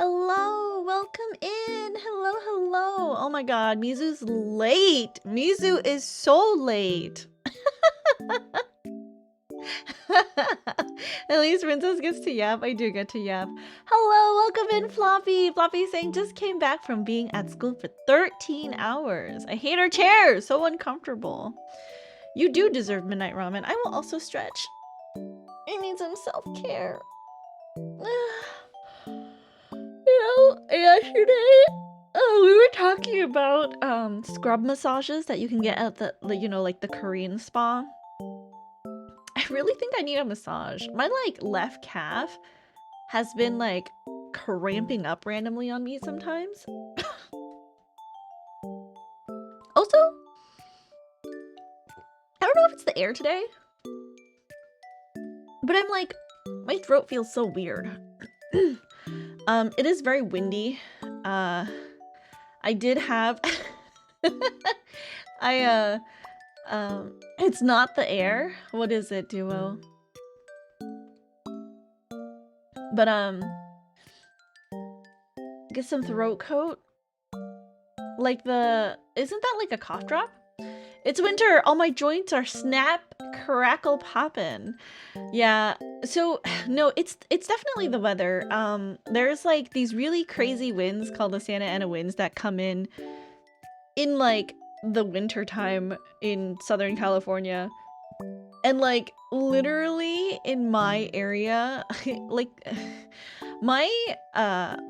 Hello, welcome in. Hello, hello. Oh my god, Mizu's late. Mizu is so late. At least Princess gets to yap. I do get to yap. Hello, welcome in, Floppy. Floppy saying just came back from being at school for 13 hours. I hate our chairs. So uncomfortable. You do deserve midnight ramen. I will also stretch. I need some self-care. Yesterday, we were talking about scrub massages that you can get at the like the Korean spa. I really think I need a massage. My like left calf has been like cramping up randomly on me sometimes. Also, I don't know if it's the air today, but I'm like, my throat feels so weird. It is very windy. I did have it's not the air. What is it, Duo? But get some throat coat. Like isn't that like a cough drop? It's winter. All my joints are snap, crackle, poppin'. Yeah. So no, it's definitely the weather. There's like these really crazy winds called the Santa Ana winds that come in like the winter time in Southern California. And like literally in my area, like my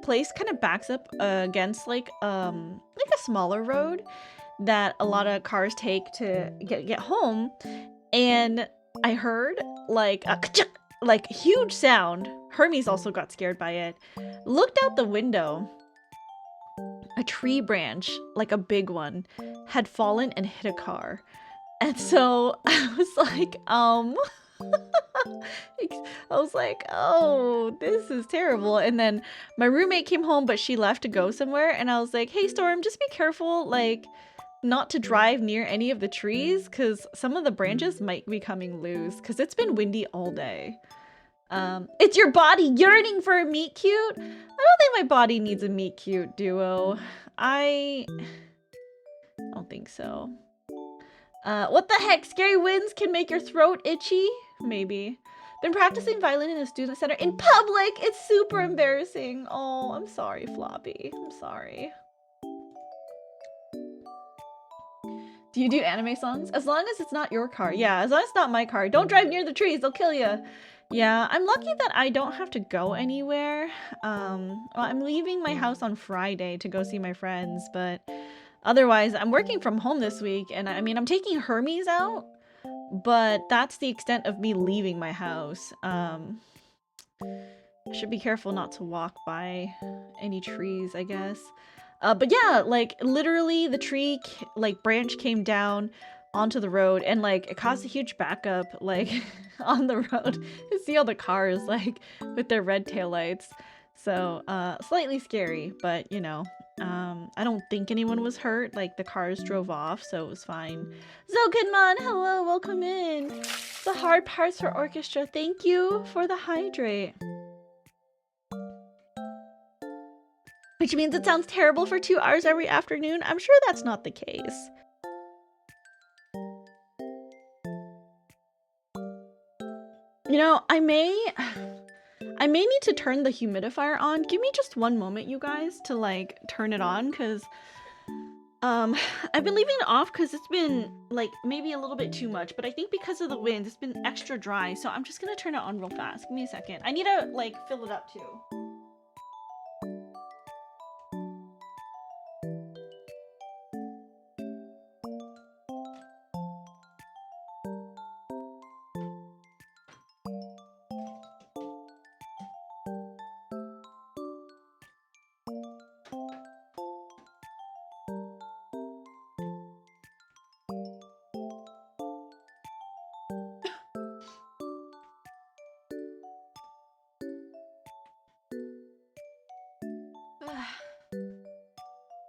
place kind of backs up against like a smaller road that a lot of cars take to get home, and I heard like a like huge sound. Hermes also got scared by it. Looked out the window. A tree branch, like a big one, had fallen and hit a car. And so I was like, I was like, oh, this is terrible. And then my roommate came home, but she left to go somewhere. And I was like, hey, Storm, just be careful, like, not to drive near any of the trees, because some of the branches might be coming loose, because it's been windy all day. It's your body yearning for a meet cute? I don't think my body needs a meet cute, Duo. I don't think so. What the heck? Scary winds can make your throat itchy? Maybe. Been practicing violin in a student center in public. It's super embarrassing. Oh, I'm sorry, Floppy. I'm sorry. Do you do anime songs? As long as it's not your car. Yeah, as long as it's not my car. Don't drive near the trees. They'll kill you. Yeah, I'm lucky that I don't have to go anywhere. Well, I'm leaving my house on Friday to go see my friends, but otherwise, I'm working from home this week, and I mean, I'm taking Hermes out, but that's the extent of me leaving my house. I should be careful not to walk by any trees, I guess. But yeah, like, literally, the tree, like, branch came down onto the road, and, like, it caused a huge backup, like, on the road. You see all the cars, like, with their red taillights. So, slightly scary, but, you know. I don't think anyone was hurt, like the cars drove off, so it was fine. Zokinmon, hello, welcome in. The hard parts for orchestra, thank you for the hydrate. Which means it sounds terrible for 2 hours every afternoon. I'm sure that's not the case. You know, I may need to turn the humidifier on. Give me just one moment, you guys, to like turn it on, because I've been leaving it off because it's been like maybe a little bit too much, but I think because of the wind, it's been extra dry. So I'm just gonna turn it on real fast. Give me a second. I need to like fill it up too.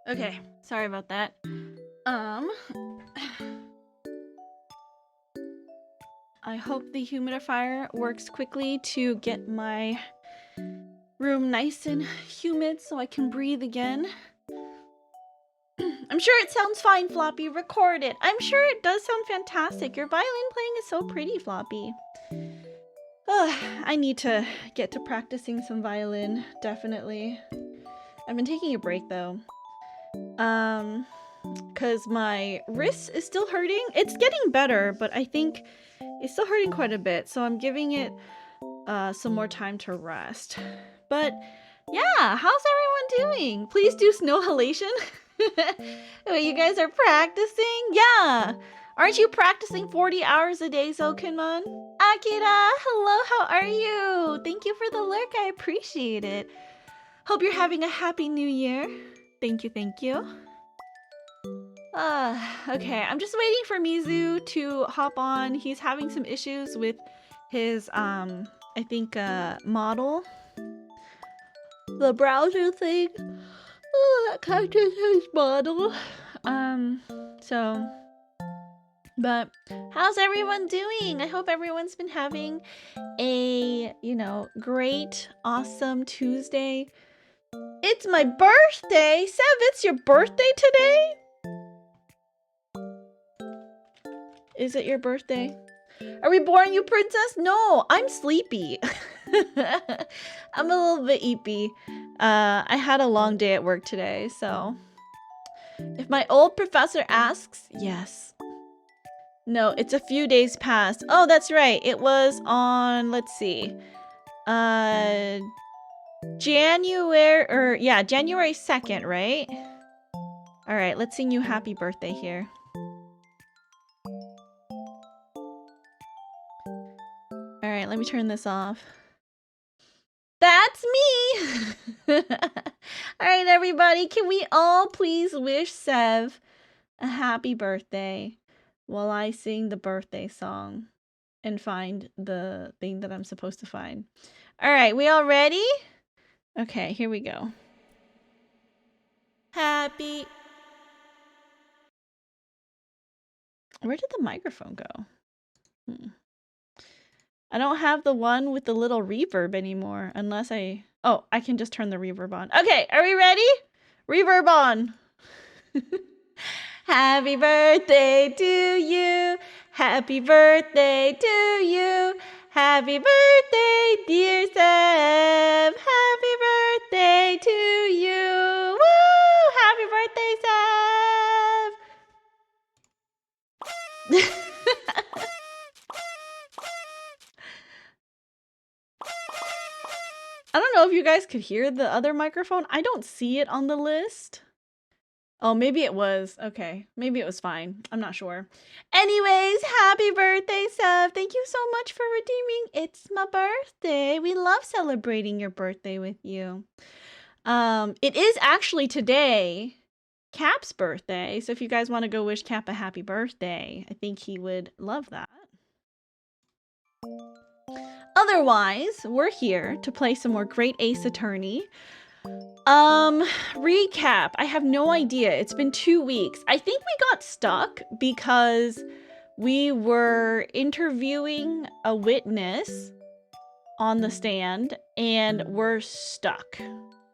Okay, sorry about that. I hope the humidifier works quickly to get my room nice and humid so I can breathe again. I'm sure it sounds fine, Floppy. Record it. I'm sure it does sound fantastic. Your violin playing is so pretty, Floppy. I need to get to practicing some violin, definitely. I've been taking a break though. Because my wrist is still hurting. It's getting better, but I think it's still hurting quite a bit. So I'm giving it some more time to rest. But yeah, how's everyone doing? Please do snow halation. Wait, you guys are practicing? Yeah. Aren't you practicing 40 hours a day, Zokinmon? Akira, hello, how are you? Thank you for the lurk, I appreciate it. Hope you're having a happy new year. Thank you, thank you. Okay, I'm just waiting for Mizu to hop on. He's having some issues with his, I think, model. The browser thing. Oh, that catches his model. But how's everyone doing? I hope everyone's been having a, great, awesome Tuesday. It's my birthday! Sev, it's your birthday today? Is it your birthday? Are we boring you, princess? No, I'm sleepy. I'm a little bit eepy. I had a long day at work today, so... If my old professor asks, yes. No, it's a few days past. Oh, that's right. It was on, let's see. January 2nd, right? All right, let's sing you happy birthday here. All right, let me turn this off. That's me! All right, everybody, can we all please wish Sev a happy birthday while I sing the birthday song and find the thing that I'm supposed to find. All right, we all ready? Okay, here we go. Happy... Where did the microphone go? I don't have the one with the little reverb anymore, unless I... Oh, I can just turn the reverb on. Okay, are we ready? Reverb on. Happy birthday to you. Happy birthday to you. Happy birthday, dear Sev. Happy birthday to you. Woo! Happy birthday, Sev. I don't know if you guys could hear the other microphone. I don't see it on the list. Oh, maybe it was. Okay. Maybe it was fine. I'm not sure. Anyways, happy birthday, Sev. Thank you so much for redeeming. It's my birthday. We love celebrating your birthday with you. It is actually today Cap's birthday. So if you guys want to go wish Cap a happy birthday, I think he would love that. Otherwise, we're here to play some more Great Ace Attorney. Recap. I have no idea. It's been 2 weeks. I think we got stuck because we were interviewing a witness on the stand and we're stuck.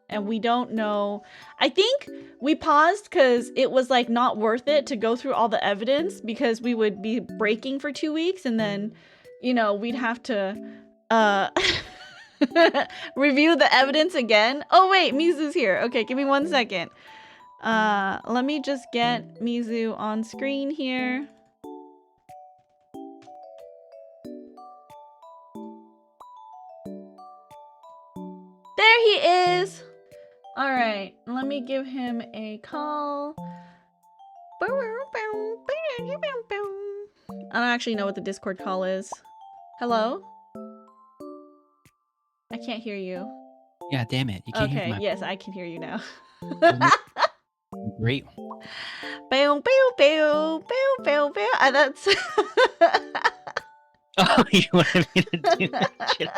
And we don't know. I think we paused because it was like not worth it to go through all the evidence because we would be breaking for 2 weeks and then, we'd have to review the evidence again. Oh wait, Mizu's here. Okay, give me 1 second. Let me just get Mizu on screen here. There he is. All right, let me give him a call. I don't actually know what the Discord call is. Hello? I can't hear you. Yeah, damn it. You can't hear my... Yes, I can hear you now. Great. Bow, bow, bow, bow, bow, bow. That's... Oh, you wanted me to do that shit?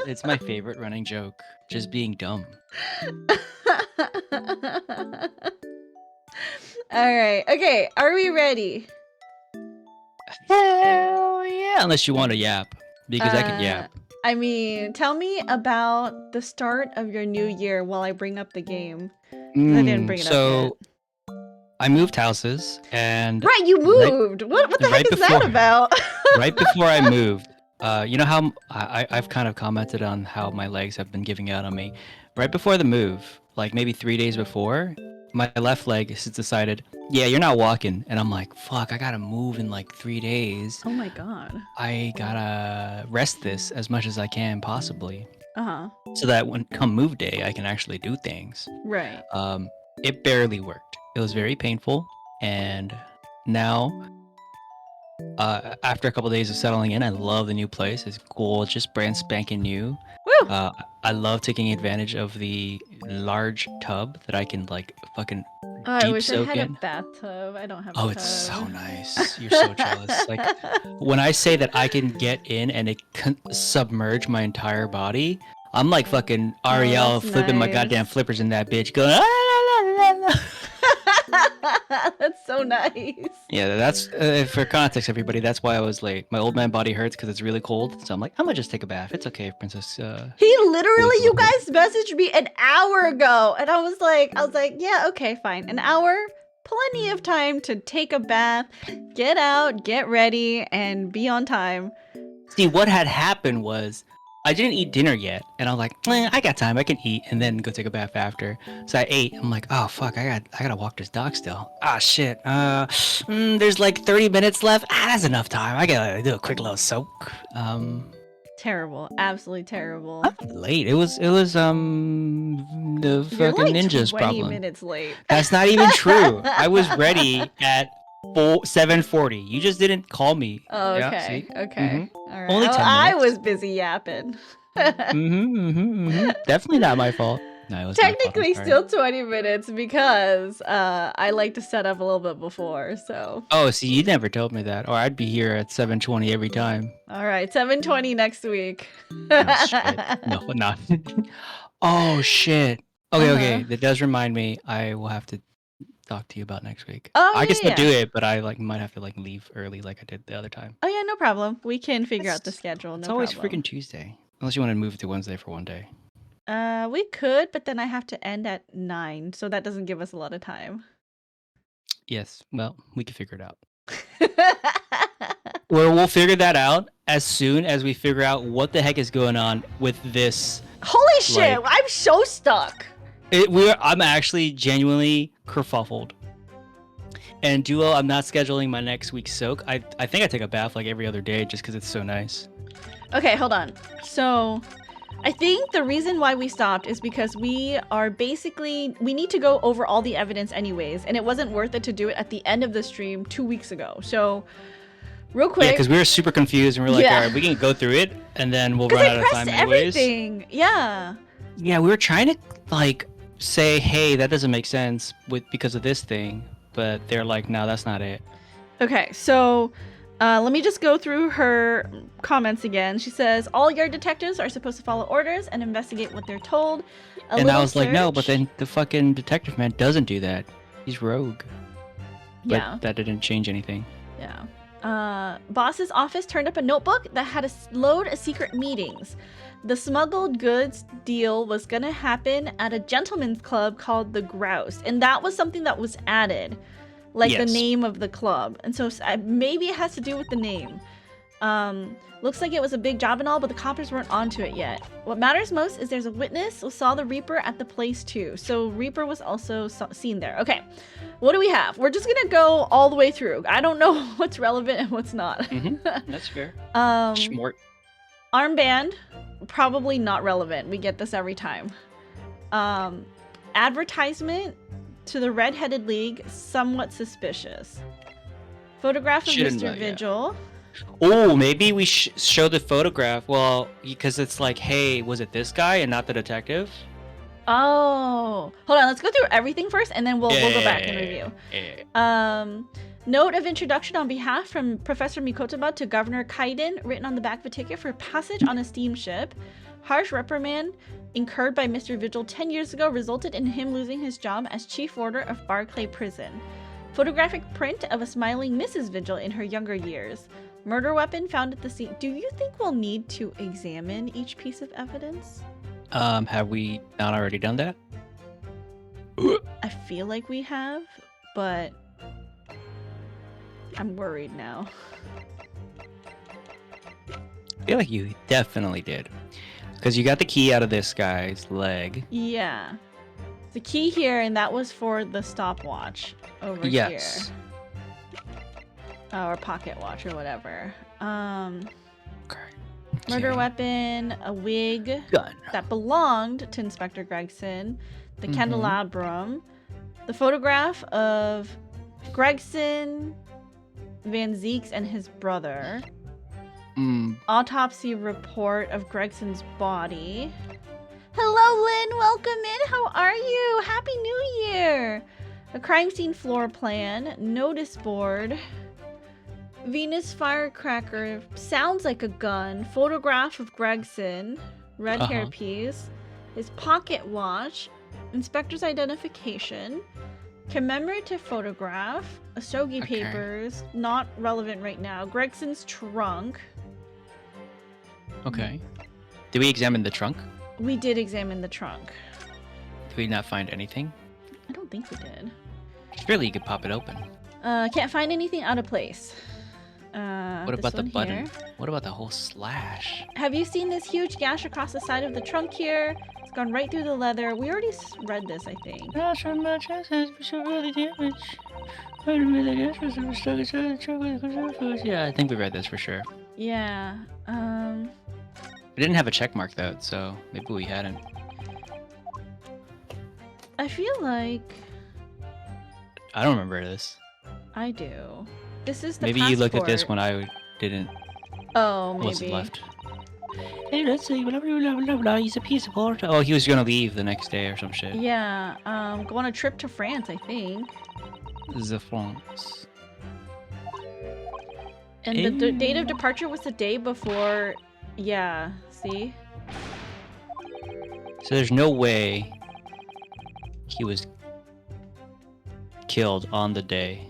It's my favorite running joke. Just being dumb. Alright, okay. Are we ready? Hell yeah. Unless you want to yap. Because I can yap. I mean, tell me about the start of your new year while I bring up the game. 'Cause I didn't bring it up yet. So I moved houses, and Right, you right moved. What the heck right is that before about? right before I moved, you know how I've kind of commented on how my legs have been giving out on me. Right before the move, like maybe 3 days before, my left leg has decided, yeah, you're not walking, and I'm like, fuck, I gotta move in like 3 days. Oh my god. I gotta rest this as much as I can possibly, Uh-huh. so that when come move day, I can actually do things. Right. Um, it barely worked. It was very painful, and now, after a couple days of settling in, I love the new place. It's cool. It's just brand spanking new. Woo! I love taking advantage of the large tub that I can like fucking Oh, I deep wish I soak had a in. bathtub. I don't have a Oh, tub. it's so nice. You're so jealous. Like when I say that I can get in and it can submerge my entire body, I'm like fucking Ariel that's flipping my nice. goddamn flippers in that bitch, going. "Ah, la, la, la, la." That's so nice. Yeah, that's for context, everybody. That's why I was late. My old man body hurts because it's really cold, so I'm like, I'm gonna just take a bath. It's okay, Princess. He literally, Please you love guys messaged me an hour ago, and I was like, yeah, okay, fine. An hour, plenty of time to take a bath, get out, get ready, and be on time. See, what had happened was I didn't eat dinner yet, and I was like, I got time, I can eat, and then go take a bath after. So I ate. I'm like, oh fuck, I gotta walk this dog still. Ah shit. There's like 30 minutes left. That's enough time. I gotta do a quick little soak. Terrible, absolutely terrible. I'm late. It was the You're fucking like ninja's 20 problem. minutes late. That's not even true. I was ready at 7:40. You just didn't call me. Oh, Yeah, okay, see? okay. All right. Only 10 I minutes. was busy yapping. Definitely not my fault. No, it was my fault. I'm Technically sorry. still 20 minutes because I like to set up a little bit before, so. Oh, see, you never told me that, or I'd be here at 7:20 every time. All right, 7:20 next week. Oh, shit. No, not. Oh, shit. Okay. That does remind me. I will have to talk to you about next week. Oh, I can still yeah. do it, but I might have to leave early like I did the other time. Oh yeah, no problem. We can figure out the schedule. It's No always problem. freaking Tuesday, unless you want to move it to Wednesday for one day. We could, but then I have to end at 9, so that doesn't give us a lot of time. Yes, well, we can figure it out. We'll figure that out as soon as we figure out what the heck is going on with this. Holy shit! I'm so stuck. I'm actually genuinely kerfuffled. And Duo, I'm not scheduling my next week's soak. I think I take a bath like every other day just because it's so nice. Okay, hold on. So, I think the reason why we stopped is because we need to go over all the evidence anyways, and it wasn't worth it to do it at the end of the stream 2 weeks ago. So, real quick. Yeah, because we were super confused and we were like, all right, we can go through it and then we'll run out of time anyways. Everything. Yeah. Yeah, we were trying to say, hey, that doesn't make sense because of this thing, but they're like, no, that's not it. Okay, so let me just go through her comments again. She says, all yard detectives are supposed to follow orders and investigate what they're told. And I was like, no, but then the fucking detective man doesn't do that. He's rogue. But that didn't change anything. Yeah. Boss's office turned up a notebook that had a load of secret meetings. The smuggled goods deal was gonna happen at a gentleman's club called the Grouse, and that was something that was added, like the name of the club. And so maybe it has to do with the name. Looks like it was a big job and all, but the coppers weren't onto it yet. What matters most is there's a witness who saw the Reaper at the place too. So Reaper was also seen there. Okay, what do we have? We're just gonna go all the way through. I don't know what's relevant and what's not. That's fair. Smart. Armband, probably not relevant. We get this every time. Advertisement to the Red-Headed League, somewhat suspicious. Photograph of Mr. Vigil. Oh, maybe we show the photograph. Well, because it's like, hey, was it this guy and not the detective? Oh, hold on. Let's go through everything first, and then we'll go back and review. Note of introduction on behalf from Professor Mikotaba to Governor Kaiden, written on the back of a ticket for passage on a steamship. Harsh reprimand incurred by Mr. Vigil 10 years ago resulted in him losing his job as chief warder of Barclay Prison. Photographic print of a smiling Mrs. Vigil in her younger years. Murder weapon found at the scene. Do you think we'll need to examine each piece of evidence? Have we not already done that? I feel like we have, but I'm worried now. I feel like you definitely did. Because you got the key out of this guy's leg. Yeah. The key here, and that was for the stopwatch over Yes. here. Or pocket watch or whatever. Okay. Murder weapon, a wig Gun. that belonged to Inspector Gregson, the candelabrum, the photograph of Gregson, Van Zeeks, and his brother. Autopsy report of Gregson's body. Hello, Lynn. Welcome in. How are you? Happy New Year. A crime scene floor plan. Notice board. Venus firecracker. Sounds like a gun. Photograph of Gregson. Red hairpiece. His pocket watch. Inspector's identification. Commemorative photograph. Asogi papers. Not relevant right now. Gregson's trunk. Okay. Did we examine the trunk? We did examine the trunk. Did we not find anything? I don't think we did. Surely you could pop it open. Can't find anything out of place. What about the button? Here. What about the whole slash? Have you seen this huge gash across the side of the trunk here? It's gone right through the leather. We already read this, I think. Yeah, I think we read this for sure. Yeah. It didn't have a check mark though, so maybe we hadn't. I feel like I don't remember this. I do. This is the Maybe passport. you looked at this when I didn't. Oh, What's maybe. left? Hey, let's see. Blah, blah, blah, blah, he's a piece of art. Oh, he was gonna leave the next day or some shit. Yeah. Go on a trip to France, I think. The France. And the date of departure was the day before. Yeah. See? So there's no way he was killed on the day.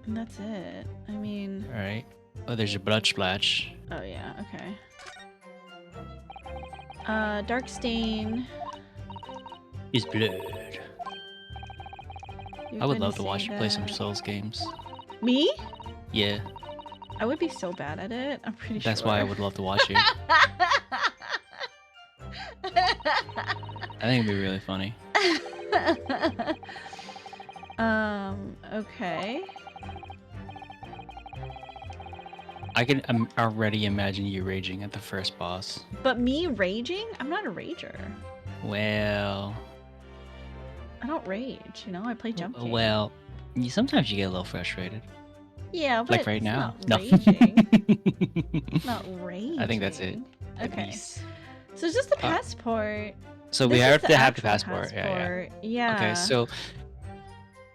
And that's it. I mean. All right. Oh, there's a blood splash. Oh yeah. Okay. Dark stain. Is blood. You're I would gonna love to watch say you play some that. Souls games. Me? Yeah. I would be so bad at it. I'm pretty sure. That's why I would love to watch you. I think it'd be really funny. Okay. I'm already imagine you raging at the first boss. But me raging? I'm not a rager. Well, I don't rage, you know? I play jump game. well, sometimes you get a little frustrated. Yeah, but Like right it's now. Not No. raging. Not raging. I think that's it. At Okay. least. So it's just the passport. So we This is have to have the actual passport. Yeah, Yeah. Okay, so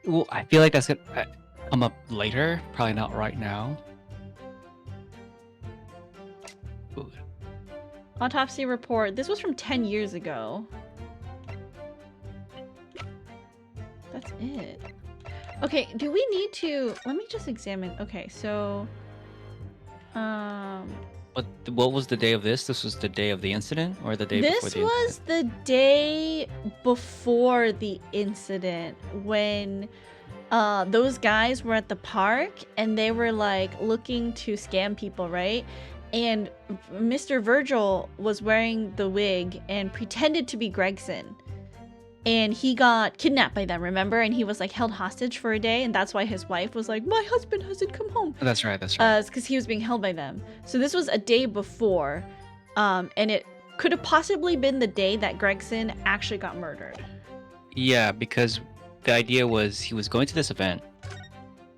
well, I feel like that's gonna come up later. Probably not right now. Ooh. Autopsy report. This was from 10 years ago. That's it. Okay, do we need to... Let me just examine. Okay, so... What was the day of this? This was the day of the incident, or the day before This the was the day before the incident when those guys were at the park and they were like looking to scam people, right? And Mr. Virgil was wearing the wig and pretended to be Gregson. And he got kidnapped by them, remember? And he was like held hostage for a day, and that's why his wife was like, "My husband hasn't come home." That's right. That's right. It's because he was being held by them. So this was a day before, and it could have possibly been the day that Gregson actually got murdered. Yeah, because the idea was he was going to this event,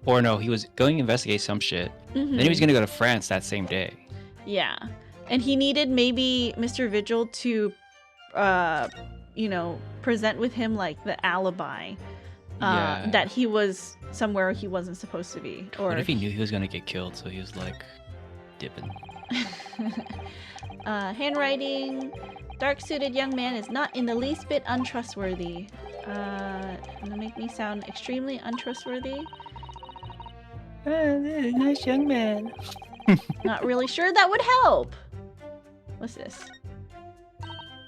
or no, he was going to investigate some shit. Then he was Mhm. going to go to France that same day. Yeah, and he needed maybe Mr. Vigil to, you know, present with him like the alibi Yeah. that he was somewhere he wasn't supposed to be. Or What if he knew he was going to get killed, so he was like dipping? Handwriting. Dark-suited young man is not in the least bit untrustworthy. Gonna make me sound extremely untrustworthy. Nice young man. Not really sure that would help. What's this?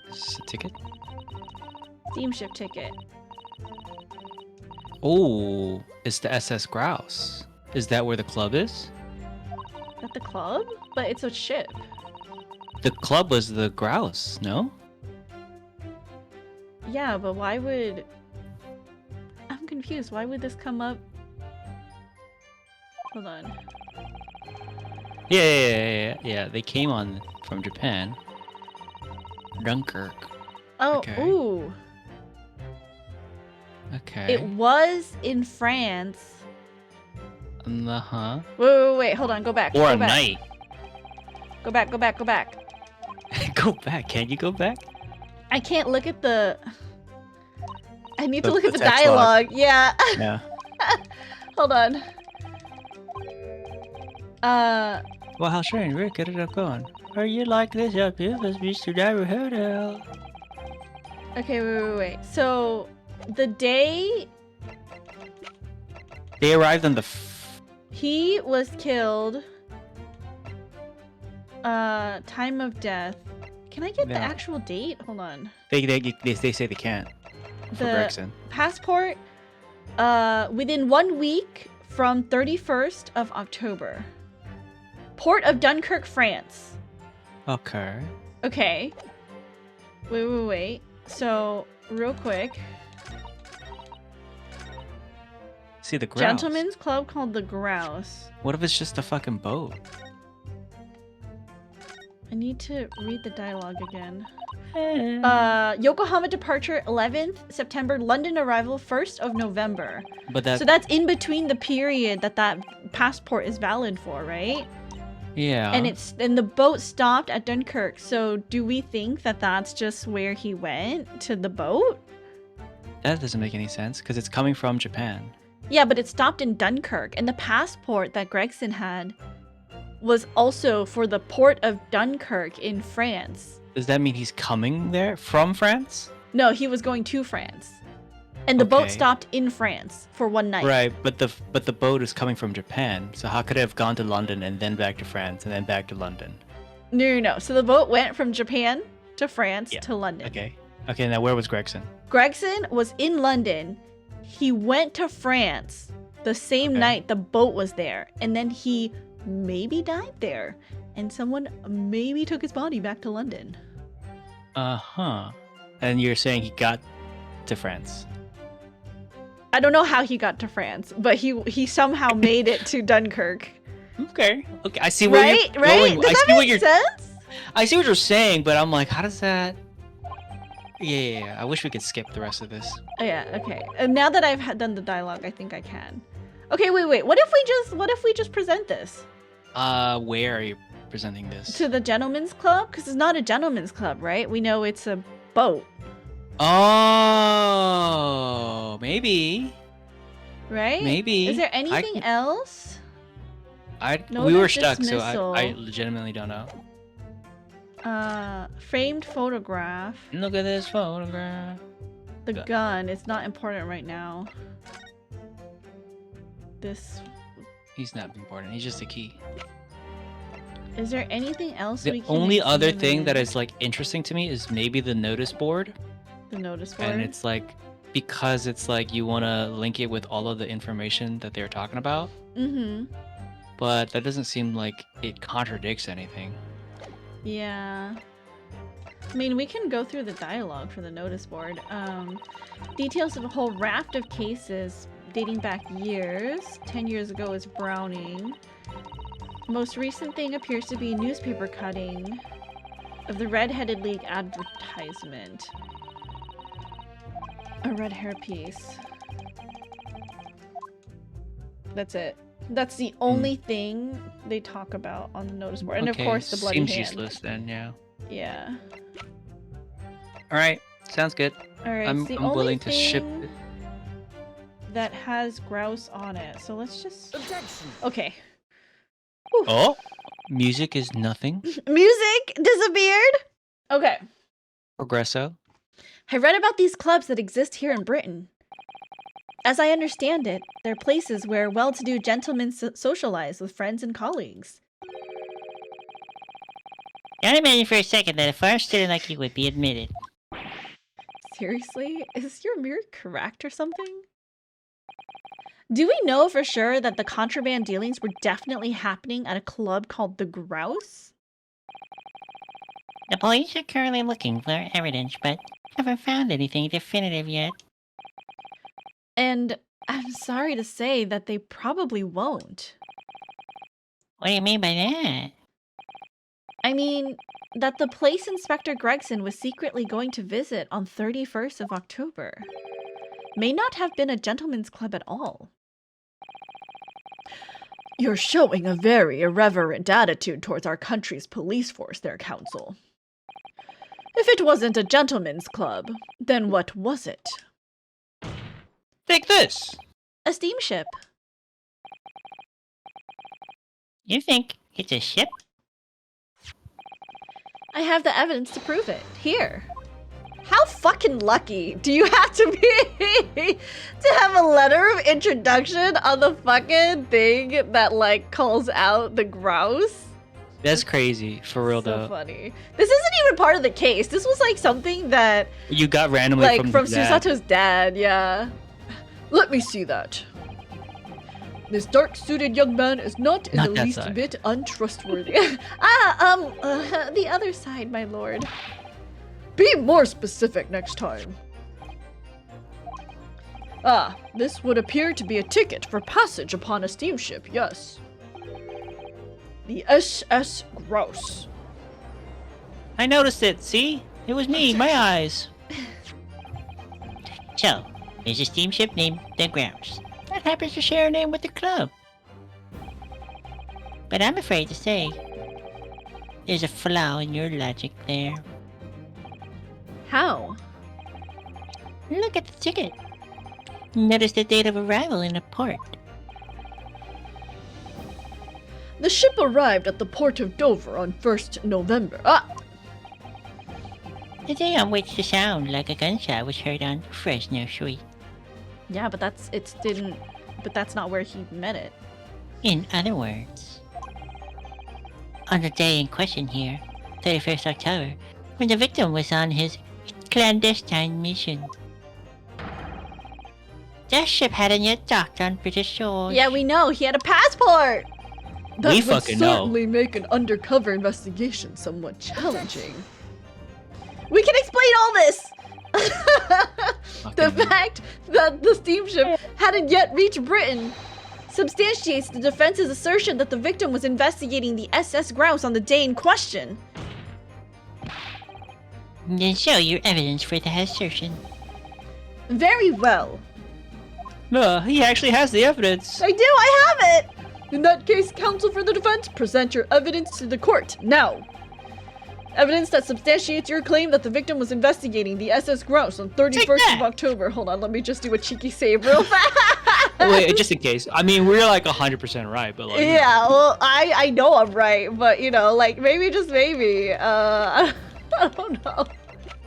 Is this a ticket? Steamship ticket. Oh, it's the SS Grouse. Is that where the club is? At the club? But it's a ship. The club was the Grouse, no? Yeah, but why would... I'm confused. Why would this come up? Hold on. Yeah. They came on from Japan. Dunkirk. Oh, Okay. ooh. Okay. It was in France. Uh-huh. Wait. Hold on. Go back. Or go a back. night. Go back. Go back. Go back. Go back. Can you go back? I can't look at the... I need to look at the text dialogue. Yeah. Yeah. Hold on. Well, how strange. Where could it have gone? Are you like this up here? Must be to never heard of. Okay, wait. So, the day They arrived on the. he was killed, time of death. Can I get the No. actual date? Hold on. They say they can't. For The Gregson. passport, within 1 week from 31st of October. Port of Dunkirk, France. Okay. Okay. Wait. So, real quick. See the Grouse. Gentlemen's club called the Grouse. What if it's just a fucking boat? I need to read the dialogue again. Eh. Yokohama departure 11th September, London arrival 1st of November. But that. So that's in between the period that passport is valid for, right? Yeah. And the boat stopped at Dunkirk. So do we think that that's just where he went to the boat? That doesn't make any sense because it's coming from Japan. Yeah, but it stopped in Dunkirk, and the passport that Gregson had was also for the port of Dunkirk in France. Does that mean he's coming there from France? No, he was going to France. And the boat Okay. stopped in France for one night. Right, but the boat is coming from Japan. So how could it have gone to London and then back to France and then back to London? No. So the boat went from Japan to France Yeah. to London. Okay, now where was Gregson? Gregson was in London. He went to France the same Okay. night the boat was there. And then he maybe died there. And someone maybe took his body back to London. Uh-huh. And you're saying he got to France. I don't know how he got to France, but he somehow made it to Dunkirk. Okay. I see where Right? you're Right? going. Does that make sense? I see what you're saying, but I'm like, how does that? Yeah. I wish we could skip the rest of this. Oh, yeah, okay. And now that I've done the dialogue, I think I can. Okay, wait. What if we just present this Where are you presenting this? to the gentleman's club? Because it's not a gentleman's club, right? We know it's a boat, Oh, maybe. right? Maybe. Is there anything else? we Notice were stuck, so dismissal. I legitimately don't know. Framed photograph. Look at this photograph. The gun. It's not important right now. This. He's not important. He's just a key. Is there anything else we The can only other thing that examine? is like interesting to me is maybe the notice board, The notice board. and it's like because it's like you want to link it with all of the information that they're talking about, Mm-hmm. but that doesn't seem like it contradicts anything. Yeah. I mean, we can go through the dialogue for the notice board. Details of a whole raft of cases dating back years. 10 years ago is Browning. Most recent thing appears to be a newspaper cutting of the Red-Headed League advertisement. A red hairpiece. That's it. That's the only thing they talk about on the notice board. And Okay, of course the bloody seems hand. useless then. Yeah. Yeah. All right, sounds good. Alright, I'm it's the I'm only willing to ship thing it. that has grouse on it. So let's just... Objection. Okay. Oh, music is nothing. Music disappeared? Okay. Progresso. I read about these clubs that exist here in Britain. As I understand it, they're places where well-to-do gentlemen socialize with friends and colleagues. Don't imagine for a second that a foreign student like you would be admitted. Seriously? Is your mirror correct or something? Do we know for sure that the contraband dealings were definitely happening at a club called the Grouse? The police are currently looking for evidence, but haven't found anything definitive yet. And I'm sorry to say that they probably won't. What do you mean by that? I mean, that the place Inspector Gregson was secretly going to visit on 31st of October may not have been a gentleman's club at all. You're showing a very irreverent attitude towards our country's police force there, Counsel. If it wasn't a gentleman's club, then what was it? Take this! A steamship. You think it's a ship? I have the evidence to prove it. Here. How fucking lucky do you have to be to have a letter of introduction on the fucking thing that, like, calls out the Grouse? That's crazy, for real So though. funny. This isn't even part of the case. This was, like, something that, You got randomly like, from his dad. Susato's dad, yeah. Let me see that. This dark-suited young man is not in Not the that least side. bit untrustworthy. The other side, my lord. Be more specific next time. Ah, this would appear to be a ticket for passage upon a steamship, yes. The SS Grouse. I noticed it, see? It was me, my eyes. So, there's a steamship named the Grouse that happens to share a name with the club. But I'm afraid to say, there's a flaw in your logic there. How? Look at the ticket. Notice the date of arrival in the port. The ship arrived at the port of Dover on 1st November. Ah! The day on which the sound like a gunshot was heard on Fresno Street. Yeah, but that's not where he met it. In other words, on the day in question here, 31st October, when the victim was on his clandestine mission. The ship hadn't yet docked on British shores. Yeah, we know. He had a passport! That We would fucking know. certainly make an undercover investigation somewhat challenging. We can explain all this! The Fucking- fact that the steamship hadn't yet reached Britain substantiates the defense's assertion that the victim was investigating the SS Grouse on the day in question. Then show your evidence for that assertion. Very well. No, he actually has the evidence. I do, I have it! In that case, counsel for the defense, present your evidence to the court, now. Evidence that substantiates your claim that the victim was investigating the SS Grouse on 31st of October. Hold on, let me just do a cheeky save real fast. Wait, just in case. I mean, we're like 100% right, but like. Yeah, well, I know I'm right, but you know, like maybe just maybe. I don't know.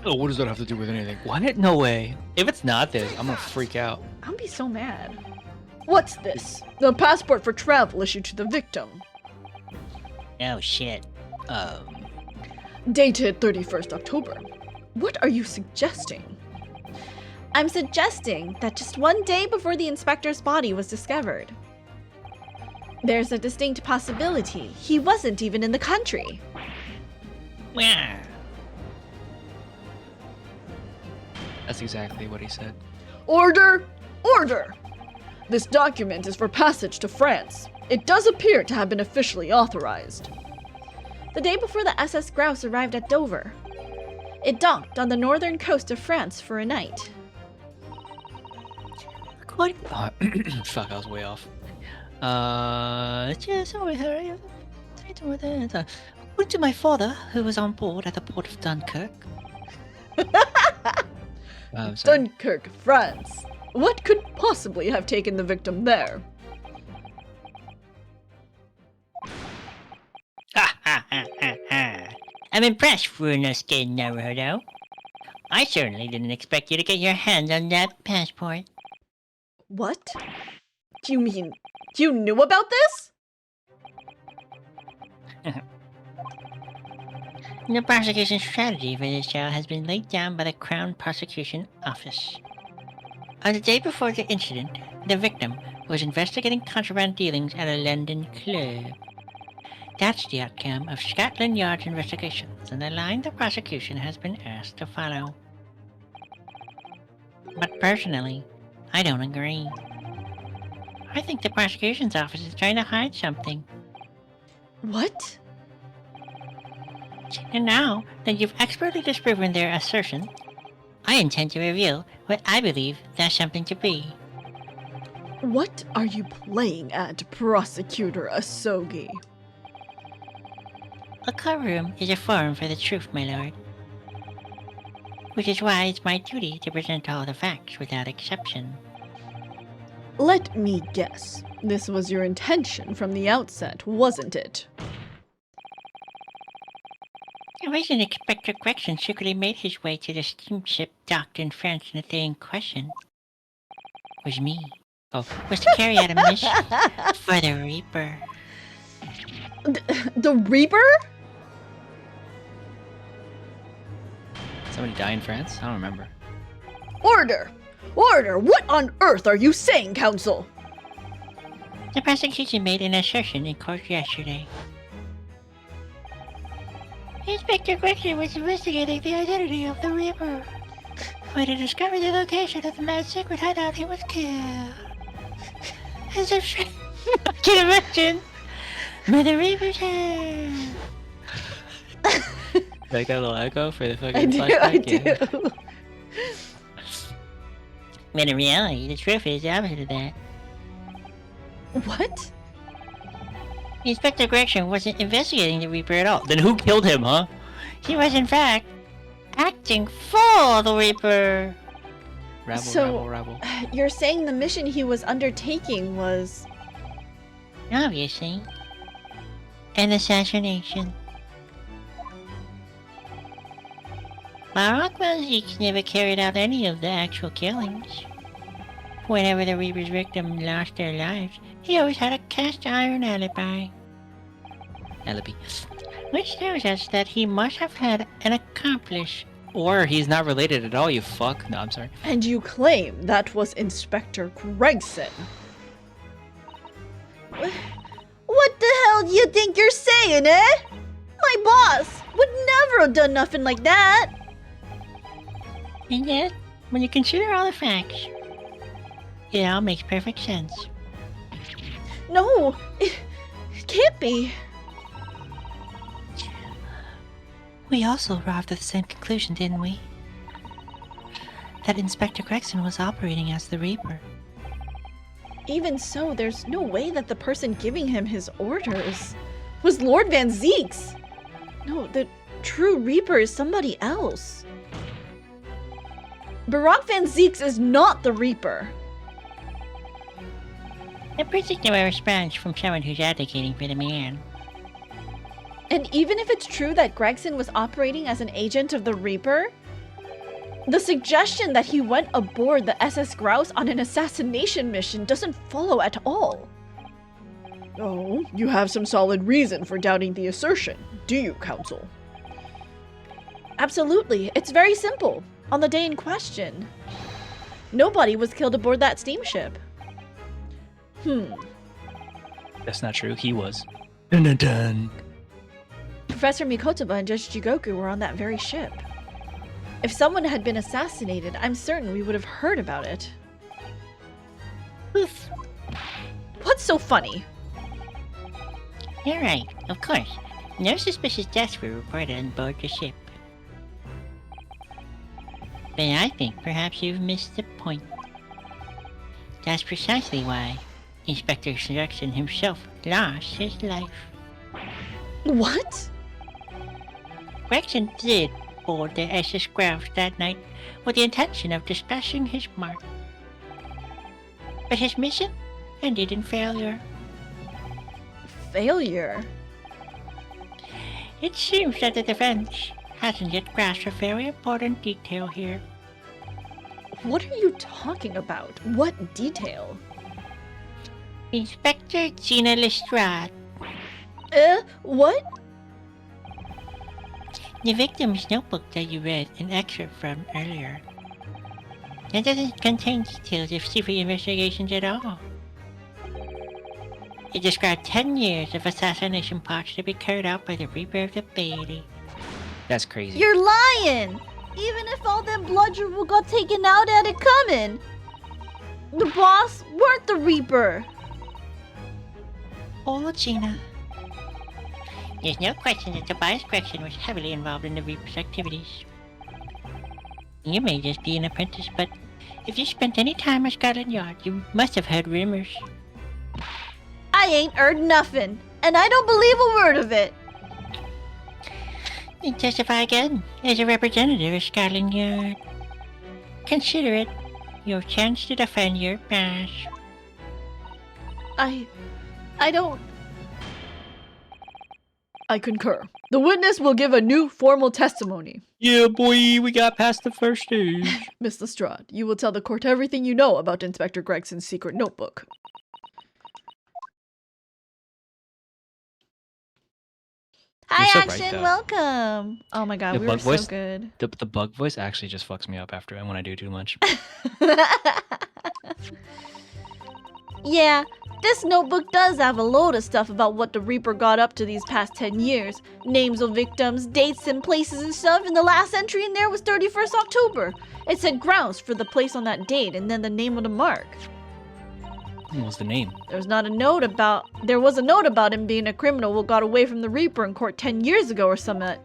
Oh, what does that have to do with anything? What? No way. If it's not this, I'm gonna freak out. I'm be so mad. What's this? The passport for travel issued to the victim. Oh shit. Dated 31st October. What are you suggesting? I'm suggesting that just one day before the inspector's body was discovered, there's a distinct possibility he wasn't even in the country. Wow. That's exactly what he said. Order! Order! This document is for passage to France. It does appear to have been officially authorized. The day before the SS Grouse arrived at Dover, it docked on the northern coast of France for a night. According Fuck, I was way off. just over here. According to my father, who was on board at the port of Dunkirk, Sorry. Dunkirk, France. What could possibly have taken the victim there? ha ha ha ha ha. I'm impressed, Brunosuke Naruto. I certainly didn't expect you to get your hands on that passport. What? Do you mean you knew about this? The prosecution strategy for this trial has been laid down by the Crown Prosecution Office. On the day before the incident, the victim was investigating contraband dealings at a London club. That's the outcome of Scotland Yard's investigations and the line the prosecution has been asked to follow. But personally, I don't agree. I think the prosecution's office is trying to hide something. What? And now that you've expertly disproven their assertion, I intend to reveal what I believe that something to be. What are you playing at, Prosecutor Asogi? A courtroom is a forum for the truth, my lord. Which is why it's my duty to present all the facts without exception. Let me guess. This was your intention from the outset, wasn't it? The reason Inspector Gregson secretly made his way to the steamship docked in France on the day in question was me. Was to carry out a mission for the Reaper. The Reaper? Somebody die in France? I don't remember. Order! Order! What on earth are you saying, Counsel? The prosecution made an assertion in court yesterday. Inspector Gregson was investigating the identity of the Reaper. When he discovered the location of the man's secret hideout, he was killed. As if I can imagine, by the Reaper's hand. I got a little echo for the fucking I do, flashback. I do. But in reality, the truth is the opposite of that. What? Inspector Gregson wasn't investigating the Reaper at all. Then who killed him, huh? He was, in fact, acting for the Reaper. Rabble, So- rabble, rabble. You're saying the mission he was undertaking was... Obviously. An assassination. Barak Malzik never carried out any of the actual killings. Whenever the Reaper's victims lost their lives, he always had a cast iron alibi. Alibi. Which tells us that he must have had an accomplice. Or he's not related at all, you fuck. No, I'm sorry. And you claim that was Inspector Gregson. What the hell do you think you're saying, eh? My boss would never have done nothing like that. And yet, when you consider all the facts, it all makes perfect sense. No, it can't be. We also arrived at the same conclusion, didn't we? That Inspector Gregson was operating as the Reaper. Even so, there's no way that the person giving him his orders was Lord Van Zeeks. No, the true Reaper is somebody else. Barak Van Zeeks is not the Reaper. A particular response from someone who's advocating for the man. And even if it's true that Gregson was operating as an agent of the Reaper, the suggestion that he went aboard the SS Grouse on an assassination mission doesn't follow at all. Oh, you have some solid reason for doubting the assertion, do you, Counsel? Absolutely. It's very simple. On the day in question, nobody was killed aboard that steamship. That's not true. He was. Dun dun dun. Professor Mikotoba and Judge Jigoku were on that very ship. If someone had been assassinated, I'm certain we would have heard about it. Oof. What's so funny? You're right, of course. No suspicious deaths were reported on board the ship. But I think perhaps you've missed the point. That's precisely why Inspector Gregson himself lost his life. What? Gregson did board the SS Grouse that night with the intention of dispatching his mark. But his mission ended in failure. Failure? It seems that the defense hasn't yet grasped a very important detail here. What are you talking about? What detail? Inspector Gina Lestrade, What? the victim's notebook that you read an excerpt from earlier. It doesn't contain details of secret investigations at all. It described 10 years of assassination plots to be carried out by the Reaper of the Bailey. That's crazy. You're lying! Even if all them bludger got taken out at it coming! The boss weren't the Reaper! Oh, Gina. There's no question that Tobias Gregson was heavily involved in the Reaper's activities. You may just be an apprentice, but if you spent any time at Scotland Yard, you must have heard rumors. I ain't heard nothing, and I don't believe a word of it! Then testify again as a representative of Scotland Yard. Consider it your chance to defend your boss. I don't... I concur. The witness will give a new formal testimony. Yeah, boy, we got past the first stage. Miss Lestrade, you will tell the court everything you know about Inspector Gregson's secret notebook. Hi, You're so right, Action! though. Welcome! Oh my god, The we were bug so voice? good. The bug voice actually just fucks me up after when I do too much. Yeah, this notebook does have a load of stuff about what the Reaper got up to these past 10 years. Names of victims, dates and places and stuff, and the last entry in there was 31st October. It said grounds for the place on that date, and then the name of the mark. What was the name? There was a note about him being a criminal who got away from the Reaper in court 10 years ago or something.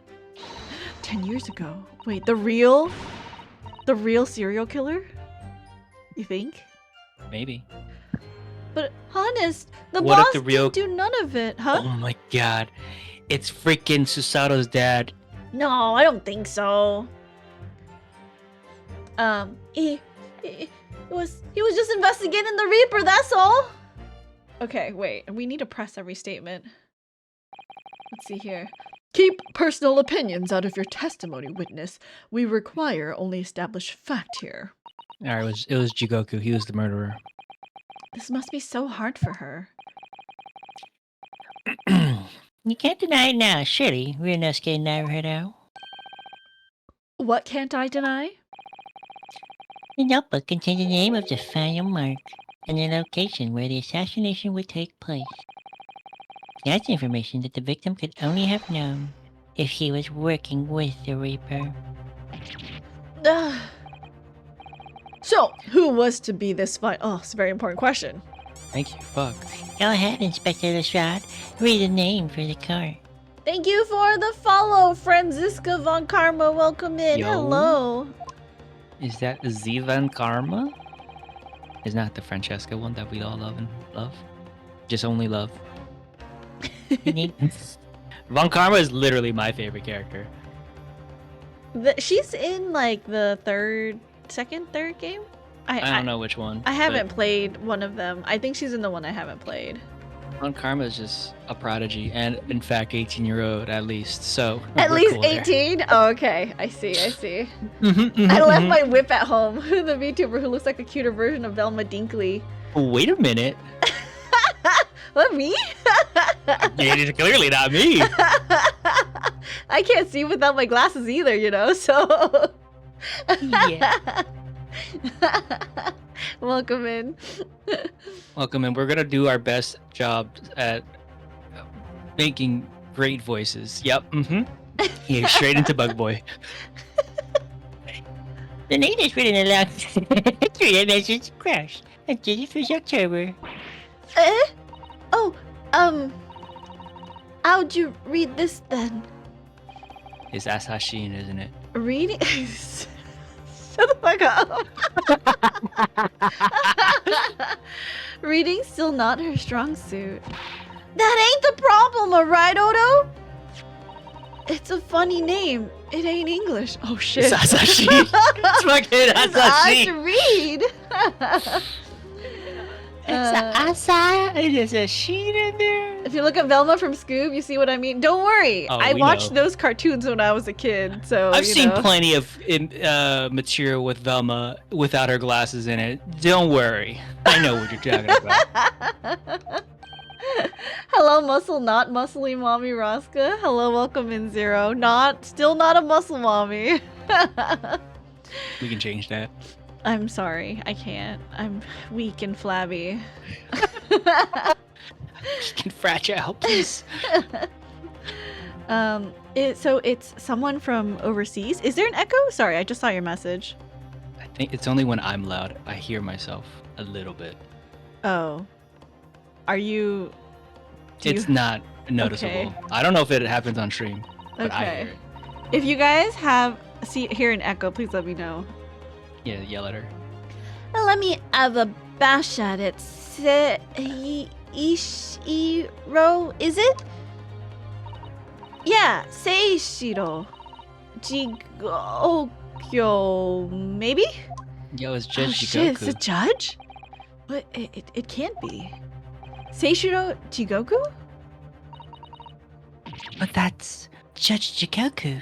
10 years ago? Wait, the real serial killer? You think? Maybe. But honest, the What if boss the real- didn't do none of it, huh? Oh my god. It's freaking Susato's dad. No, I don't think so. He was just investigating the Reaper, that's all. Okay, wait. We need to press every statement. Let's see here. Keep personal opinions out of your testimony, witness. We require only established fact here. Alright, it was Jigoku. He was the murderer. This must be so hard for her. You can't deny it now, surely. Ryunosuke Naruhodo. What can't I deny? The notebook contains the name of the final mark and the location where the assassination would take place. That's information that the victim could only have known if he was working with the Reaper. Ugh. So, who was to be this fight? Oh, it's a very important question. Thank you. Fuck. Go ahead, Inspector Lestrade. Read the name for the court. Thank you for the follow, Franziska von Karma. Welcome in. Yo. Hello. Is that Zivan Karma? Is not the Francesca one that we all love? Just only love. You need Von Karma is literally my favorite character. She's in like the third game? I don't know which one. I haven't played one of them. I think she's in the one I haven't played. Von Karma is just a prodigy, and in fact, 18-year-old at least. So At we're least cool there. 18? Oh, okay. I see. Mhm, I left mhm. my whip at home. The VTuber who looks like a cuter version of Velma Dinkley. Wait a minute. What, me? It is clearly not me. I can't see without my glasses either, you know, so... Yeah. Welcome in. Welcome, and we're gonna do our best job at making great voices. Yep. Yeah, straight into Bug Boy. The name is written along 3 message crash on 31st October. Oh, how'd you read this then? It's Asashin, isn't it? Reading? Shut the fuck up. Reading still not her strong suit. That ain't the problem, alright, Odo? It's a funny name. It ain't English. Oh shit. It's Asashin. It's fucking It's hard Asashin. to read. There's a sheet in there. If you look at Velma from Scoob, you see what I mean. Don't worry, Oh, I we watched know. those cartoons when I was a kid, so I've you seen know. plenty of material with Velma without her glasses in it. Don't worry. I know what you're talking about. Hello, muscle, not muscly mommy Rosca. Hello, welcome in Zero. Still not a muscle mommy. We can change that. I'm sorry, I can't. I'm weak and flabby. Can fragile, please. So it's someone from overseas. Is there an echo? Sorry, I just saw your message. I think it's only when I'm loud I hear myself a little bit. Oh. Are you... It's not noticeable. Okay. I don't know if it happens on stream, but I Okay. hear it. If you guys hear an echo, please let me know. Yeah, yell at her. Let me have a bash at it. Seishiro, is it? Yeah, Seishiro. Jigokyo, maybe? Yo, it's Oh Judge shit, it's a Jigoku. judge? What? It can't be. Seishiro Jigoku? But that's Judge Jigoku.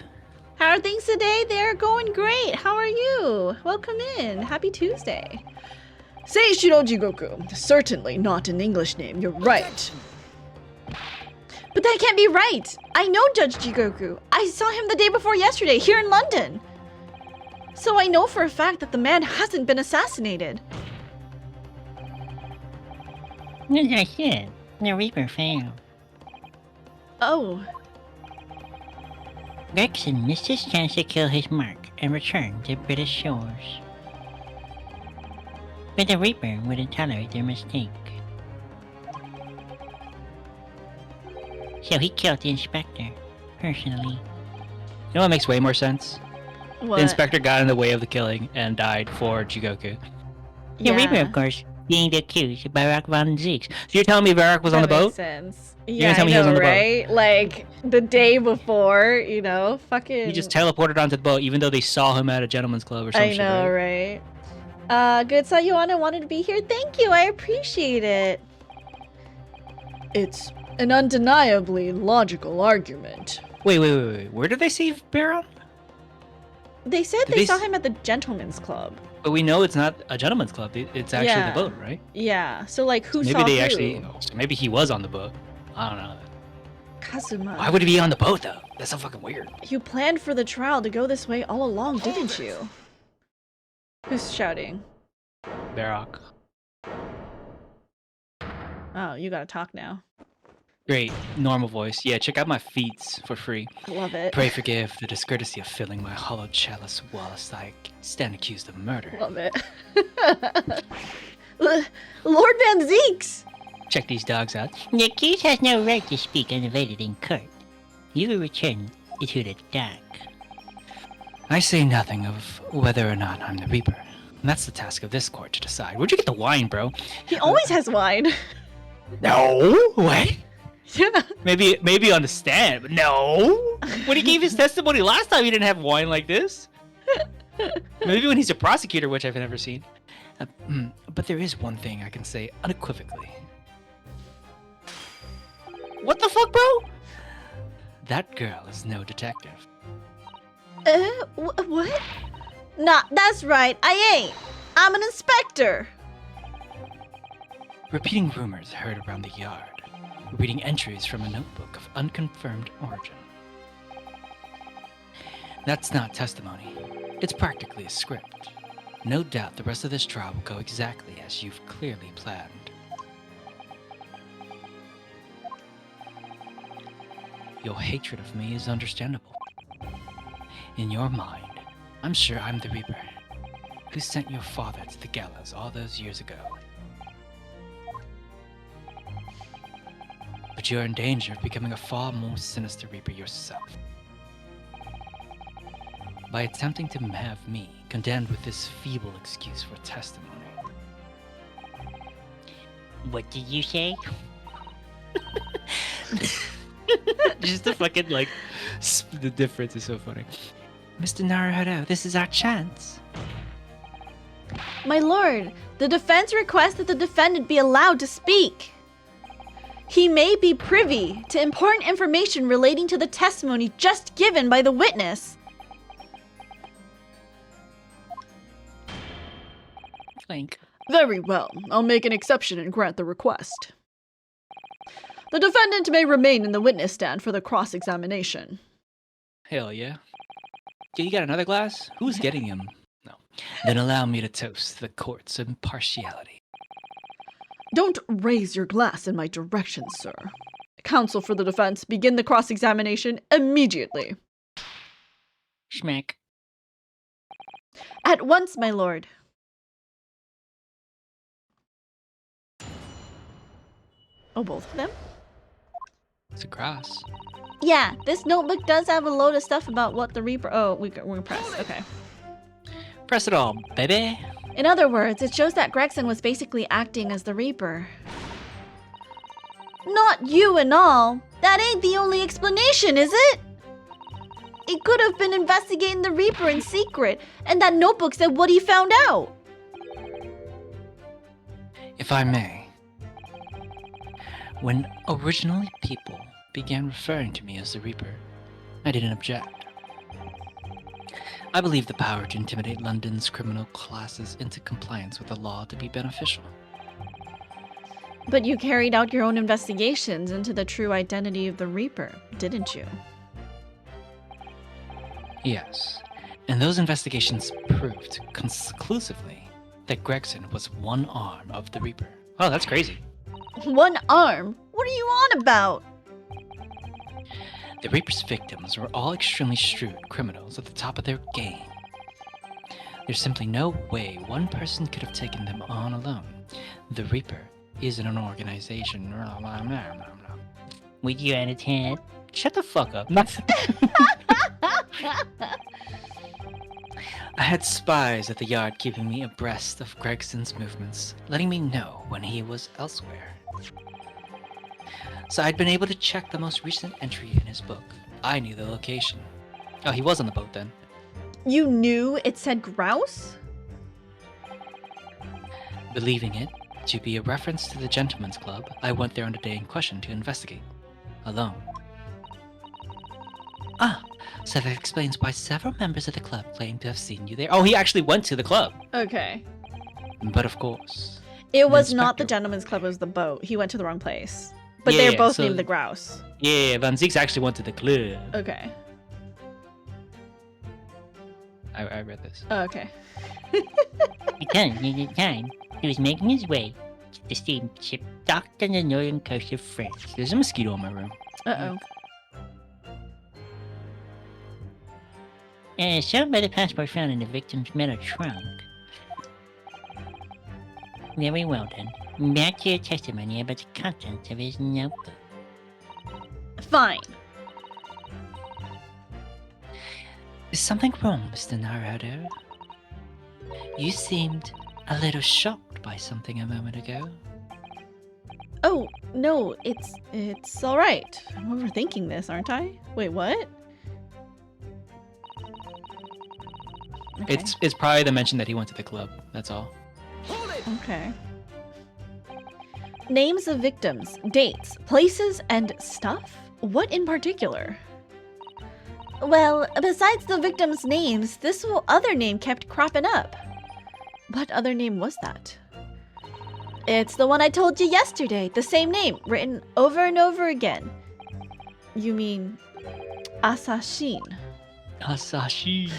How are things today? They're going great. How are you? Welcome in. Happy Tuesday. Seishiro Jigoku. Certainly not an English name. You're right. But that can't be right. I know Judge Jigoku. I saw him the day before yesterday here in London. So I know for a fact that the man hasn't been assassinated. As I said, the Reaper failed. Oh. Gregson missed his chance to kill his mark and return to British shores. But the Reaper wouldn't tolerate their mistake. So he killed the inspector, personally. You know what makes way more sense? What? The inspector got in the way of the killing and died for Jigoku. The Reaper, of course, being the accused by Barak von Zeeks. So you're telling me Varrock was on the That makes boat? sense. You're Yeah, gonna tell I me he was know, on the boat? right? Like the day before, you know, fucking. He just teleported onto the boat, even though they saw him at a gentleman's club or some I shit, know, right? right? Good Sayuana wanted to be here. Thank you, I appreciate it. It's an undeniably logical argument. Wait. Where did they see Baron? They said Did they they saw s- him at the gentleman's club. But we know it's not a gentleman's club. It's actually Yeah. the boat, right? Yeah. So like, who Maybe saw they who? actually. So maybe he was on the boat. I don't know. Kazuma. Why would he be on the boat though? That's so fucking weird. You planned for the trial to go this way all along, didn't you? Who's shouting? Baroque. Oh, you gotta talk now. Great, normal voice. Yeah, check out my feats for free. Love it. Pray forgive the discourtesy of filling my hollow chalice whilst I stand accused of murder. Love it. Lord Van Zeeks! Check these dogs out. The accused has no right to speak uninvited in court. You will return to the dark. I say nothing of whether or not I'm the Reaper. And that's the task of this court to decide. Where'd you get the wine, bro? He always has wine. No. What? Yeah. Maybe on the stand, but no. When he gave his testimony last time, he didn't have wine like this. Maybe when he's a prosecutor, which I've never seen. But there is one thing I can say unequivocally. What the fuck, bro? That girl is no detective. What? Nah, that's right. I ain't. I'm an inspector. Repeating rumors heard around the yard. Reading entries from a notebook of unconfirmed origin. That's not testimony. It's practically a script. No doubt the rest of this trial will go exactly as you've clearly planned. Your hatred of me is understandable. In your mind, I'm sure I'm the Reaper, who sent your father to the gallows all those years ago. But you're in danger of becoming a far more sinister Reaper yourself. By attempting to have me condemned with this feeble excuse for testimony. What did you say? Just the fucking, like, the difference is so funny. Mr. Naruhodo, this is our chance. My lord, the defense requests that the defendant be allowed to speak. He may be privy to important information relating to the testimony just given by the witness. Clink. Very well. I'll make an exception and grant the request. The defendant may remain in the witness stand for the cross-examination. Hell yeah. Yeah, you got another glass? Who's getting him? No. Then allow me to toast the court's impartiality. Don't raise your glass in my direction, sir. Counsel for the defense, begin the cross-examination immediately. Schmack. At once, my lord. Oh, both of them? It's a cross. Yeah, this notebook does have a load of stuff about what the Reaper... Oh, we're gonna press. Okay. Press it all, baby. In other words, it shows that Gregson was basically acting as the Reaper. Not you and all. That ain't the only explanation, is it? It could have been investigating the Reaper in secret, and that notebook said what he found out. If I may. When originally people began referring to me as the Reaper, I didn't object. I believe the power to intimidate London's criminal classes into compliance with the law to be beneficial. But you carried out your own investigations into the true identity of the Reaper, didn't you? Yes, and those investigations proved conclusively that Gregson was one arm of the Reaper. Oh, that's crazy. One arm? What are you on about? The Reaper's victims were all extremely shrewd criminals at the top of their game. There's simply no way one person could have taken them on alone. The Reaper isn't an organization. Would you entertain? Shut the fuck up. I had spies at the yard keeping me abreast of Gregson's movements, letting me know when he was elsewhere. So I'd been able to check the most recent entry in his book. I knew the location. Oh, he was on the boat then. You knew it said grouse? Believing it to be a reference to the Gentleman's Club, I went there on the day in question to investigate. Alone. Ah, so that explains why several members of the club claim to have seen you there. Oh, he actually went to the club. Okay. But of course. It was not the inspector- Gentleman's Club, it was the boat. He went to the wrong place. But Yeah, they're both so- named the grouse. Yeah, Van Zieks actually went to the club. Okay. I read this. Oh, okay. Because at the time, he was making his way to the steamship docked on the northern coast of France. There's a mosquito in my room. Uh-oh. As shown by the passport found in the victim's metal trunk. Very well then. Back to your testimony about the contents of his notebook. Fine. Is something wrong, Mr. Naruto? You seemed a little shocked by something a moment ago. Oh, no, it's all right. I'm overthinking this, aren't I? Wait, what? Okay. It's probably the mention that he went to the club. That's all. Okay. Names of victims, dates, places, and stuff? What in particular? Well, besides the victims' names, this other name kept cropping up. What other name was that? It's the one I told you yesterday. The same name, written over and over again. You mean Assassin? Asashi.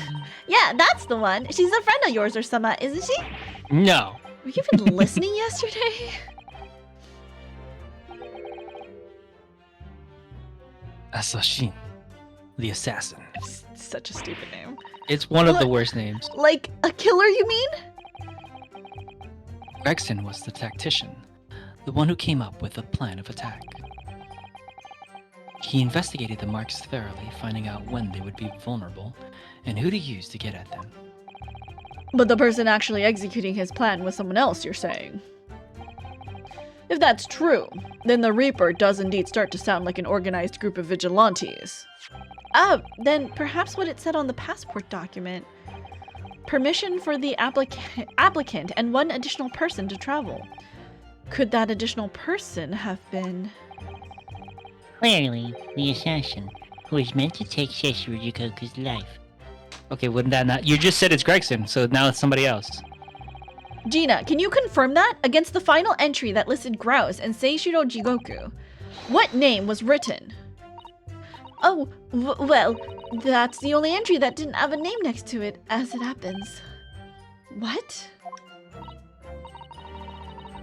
Yeah, that's the one. She's a friend of yours or something, isn't she? No. Were you even listening yesterday? Assassin. The assassin. Such a stupid name. It's one of the What? worst names. Like a killer, you mean? Gregson was the tactician, the one who came up with the plan of attack. He investigated the marks thoroughly, finding out when they would be vulnerable and who to use to get at them. But the person actually executing his plan was someone else, you're saying? If that's true, then the Reaper does indeed start to sound like an organized group of vigilantes. Ah, then perhaps what it said on the passport document. permission for the applicant and one additional person to travel. Could that additional person have been... Clearly, the assassin, who is meant to take Seishiro Jikoku's life. Okay, wouldn't that not? You just said it's Gregson, so now it's somebody else. Gina, can you confirm that? Against the final entry that listed Grouse and Seishiro Jigoku, what name was written? Oh, well, that's the only entry that didn't have a name next to it, as it happens. What?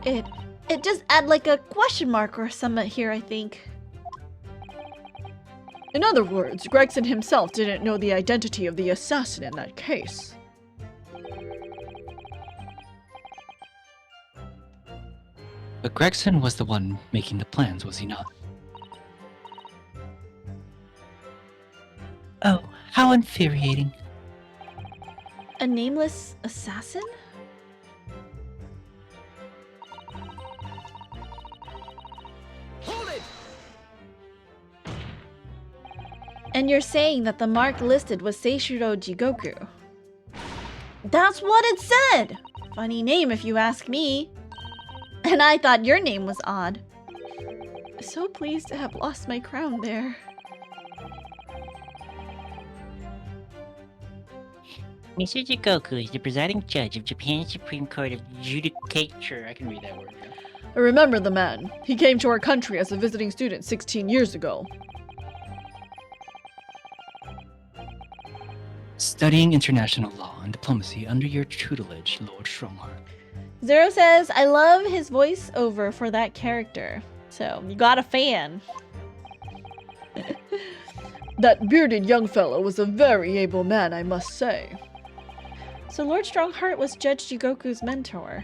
It just add like a question mark or something here, I think. In other words, Gregson himself didn't know the identity of the assassin in that case. But Gregson was the one making the plans, was he not? Oh, how infuriating. A nameless assassin? Hold it! And you're saying that the mark listed was Seishiro Jigoku? That's what it said! Funny name if you ask me. And I thought your name was odd. So pleased to have lost my crown there. Mr. Jikoku is the presiding judge of Japan's Supreme Court of Judicature. I can read that word. I remember the man. He came to our country as a visiting student 16 years ago. Studying international law and diplomacy under your tutelage, Lord Strongheart. Zero says, I love his voiceover for that character. So, you got a fan. That bearded young fellow was a very able man, I must say. So Lord Strongheart was Judge Jigoku's mentor.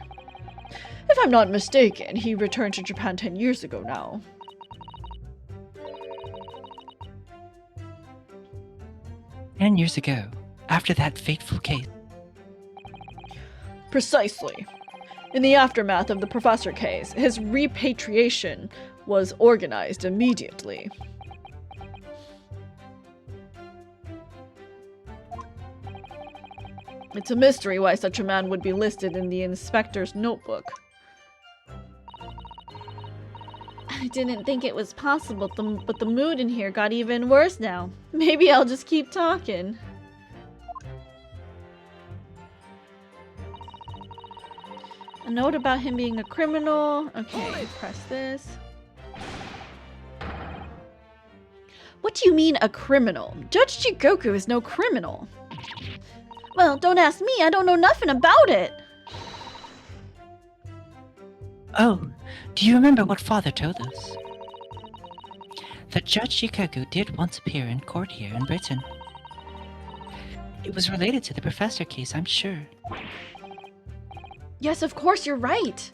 If I'm not mistaken, he returned to Japan 10 years ago now. And years ago, after that fateful case. Precisely. In the aftermath of the professor case, his repatriation was organized immediately. It's a mystery why such a man would be listed in the inspector's notebook. I didn't think it was possible, but the mood in here got even worse now. Maybe I'll just keep talking. A note about him being a criminal. Okay, press this. What do you mean a criminal? Judge Jigoku is no criminal. Well, don't ask me. I don't know nothing about it. Oh, do you remember what Father told us? That Judge Jikoku did once appear in court here in Britain. It was related to the professor case, I'm sure. Yes, of course, you're right.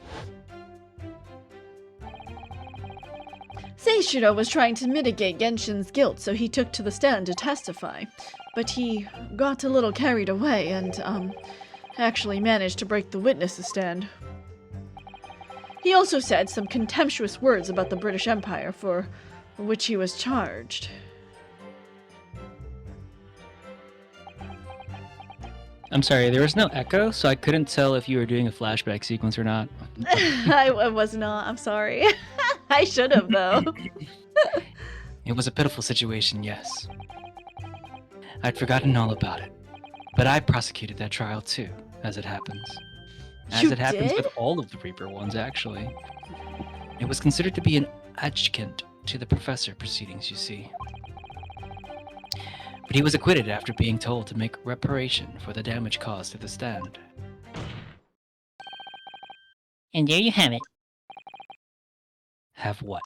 Seishiro was trying to mitigate Genshin's guilt, so he took to the stand to testify. But he got a little carried away and, actually managed to break the witness's stand. He also said some contemptuous words about the British Empire, for which he was charged. I'm sorry, there was no echo, so I couldn't tell if you were doing a flashback sequence or not. I was not. I'm sorry. I should have, though. It was a pitiful situation, yes. I'd forgotten all about it. But I prosecuted that trial too, as it happens. As You it happens did? with all of the Reaper ones, actually. It was considered to be an adjunct to the professor proceedings, you see. But he was acquitted after being told to make reparation for the damage caused to the stand. And there you have it. Have what?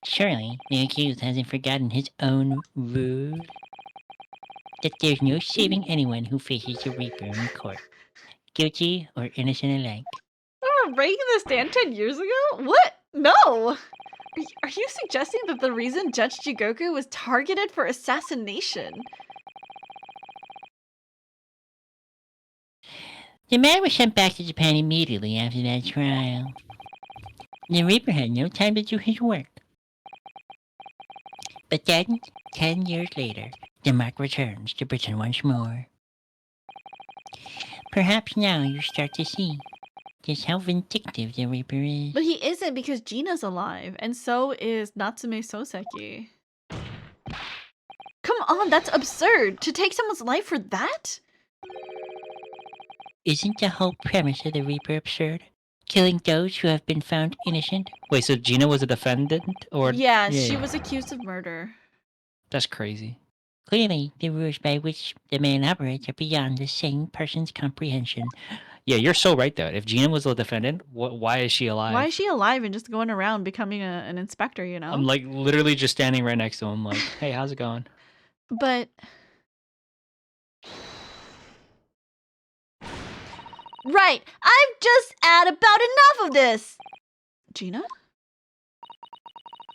Surely the accused hasn't forgotten his own rule. That there's no saving anyone who faces the Reaper in court. Guilty or innocent alike. We were breaking the stand 10 years ago? What? No! Are you suggesting that the reason Judge Jigoku was targeted for assassination? The man was sent back to Japan immediately after that trial. The Reaper had no time to do his work. But then, 10 years later, the mark returns to Britain once more. Perhaps now you start to see just how vindictive the Reaper is. But he isn't because Gina's alive, and so is Natsume Soseki. Come on, that's absurd! To take someone's life for that? Isn't the whole premise of the Reaper absurd? Killing those who have been found innocent? Wait, so Gina was a defendant, or Yeah, she was accused of murder. That's crazy. Clearly, the rules by which the man operates are beyond the sane person's comprehension. Yeah, you're so right though. If Gina was a defendant, why is she alive? Why is she alive and just going around becoming an inspector, you know? I'm like literally just standing right next to him, like, hey, how's it going? But... Right! I've just had about enough of this! Gina?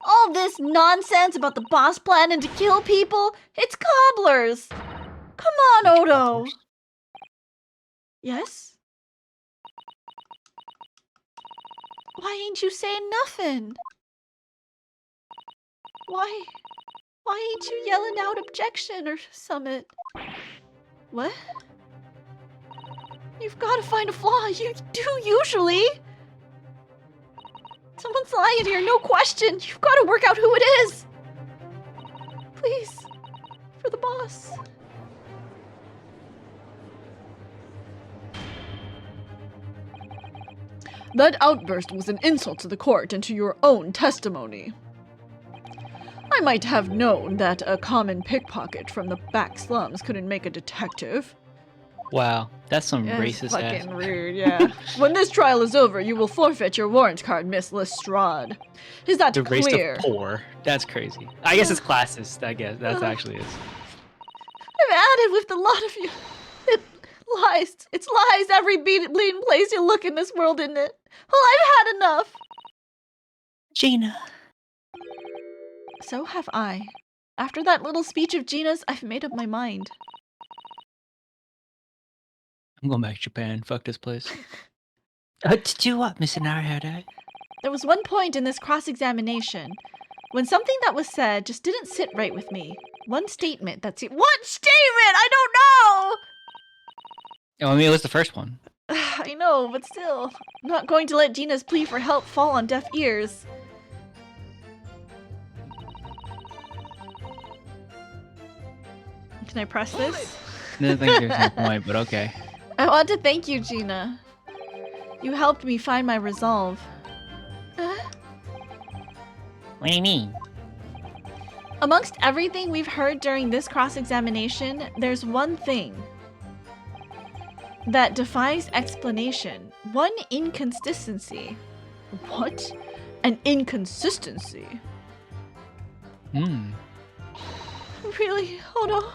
All this nonsense about the boss planning to kill people, it's cobblers! Come on, Odo! Yes? Why ain't you saying nothing? Why ain't you yelling out objection or summit? What? You've got to find a flaw. You do usually. Someone's lying here, no question. You've got to work out who it is. Please, for the boss. That outburst was an insult to the court and to your own testimony. I might have known that a common pickpocket from the back slums couldn't make a detective. Wow, that's some Yeah, it's racist fucking ass. rude, yeah. When this trial is over, you will forfeit your warrant card, Miss Lestrade. Is that The race clear? of poor. That's crazy. I guess it's classist. I guess that's actually is. I'm at it with a lot of you. It lies. It's lies every bleeding place you look in this world, isn't it? Well, I've had enough. Gina. So have I. After that little speech of Gina's, I've made up my mind. I'm going back to Japan. Fuck this place. To do what, Miss Naruhodo? There was one point in this cross-examination when something that was said just didn't sit right with me. One statement that seemed— What statement? I don't know! Oh, I mean, it was the first one. I know, but still. I'm not going to let Gina's plea for help fall on deaf ears. Can I press this? I didn't think there's no point, but okay. I want to thank you, Gina. You helped me find my resolve. What do you mean? Amongst everything we've heard during this cross-examination, there's one thing that defies explanation. One inconsistency. What? An inconsistency? Hmm. Really? Oh no.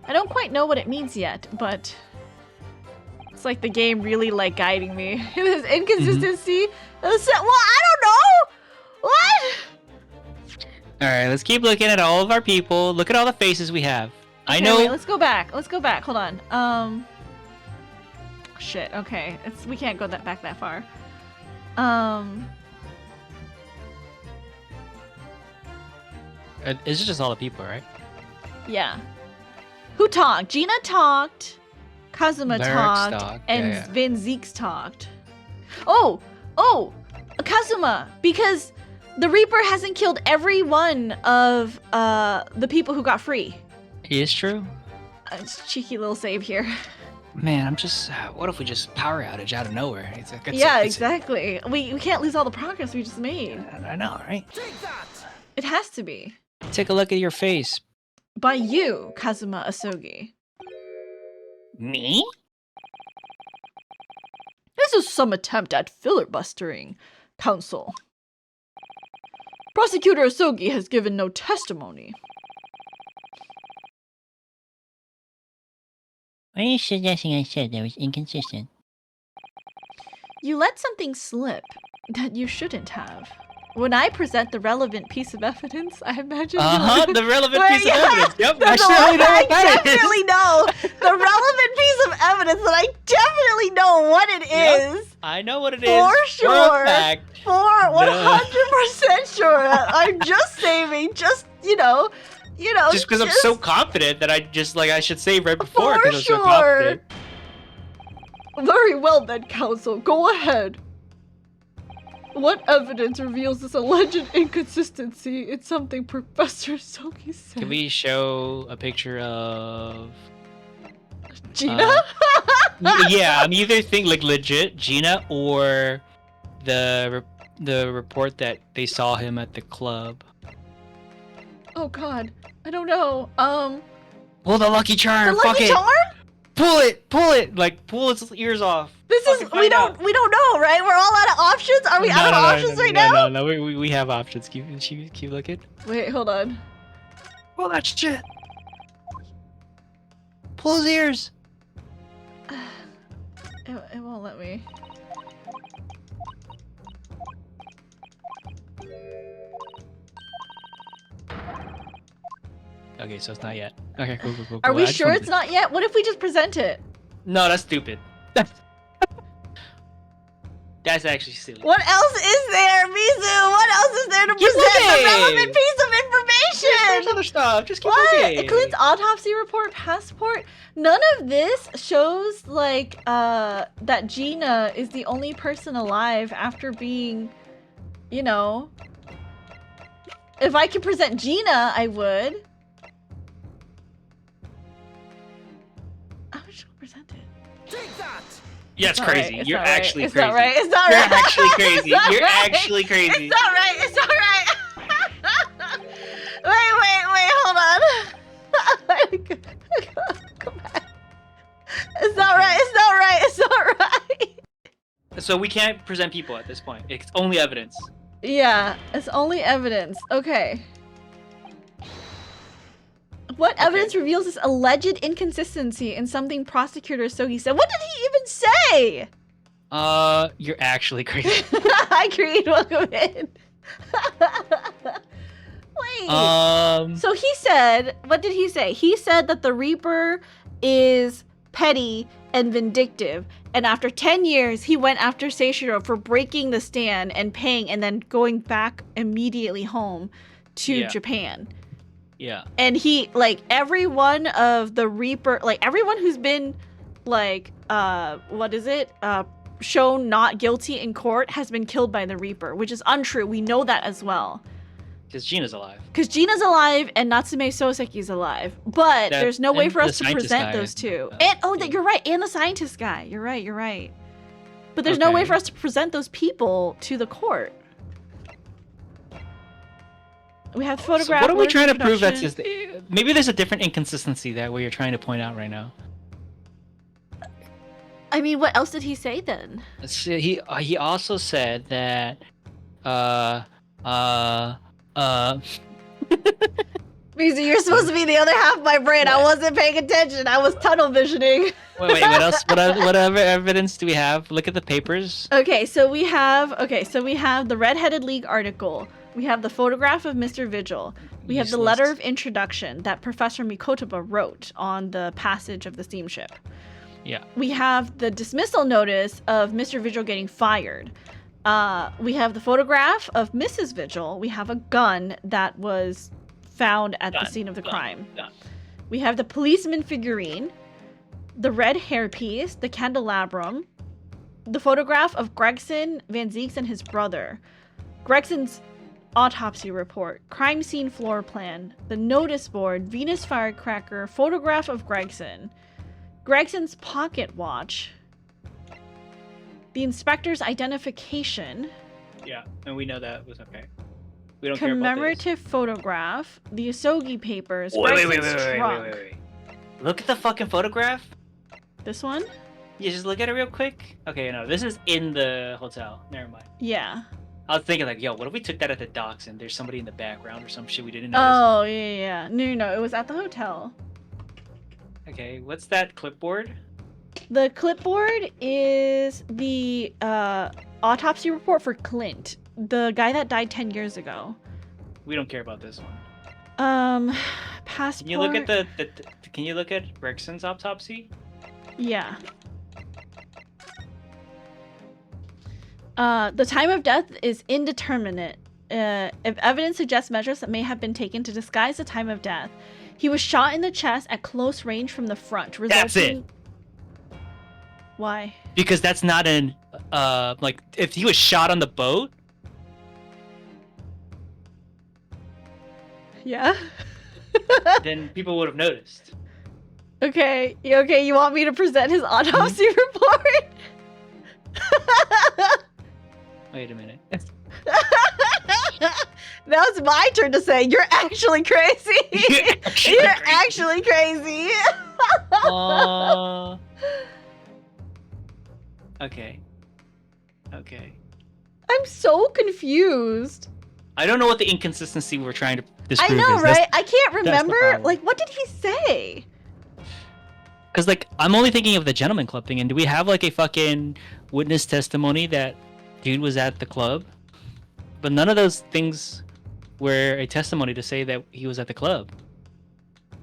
I don't quite know what it means yet, but it's like the game really like guiding me. This inconsistency. Well, I don't know. What? All right, let's keep looking at all of our people. Look at all the faces we have. I Okay, know. wait, let's go back. Let's go back. Hold on. Shit. Okay, we can't go back that far. It's just all the people, right? Yeah. Who talked? Gina talked. Kazuma Barracks talked. talked, And yeah. Van Zeeks talked. Oh! Kazuma! Because the Reaper hasn't killed every one of the people who got free. It is true. It's a cheeky little save here. Man, I'm just. What if we just power outage out of nowhere? Exactly. We can't lose all the progress we just made. I know, right? It has to be. Take a look at your face. By you, Kazuma Asogi. Me? This is some attempt at filibustering, counsel. Prosecutor Asogi has given no testimony. What are you suggesting I said that was inconsistent? You let something slip that you shouldn't have. When I present the relevant piece of evidence, I imagine. The relevant Well, piece yeah, of evidence. Yep, That's actually, I know I what that is. definitely know the relevant piece of evidence, and I definitely know what it Yep. is. I know what it is. For sure. a fact. For 100% sure. I'm just saving, just Just because I'm so confident that I should say right before For because I'm so sure. confident. Very well then, Counsel. Go ahead. What evidence reveals this alleged inconsistency in something Professor Soki said? Can we show a picture of Gina? yeah, I'm either think like legit Gina or the report that they saw him at the club. Oh god. I don't know. Pull the lucky charm. The Lucky Fuck Charm? it. Pull it. Like pull its ears off. This is Fucking we find out. don't know, right? We're all out of options. Are we out of options right now? No, we have options. Keep looking. Wait, hold on. Pull that shit. Pull his ears. It won't let me. Okay, so it's not yet. Okay, cool. Are cool. we I just sure wanted it's not yet? What if we just present it? No, that's stupid. That's actually silly. What else is there, Mizu? What else is there to Keep present the looking! relevant piece of There's information? other stuff. Just keep What? looking. Includes autopsy report, passport. None of this shows like that Gina is the only person alive after being, you know. If I could present Gina, I would. I would just present it. Yeah, it's not crazy. right, it's You're not right, actually it's crazy. not right, it's not You're right. actually crazy. It's not You're right. actually crazy. It's not right. It's not right. wait, hold on. Go back. It's not right. It's not right. It's not right. So we can't present people at this point. It's only evidence. Yeah, it's only evidence. Okay. What evidence reveals this alleged inconsistency in something prosecutor Sogi said? What did he even say? You're actually crazy. Hi, Creed. Welcome in. Wait. So he said, what did he say? He said that the Reaper is petty and vindictive. And after 10 years, he went after Seishiro for breaking the stand and paying and then going back immediately home to Japan. Yeah. And he, like, every one of the Reaper, like, everyone who's been, like, shown not guilty in court has been killed by the Reaper, which is untrue. We know that as well. Because Gina's alive. Because Gina's alive and Natsume Soseki's alive. But there's no way for us to present those two. You're right. And the scientist guy. You're right. But there's no way for us to present those people to the court. We have photograph. So what are we trying to prove? That's introduction. just maybe there's a different inconsistency that you're trying to point out right now. I mean, what else did he say then? So he also said that Mizu, you're supposed to be the other half of my brain. I wasn't paying attention. I was tunnel visioning. wait, what else? What other evidence do we have? Look at the papers. Okay, so we have the Red-Headed League article. We have the photograph of Mr. Vigil. We have the letter of introduction that Professor Mikotoba wrote on the passage of the steamship. Yeah. We have the dismissal notice of Mr. Vigil getting fired. We have the photograph of Mrs. Vigil. We have a gun that was found at the scene of the crime. We have the policeman figurine, the red hairpiece, the candelabrum, the photograph of Gregson, Van Zieks, and his brother. Gregson's autopsy report, crime scene floor plan, the notice board, Venus firecracker, photograph of Gregson's pocket watch, the inspector's identification. Yeah, and we know that was okay. We don't commemorative photograph, the Asogi papers, Wait. Gregson's trunk. Look at the fucking photograph. This one? Yeah, just look at it real quick. Okay, no, this is in the hotel. Never mind. Yeah. I was thinking like, yo, what if we took that at the docks and there's somebody in the background or some shit we didn't notice? Oh, yeah. No, it was at the hotel. Okay, what's that clipboard? The clipboard is the autopsy report for Clint, the guy that died 10 years ago. We don't care about this one. Passport. Can you look at Can you look at Gregson's autopsy? Yeah. The time of death is indeterminate. If evidence suggests measures that may have been taken to disguise the time of death, he was shot in the chest at close range from the front, resulting... That's it. Why? because that's not an like if he was shot on the boat. Yeah. Then people would have noticed. Okay. Okay. You want me to present his autopsy report? Wait a minute. Now it's my turn to say you're actually crazy. You're actually crazy. Okay. Okay. I'm so confused. I don't know what the inconsistency we're trying to I disprove know, is. right? I can't the remember. problem. Like, what did he say? Because, like, I'm only thinking of the gentleman club thing, and do we have, like, a fucking witness testimony that dude was at the club? But none of those things were a testimony to say that he was at the club.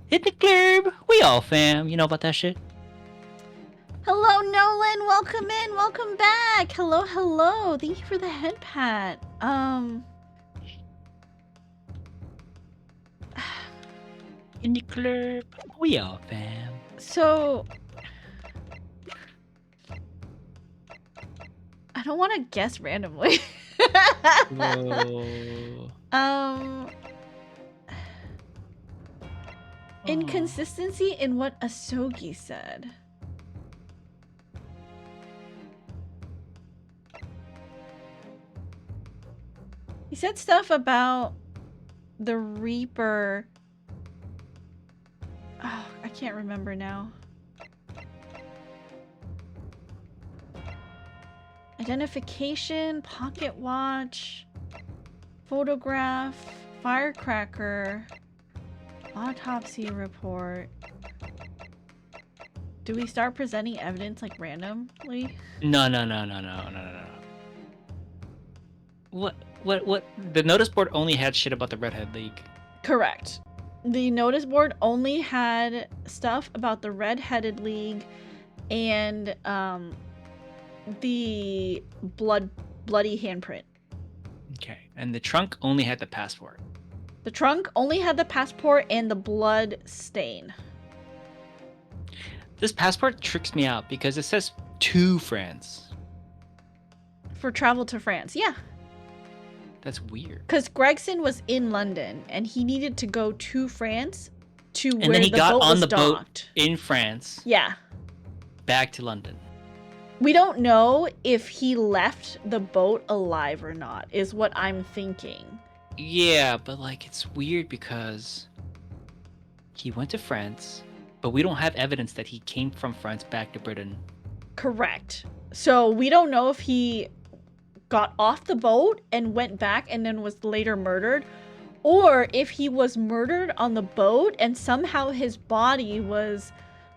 Hit the club! We all fam. You know about that shit? Hello, Nolan. Welcome in. Welcome back. Hello, hello. Thank you for the head pat. In the club. We all fam. So I don't want to guess randomly. Whoa. Inconsistency in what Asogi said. He said stuff about the Reaper. Oh, I can't remember now. Identification, pocket watch, photograph, firecracker, autopsy report. Do we start presenting evidence like randomly? No. What? The notice board only had shit about the Redhead League. Correct. The notice board only had stuff about the Red-Headed League and the bloody handprint. Okay. And the trunk only had the passport. The trunk only had the passport and the blood stain. This passport tricks me out because it says to France. For travel to France, yeah. That's weird. Because Gregson was in London and he needed to go to France to And where then he the got boat on was the boat docked. in France, Yeah. back to London. We don't know if he left the boat alive or not, is what I'm thinking. Yeah, but like it's weird because he went to France, but we don't have evidence that he came from France back to Britain. Correct. So we don't know if he got off the boat and went back and then was later murdered, or if he was murdered on the boat and somehow his body was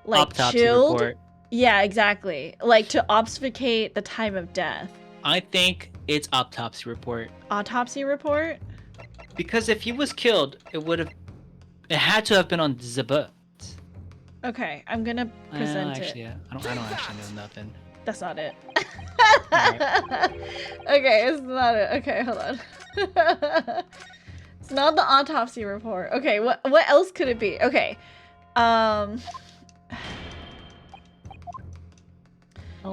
like Autopsy chilled. report. Yeah, exactly. Like to obfuscate the time of death. I think it's autopsy report. Autopsy report? Because if he was killed, it had to have been on the boat. Okay, I'm gonna present actually, it. yeah. I don't actually know nothing. That's not it. Alright. Okay, it's not it. Okay, hold on. It's not the autopsy report. Okay, what else could it be? Okay.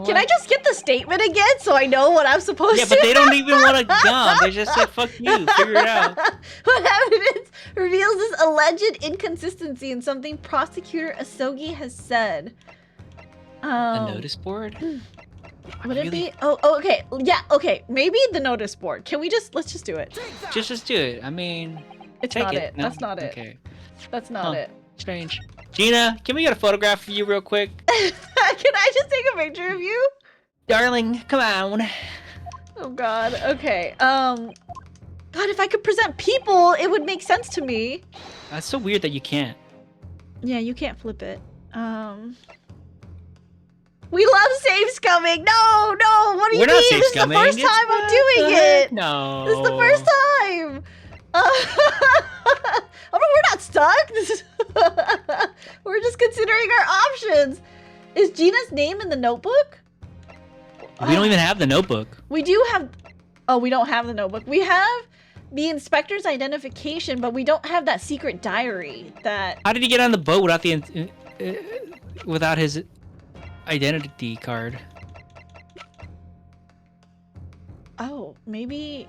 Can I just get the statement again so I know what I'm supposed to? Yeah, but they don't even want to gum. They just said, fuck you, figure it out. What evidence reveals this alleged inconsistency in something prosecutor Asogi has said? A notice board? Would it be? Oh, okay. Yeah, okay. Maybe the notice board. Can we let's just do it. Just do it. I mean, It's take not it. it. No? That's not it. Okay. That's not Huh. it. Strange. Gina, can we get a photograph of you real quick? Can I just take a picture of you? Darling, come on. Oh god. Okay. God, if I could present people, it would make sense to me. That's so weird that you can't. Yeah, you can't flip it. We love safe scumming. No, what do you We're not mean? safe This is the scumming. first It's time I'm not doing the it. heck No. This is the first time. Oh no, we're not stuck. We're just considering our options. Is Gina's name in the notebook? We don't even have the notebook. We do have. Oh, we don't have the notebook. We have the inspector's identification, but we don't have that secret diary. How did he get on the boat without without his identity card? Oh, maybe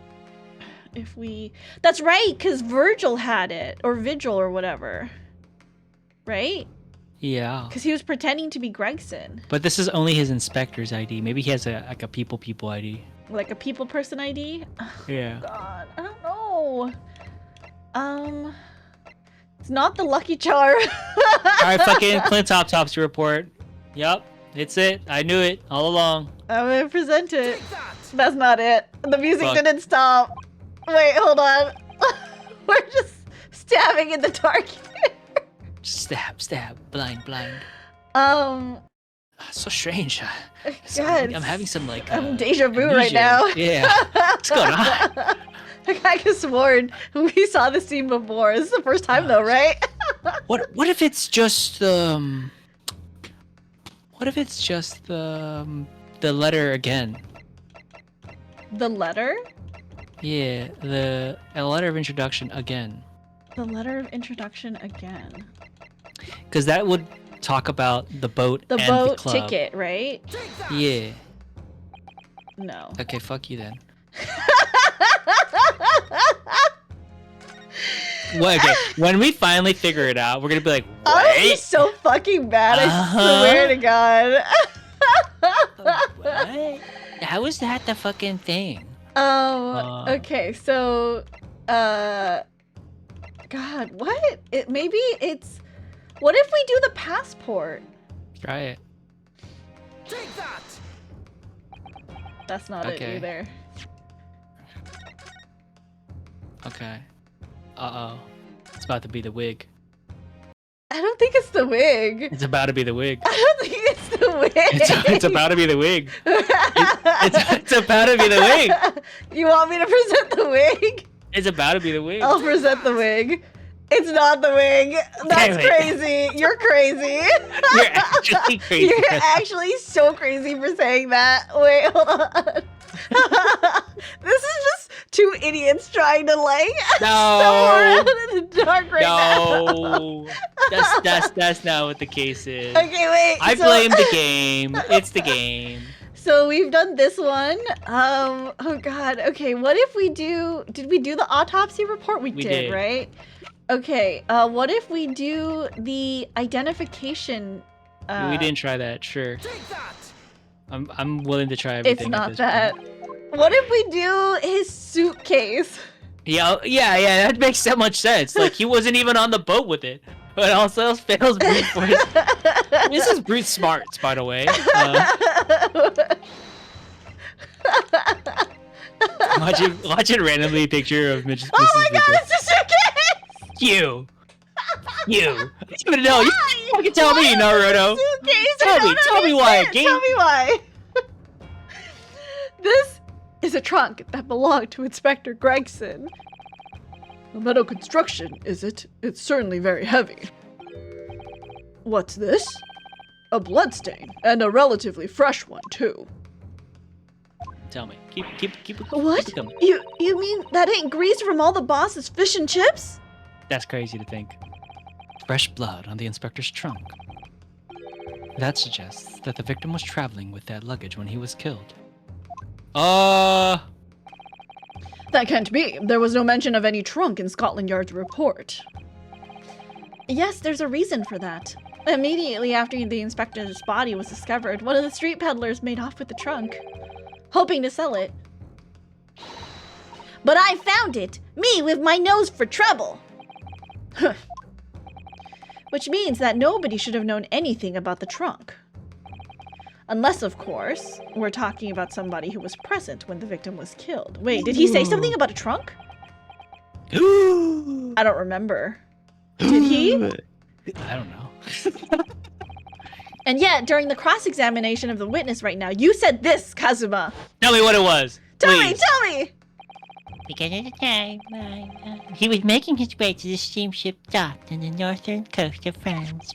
if we... That's right, because Virgil had it. Or Vigil or whatever. Right? Yeah. Because he was pretending to be Gregson. But this is only his inspector's ID. Maybe he has a people ID. Like a people person ID? Yeah. God, I don't know. It's not the Lucky Charm. Alright, fucking Clint's autopsy report. Yep, it's it. I knew it all along. I'm gonna present it. That's not it. The music Fuck. didn't stop. Wait, hold on. We're just stabbing in the dark. Stab, blind. Um, So strange. God, I'm having some like. I'm deja vu right amnesia. now. Yeah. What's going on? I could have sworn we saw the scene before. This is the first time though, right? What if it's just What if it's just the letter again? The letter? Yeah, a letter of introduction again. The letter of introduction again. Because that would talk about the boat The and boat the club. ticket, right? Yeah. No. Okay, fuck you then. Well, okay, when we finally figure it out, we're gonna be like, I'm wait, so fucking mad, I Uh-huh. swear to God. what? How is that the fucking thing? Okay, so, God, what? Maybe it's, what if we do the passport? Try it. That's not Okay. it either. Okay. Uh-oh. It's about to be the wig. I don't think it's the wig. It's about to be the wig. I don't think it's the wig. It's about to be the wig. It's about to be the wig. You want me to present the wig? It's about to be the wig. I'll present the wig. It's not the wig. That's Damn it. crazy. You're crazy. You're actually crazy. You're actually so crazy for saying that. Wait, hold on. This is just two idiots trying to like stumble around in the dark right now. No. That's not what the case is. Okay, wait. I so- blame the game. It's the game. So we've done this one. Oh God. Okay, what if we do? Did we do the autopsy report? We did, right? Okay. What if we do the identification? We didn't try that. Sure. I'm willing to try everything. It's at not this that. point. What if we do his suitcase? Yeah. That makes so much sense. Like he wasn't even on the boat with it. But also else fails brute force. This is brute smarts, by the way. Watch it randomly picture of Mitch's. Oh my God! It's a suitcase. You. No, you fucking tell me, Naruto. Suitcase. Tell me why, game. Tell me why. This is a trunk that belonged to Inspector Gregson. A metal construction, is it? It's certainly very heavy. What's this? A bloodstain, and a relatively fresh one, too. Tell me. Keep What? it coming. You mean that ain't grease from all the boss's fish and chips? That's crazy to think. Fresh blood on the inspector's trunk. That suggests that the victim was traveling with that luggage when he was killed. That can't be. There was no mention of any trunk in Scotland Yard's report. Yes, there's a reason for that. Immediately after the inspector's body was discovered, one of the street peddlers made off with the trunk, hoping to sell it. But I found it! Me with my nose for trouble! Which means that nobody should have known anything about the trunk. Unless, of course, we're talking about somebody who was present when the victim was killed. Wait, did he say something about a trunk? I don't remember. Did he? I don't know. And yet, during the cross-examination of the witness right now, you said this, Kazuma. Tell me what it was. Tell please. me! Because at the time, he was making his way to the steamship docked on the northern coast of France,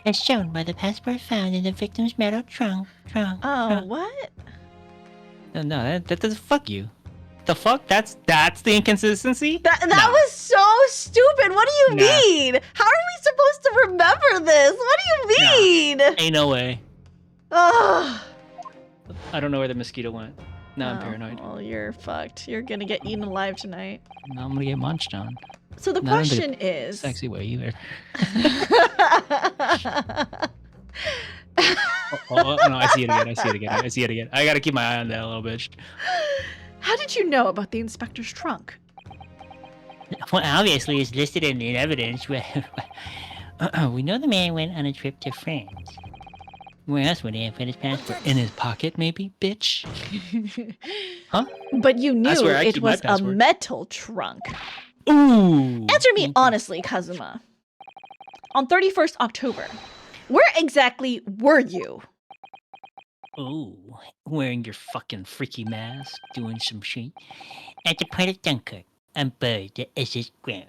as shown by the passport found in the victim's metal trunk. Oh, what? No, that doesn't fuck you. The fuck? That's the inconsistency? That No. was so stupid. What do you Nah. mean? How are we supposed to remember this? What do you mean? Ain't no way. Ugh. I don't know where the mosquito went. No, I'm Oh, paranoid. Well, you're fucked. You're gonna get eaten alive tonight. No, I'm gonna get munched on. So the Not in the question is. Sexy way either. No, I see it again. I see it again. I see it again. I gotta keep my eye on that little bitch. How did you know about the inspector's trunk? Well, obviously, it's listed in the evidence. We know the man went on a trip to France. Where else would he have put his passport? In his pocket, maybe, bitch. Huh? But you knew swear I it keep my was a password. metal trunk. Ooh. Answer me Okay. honestly, Kazuma. On 31st October, where exactly were you? Ooh, wearing your fucking freaky mask, doing some shit. At the port of Dunkirk, on board the SS Ground.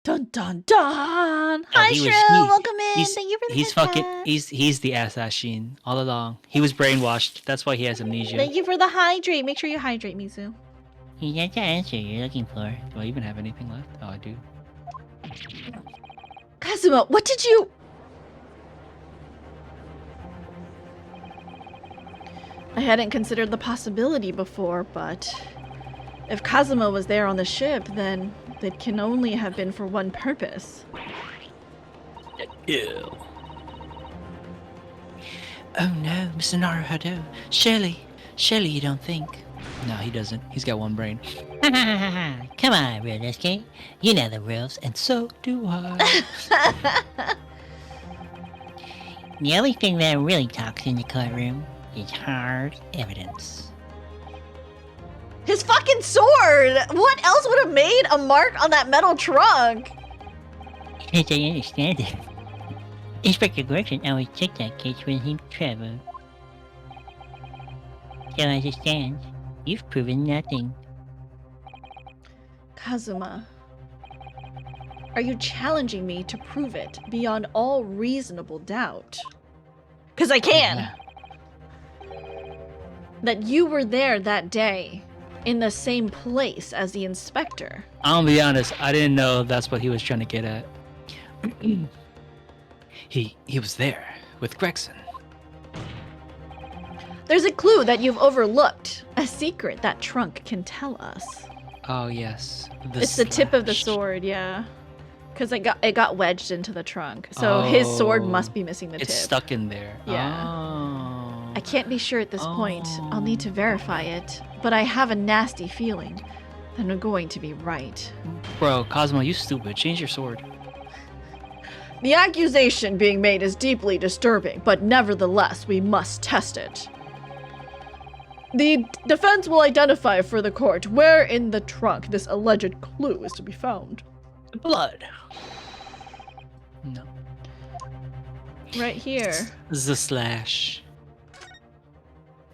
Dun dun dun! Hi, he was- Shrill. he- Welcome in. He's Thank you for the he's headset. fucking he's the assassin all along. He was brainwashed. That's why he has amnesia. Thank you for the hydrate. Make sure you hydrate, Mizu. That's the answer you're looking for. Do I even have anything left? Oh, I do. Kazuma, what did you... I hadn't considered the possibility before, but if Kazuma was there on the ship, then it can only have been for one purpose. Ew. Oh no, Mr. Naruhodo. Surely you don't think. No, he doesn't. He's got one brain. Come on, real escape. You know the rules. And so do I. The only thing that really talks in the courtroom is hard evidence. His fucking sword! What else would have made a mark on that metal trunk? As I understand it, Inspector Gregson always took that case when he traveled. So as it stands, you've proven nothing. Kazuma, are you challenging me to prove it beyond all reasonable doubt? Because I can! That you were there that day, in the same place as the inspector. I'll be honest, I didn't know that's what he was trying to get at. He was there with Gregson. There's a clue that you've overlooked. A secret that trunk can tell us. Oh yes. It's the tip of the slash. sword, yeah. Because it got wedged into the trunk. So his sword Oh. must be missing the It's tip. stuck in there. Yeah. Oh. I can't be sure at this point. I'll need to verify it. But I have a nasty feeling that I'm going to be right. Bro, Cosmo, you stupid. Change your sword. The accusation being made is deeply disturbing, but nevertheless, we must test it. The defense will identify for the court where in the trunk this alleged clue is to be found. Blood. No. Right here. The slash.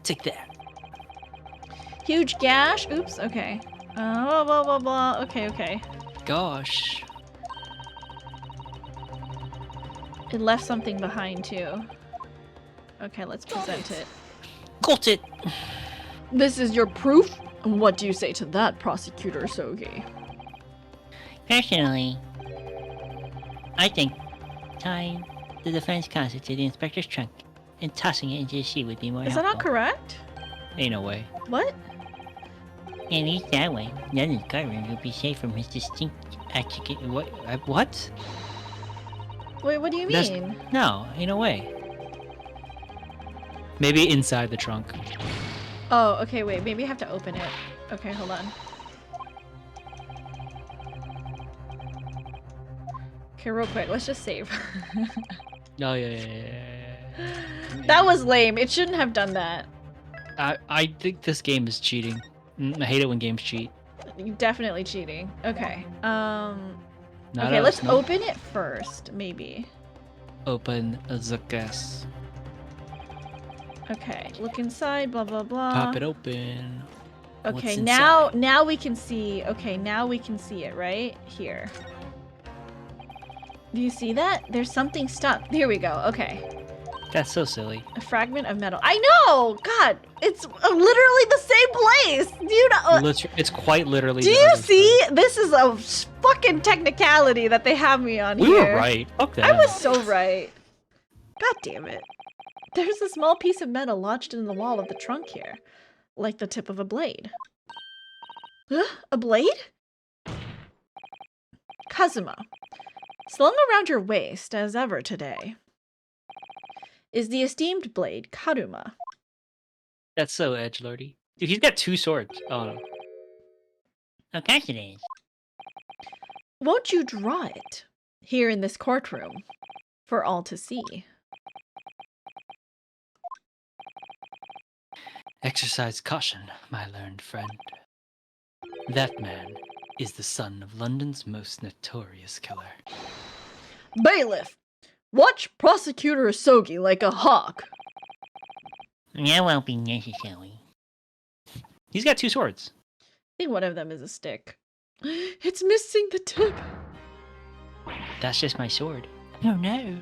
Take that. Huge gash. Oops, okay. Blah, blah, blah, blah. Okay. Gosh. It left something behind, too. Okay, let's present it. Got it. This is your proof? What do you say to that, Prosecutor Sogi? Personally, I think tying the defense counsel to the inspector's trunk and tossing it into the sea would be more Is that helpful. not correct? Ain't no way. What? At least that way, none of the courtroom would be safe from his distinct execute. What? What? Wait, what do you That's- mean? No, ain't no way. Maybe inside the trunk. Oh, okay, wait, maybe I have to open it. Okay, hold on. Okay, real quick, let's just save. Oh yeah. That was lame. It shouldn't have done that. I think this game is cheating. I hate it when games cheat. You're definitely cheating. Okay. Not Okay, us, let's no. open it first, maybe. Open the gas. Okay, look inside, blah blah blah. Pop it open. What's Okay, inside? now we can see. Okay, now we can see it right here. Do you see that? There's something stuck. Here we go. Okay. That's so silly. A fragment of metal. I know! God! It's literally the same place! Do you know? It's quite literally. Do the you other see? This is a fucking technicality that they have me on side. We here. were right. Fuck that. I was so right. God damn it. There's a small piece of metal lodged in the wall of the trunk here, like the tip of a blade. A blade? Kazuma, slung around your waist as ever today, is the esteemed blade Karuma. That's so edgelordy. Dude, he's got 2 swords. Oh no. Of course it is. Won't you draw it here in this courtroom for all to see? Exercise caution, my learned friend. That man is the son of London's most notorious killer. Bailiff, watch Prosecutor Asogi like a hawk. That won't be necessary. He's got 2 swords. I think one of them is a stick. It's missing the tip. That's just my sword. Oh no.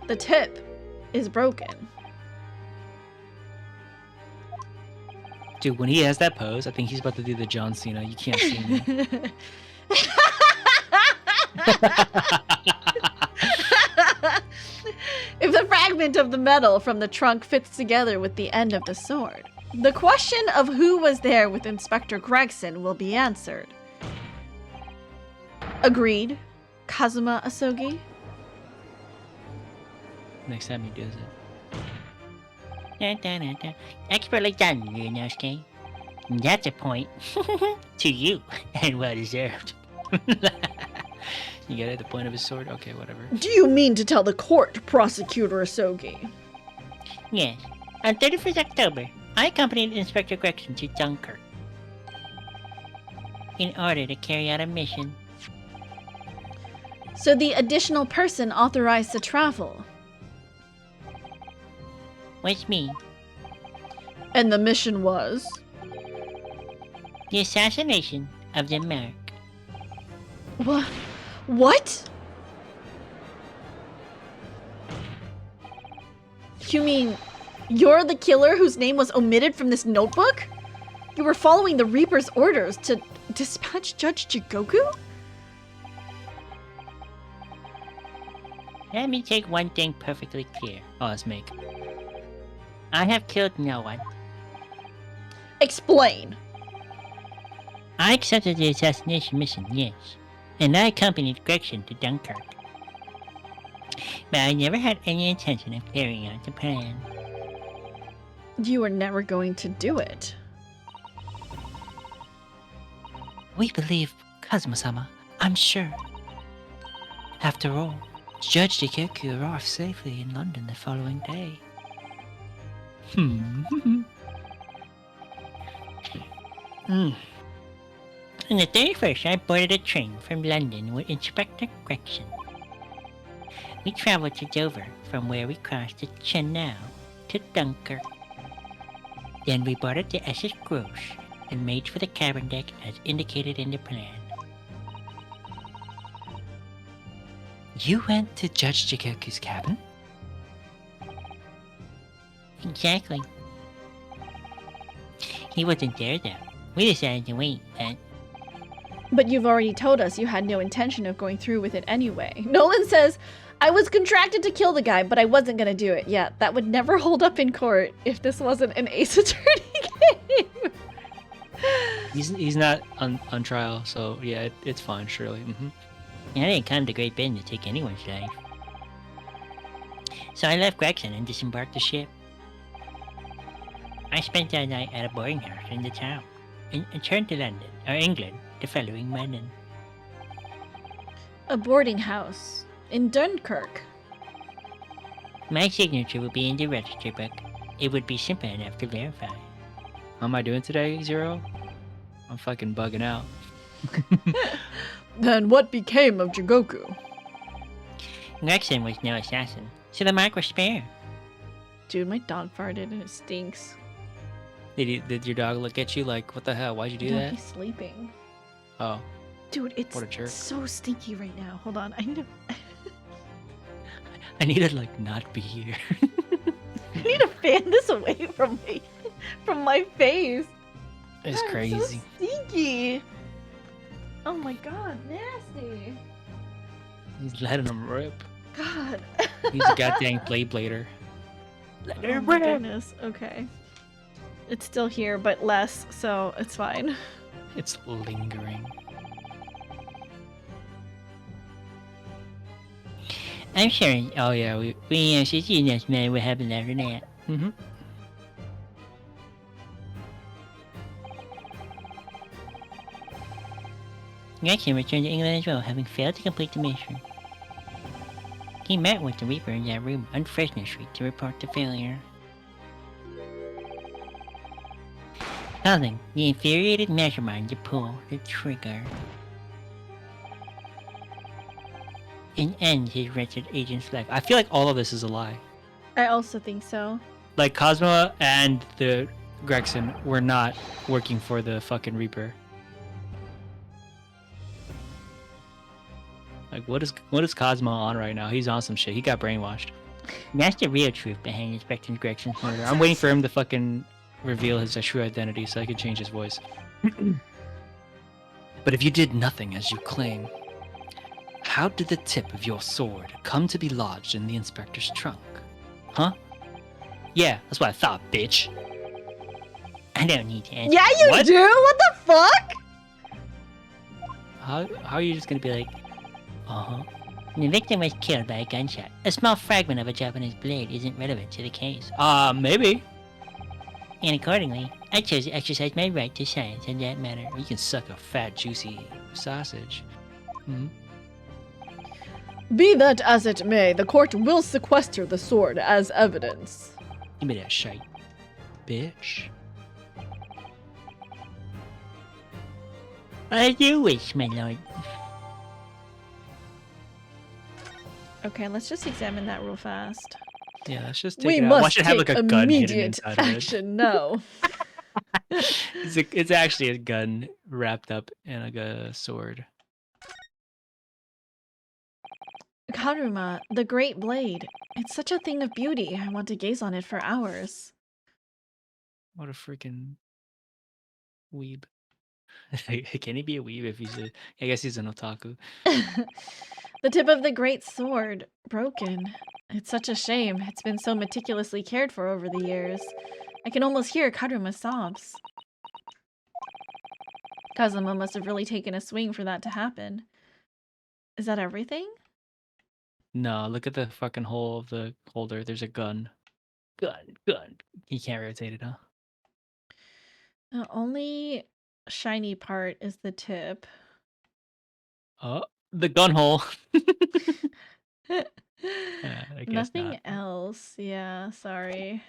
The tip is broken. Dude, when he has that pose, I think he's about to do the John Cena. You can't see me. If the fragment of the metal from the trunk fits together with the end of the sword, the question of who was there with Inspector Gregson will be answered. Agreed, Kazuma Asogi? Next time he does it. Expertly done, Ryunosuke. That's a point. To you, and well deserved. You get it? The point of his sword? Okay, whatever. Do you mean to tell the court, Prosecutor Asogi? Yes. On 31st October, I accompanied Inspector Gregson to Dunkirk in order to carry out a mission. So the additional person authorized to travel. Was me. And the mission was? The assassination of the Merc. What? You mean you're the killer whose name was omitted from this notebook? You were following the Reaper's orders to dispatch Judge Jigoku? Let me take one thing perfectly clear. Oh, let's make. I have killed no one. Explain. I accepted the assassination mission, yes. And I accompanied Gregson to Dunkirk. But I never had any intention of carrying out the plan. You were never going to do it. We believe Kazuma-sama, I'm sure. After all, Judge Jigoku arrived safely in London the following day. On the 31st, I boarded a train from London with Inspector Gregson. We traveled to Dover, from where we crossed the Channel to Dunkirk. Then we boarded the SS Gross and made for the cabin deck as indicated in the plan. You went to Judge Jigoku's cabin? Exactly. He wasn't there though. We decided to wait, But you've already told us you had no intention of going through with it anyway. Nolan says, I was contracted to kill the guy, but I wasn't gonna do it. Yeah, that would never hold up in court if this wasn't an Ace Attorney game. He's not on trial, so yeah, it's fine, surely. I didn't come to Great Britain to take anyone's life. So I left Gregson and disembarked the ship. I spent that night at a boarding house in the town, and returned to London, or England, the following morning. A boarding house in Dunkirk. My signature will be in the register book. It would be simple enough to verify. How am I doing today, Zero? I'm fucking bugging out. Then what became of Jigoku? Gregson was no assassin, so the mark was spare. Dude, my dog farted and it stinks. Did your dog look at you like, what the hell? Why'd you do No, that? he's sleeping. Oh, Dude, it's What a jerk. so stinky right now. Hold on, I need to I need to like not be here. I need to fan this away from my face. It's God, crazy. So stinky. Oh my god, nasty. He's letting him rip. God. He's a goddamn blade blader. Oh my goodness. Okay. It's still here, but less, so it's fine. It's lingering. I'm sure. Oh yeah, we should see this man. What happened after that? Mm-hmm. Gretchen returned to England as well, having failed to complete the mission. He met with the Reaper in that room on Fresno Street to report the failure. Causing the infuriated Mastermind to pull the trigger and end his wretched agent's life. I feel like all of this is a lie. I also think so. Like Cosmo and the Gregson were not working for the fucking Reaper. Like what is Cosmo on right now? He's on some shit. He got brainwashed. That's the real truth behind Inspector Gregson's murder. I'm waiting for him to fucking reveal his true identity so I can change his voice. But if you did nothing as you claim, how did the tip of your sword come to be lodged in the inspector's trunk? Huh? Yeah, that's what I thought, bitch. I don't need to answer. Yeah, you What? do? What the fuck? How are you just gonna be like, uh-huh? The victim was killed by a gunshot. A small fragment of a Japanese blade isn't relevant to the case. Maybe. And accordingly, I chose to exercise my right to science on that matter. You can suck a fat, juicy sausage. Hmm. Be that as it may, the court will sequester the sword as evidence. Give me that shite, bitch. As you wish, my lord. Okay, let's just examine that real fast. Yeah, let's just take We it out. Why must should it have take like a gun hidden immediate inside of it? action now. It's actually a gun wrapped up in like a sword. Karuma, the Great Blade. It's such a thing of beauty. I want to gaze on it for hours. What a freaking weeb. Can he be a weeb if he's a... I guess he's an otaku. The tip of the great sword, broken. It's such a shame. It's been so meticulously cared for over the years. I can almost hear Karuma's sobs. Kazuma must have really taken a swing for that to happen. Is that everything? No, look at the fucking hole of the holder. There's a gun. Gun. He can't rotate it, huh? The only shiny part is the tip. Oh, the gun hole. I guess Nothing not. else. Yeah, sorry.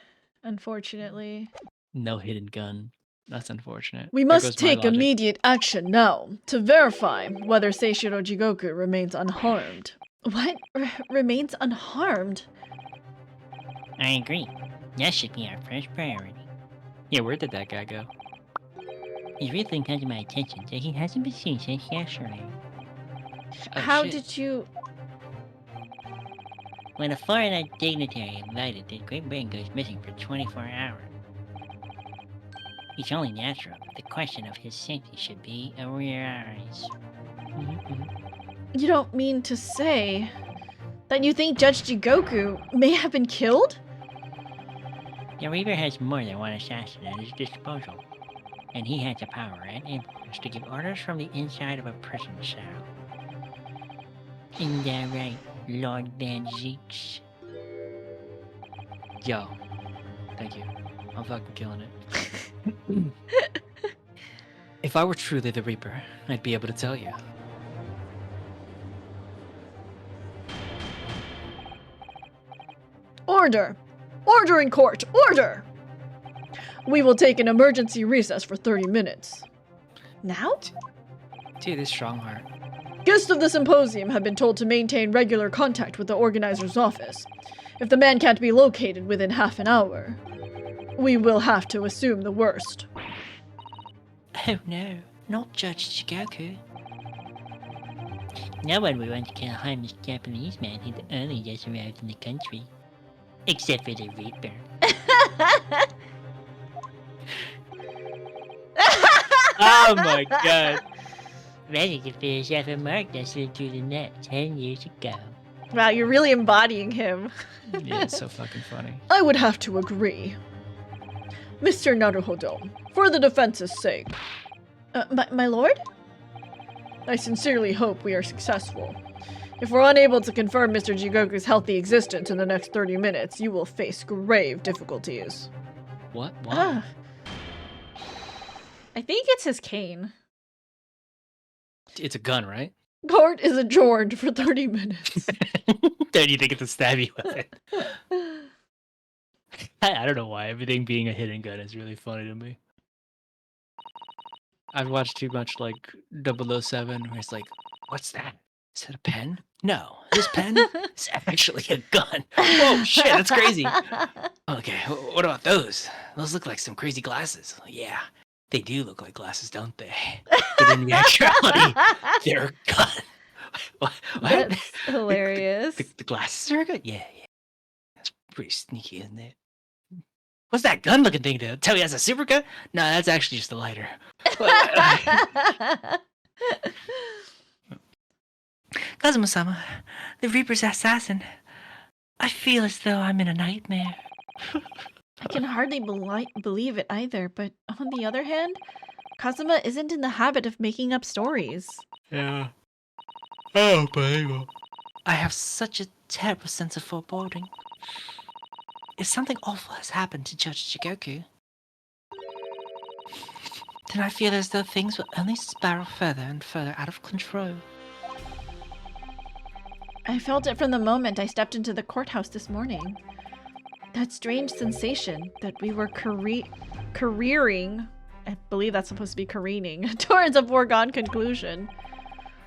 Unfortunately. No hidden gun. That's unfortunate. We There must goes my take logic. immediate action now to verify whether Seishiro Jigoku remains unharmed. What? Remains unharmed? I agree. That should be our first priority. Yeah, where did that guy go? He's recently come to my attention that he hasn't been seen since yesterday. Oh, How shit. did you... When a foreign dignitary invited that Great Britain goes missing for 24 hours. It's only natural that the question of his safety should be arise. You don't mean to say that you think Judge Jigoku may have been killed? The Reaper has more than one assassin at his disposal, and he has the power and influence to give orders from the inside of a prison cell. Isn't that right, Lord Van Zeeks? Yo. Thank you. I'm fucking killing it. If I were truly the Reaper, I'd be able to tell you. Order! Order in court! Order! We will take an emergency recess for 30 minutes. Now? Dude, this Strongheart. Guests of the symposium have been told to maintain regular contact with the organizer's office. If the man can't be located within half an hour, we will have to assume the worst. Oh no, not Judge Jigoku. No one would want to kill a harmless Japanese man who only just arrived in the country. Except for the Reaper. Oh my god. Ready to finish off a mark that slid through the net 10 years ago. Wow, you're really embodying him. Yeah, it's so fucking funny. I would have to agree. Mr. Naruhodo, for the defense's sake, My lord? I sincerely hope we are successful. If we're unable to confirm Mr. Jigoku's healthy existence in the next 30 minutes, you will face grave difficulties. What? Why? Ah. I think it's his cane. It's a gun, right? Court is adjourned for 30 minutes. Don't you think it's a stabby with it? I don't know why. Everything being a hidden gun is really funny to me. I've watched too much like 007 where it's like, what's that? Is that a pen? No. This pen is actually a gun. Whoa, shit, that's crazy. Okay, what about those? Those look like some crazy glasses. Yeah, they do look like glasses, don't they? But in actuality, they're a gun. What? That's hilarious. The glasses are a gun? Yeah. That's pretty sneaky, isn't it? What's that gun-looking thing to tell you that's a super gun? No, that's actually just a lighter. Kazuma-sama, the Reaper's assassin. I feel as though I'm in a nightmare. I can hardly believe it either, but on the other hand, Kazuma isn't in the habit of making up stories. Yeah. Oh, baby. I have such a terrible sense of foreboding. If something awful has happened to Judge Jigoku, then I feel as though things will only spiral further and further out of control. I felt it from the moment I stepped into the courthouse this morning. That strange sensation that we were careering, I believe that's supposed to be careening, towards a foregone conclusion.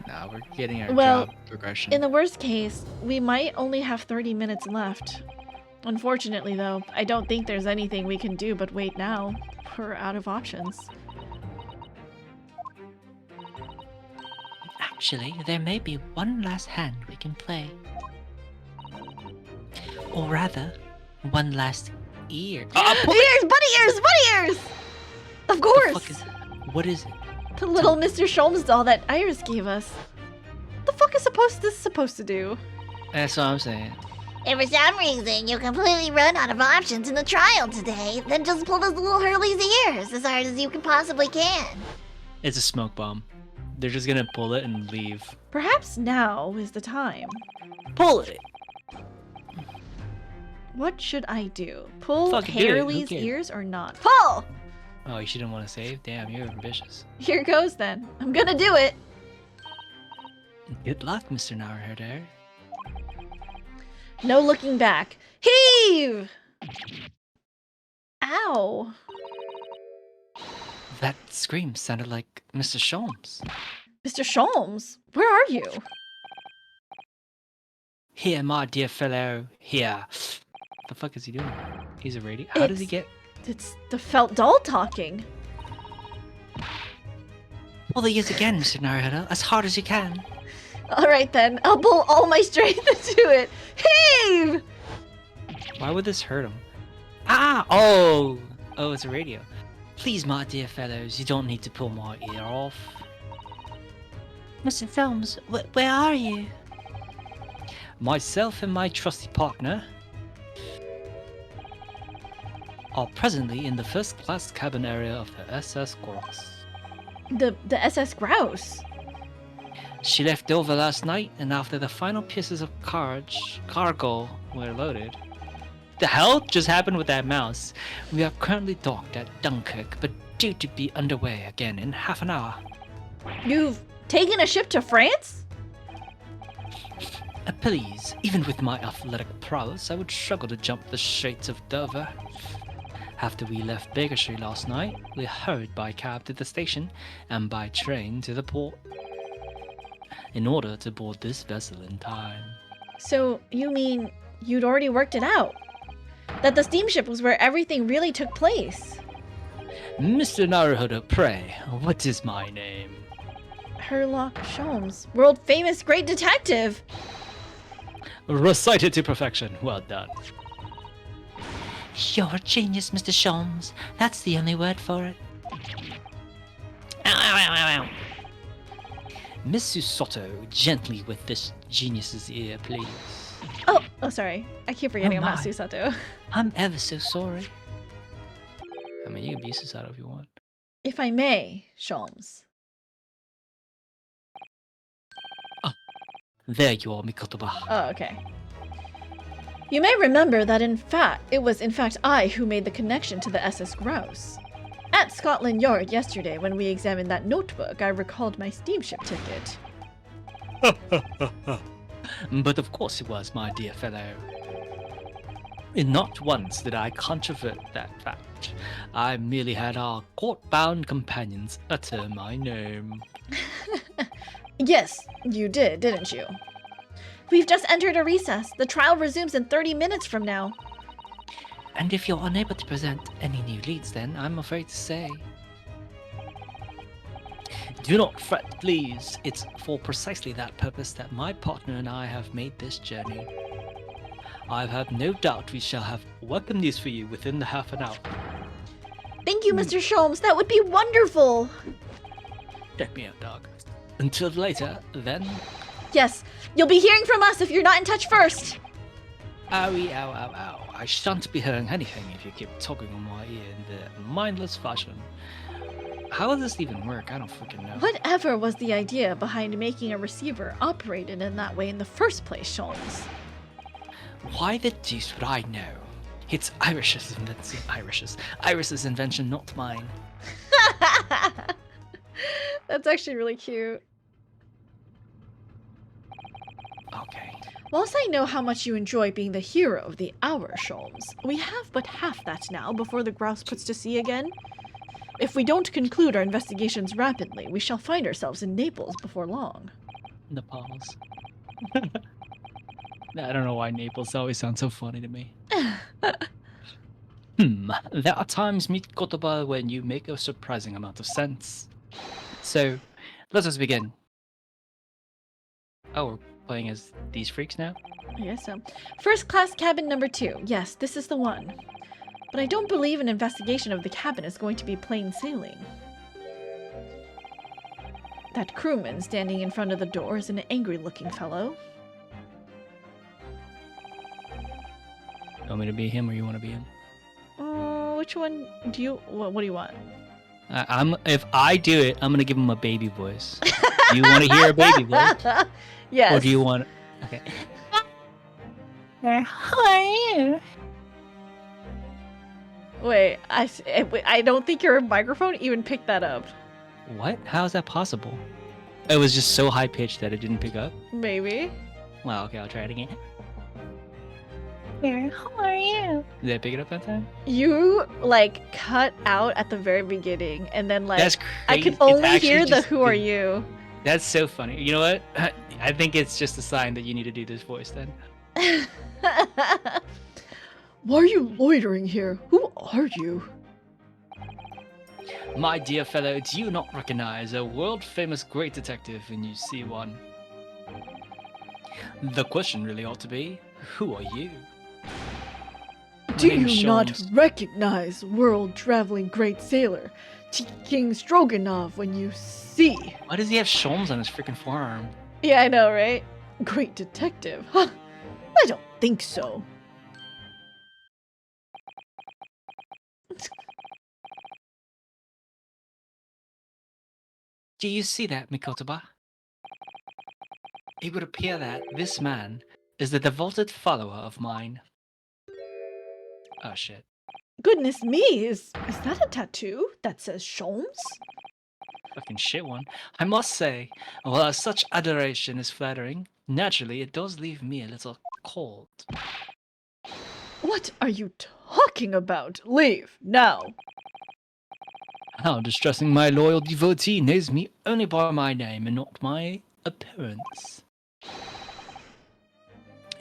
No, we're getting our Well, job progression. In the worst case, we might only have 30 minutes left. Unfortunately, though, I don't think there's anything we can do but wait now. We're out of options. Actually, there may be one last hand we can play. Or rather, one last ear. Ears! Bunny ears! Bunny ears! Of course! What is it? The little Mr. Sholmes doll that Iris gave us. What the fuck is this supposed to do? That's what I'm saying. If for some reason you completely run out of options in the trial today, then just pull those little Hurley's ears as hard as you can possibly can. It's a smoke bomb. They're just gonna pull it and leave. Perhaps now is the time. Pull it! What should I do? Pull Fucking do it. Who Harley's cares? ears or not? Pull! Oh, you shouldn't want to save? Damn, you're ambitious. Here goes then. I'm gonna do it. Good luck, Mr. Naruhodo. No looking back. Heave! Ow. That scream sounded like Mr. Sholmes. Mr. Sholmes, where are you? Here, my dear fellow, here. The fuck is he doing? He's a radio. How does he get? It's the felt doll talking. Pull the ears again, Mr. Naruhodo, as hard as you can. Alright then, I'll pull all my strength into it. Heave! Why would this hurt him? Ah! Oh! Oh, it's a radio. Please, my dear fellows, you don't need to pull my ear off. Mr. Films, where are you? Myself and my trusty partner are presently in the first-class cabin area of the SS Gross. The SS Grouse. She left over last night, and after the final pieces of cargo were loaded. The hell just happened with that mouse? We are currently docked at Dunkirk, but due to be underway again in half an hour. You've taken a ship to France? Please, even with my athletic prowess, I would struggle to jump the Straits of Dover. After we left Baker Street last night, we hurried by cab to the station and by train to the port in order to board this vessel in time. So, you mean you'd already worked it out? That the steamship was where everything really took place? Mr. Naruhodo, pray, what is my name? Herlock Sholmes, world famous great detective! Recited to perfection. Well done. You're a genius, Mr. Sholmes. That's the only word for it. Ow, ow, ow, ow, ow. Miss Susoto, gently with this genius's ear, please. Oh, sorry. I keep forgetting I'm not my. Susato. I'm ever so sorry. I mean, you can be Susato if you want. If I may, Sholmes. There you are, Mikotoba. Oh, okay. You may remember that it was in fact I who made the connection to the SS Grouse. At Scotland Yard yesterday, when we examined that notebook, I recalled my steamship ticket. But of course it was, my dear fellow. And not once did I controvert that fact. I merely had our court-bound companions utter my name. Yes, you did, didn't you? We've just entered a recess. The trial resumes in 30 minutes from now. And if you're unable to present any new leads, then I'm afraid to say. Do not fret, please. It's for precisely that purpose that my partner and I have made this journey. I have no doubt we shall have welcome news for you within the half an hour. Thank you, Mr. Sholmes. That would be wonderful. Check me out, dog. Until later, then. Yes, you'll be hearing from us if you're not in touch first. Owie, ow, ow, ow. I shan't be hearing anything if you keep talking on my ear in the mindless fashion. How does this even work? I don't freaking know. Whatever was the idea behind making a receiver operated in that way in the first place, Sholmes? Why the deuce would I know? It's Iris's invention, not mine. That's actually really cute. Okay. Whilst I know how much you enjoy being the hero of the hour, Sholmes, we have but half that now before the grouse puts to sea again. If we don't conclude our investigations rapidly, we shall find ourselves in Naples before long. Naples. I don't know why Naples always sounds so funny to me. There are times, Mikotoba, when you make a surprising amount of sense. So, let us begin. Oh, we're playing as these freaks now? I guess so. First class cabin number 2. Yes, this is the one. But I don't believe an investigation of the cabin is going to be plain sailing. That crewman standing in front of the door is an angry-looking fellow. You want me to be him or you want to be him? Which one do you... What do you want? If I do it, I'm gonna give him a baby voice. Do you want to hear a baby voice? Yes. Or do you want... Okay. Who are you? Wait, I don't think your microphone even picked that up. What? How is that possible? It was just so high-pitched that it didn't pick up? Maybe. Well, okay, I'll try it again. Who are you? Did I pick it up that time? You, like, cut out at the very beginning, and then, like, That's crazy. I could It's only actually hear the just who are you. That's so funny. You know what? I think it's just a sign that you need to do this voice then. Why are you loitering here? Who are you? My dear fellow, do you not recognize a world-famous great detective when you see one? The question really ought to be, who are you? Do My name is you not Sholmes. recognize world-traveling great sailor King Stroganov when you see Why does he have Sholmes on his freaking forearm? Yeah, I know, right? great detective? Huh? I don't think so. Do you see that, Mikotoba? It would appear that this man is the devoted follower of mine. Oh shit. Goodness me, is that a tattoo that says Sholmes? Fucking shit one. I must say, while such adoration is flattering, naturally it does leave me a little cold. What are you talking about? Leave now. How distressing my loyal devotee knows me only by my name and not my appearance.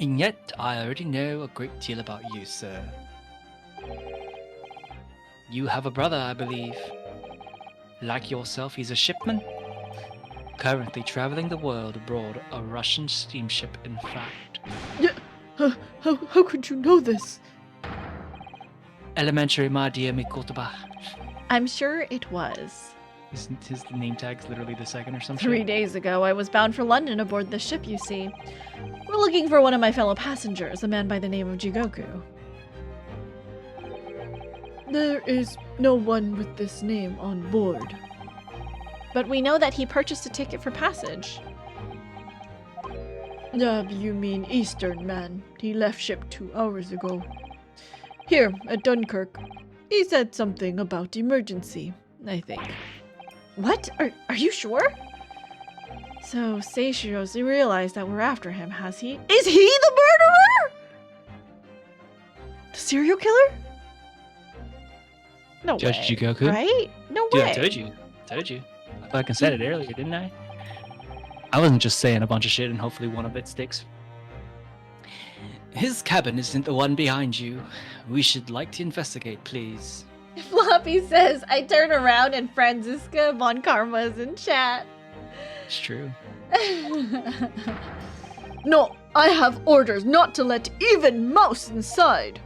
And yet, I already know a great deal about you, sir. You have a brother, I believe. Like yourself, he's a shipman. Currently traveling the world abroad, a Russian steamship, in fact. How could you know this? Elementary, my dear Mikotoba. I'm sure it was. His name tag's literally the second or something. 3 days ago, I was bound for London aboard the ship, you see. We're looking for one of my fellow passengers, a man by the name of Jigoku. There is no one with this name on board. But we know that he purchased a ticket for passage. You mean Eastern man. He left ship 2 hours ago. Here, at Dunkirk. He said something about emergency, I think. What? Are you sure? So, Seishiro's realized that we're after him, has he? Is he the murderer? The serial killer? No Judge way. Jigoku? Right? No Dude, way. I told you. I fucking said it earlier, didn't I? I wasn't just saying a bunch of shit and hopefully one of it sticks. His cabin isn't the one behind you. We should like to investigate, please. Floppy says, I turn around and Franziska von Karma is in chat. It's true. No, I have orders not to let even mouse inside.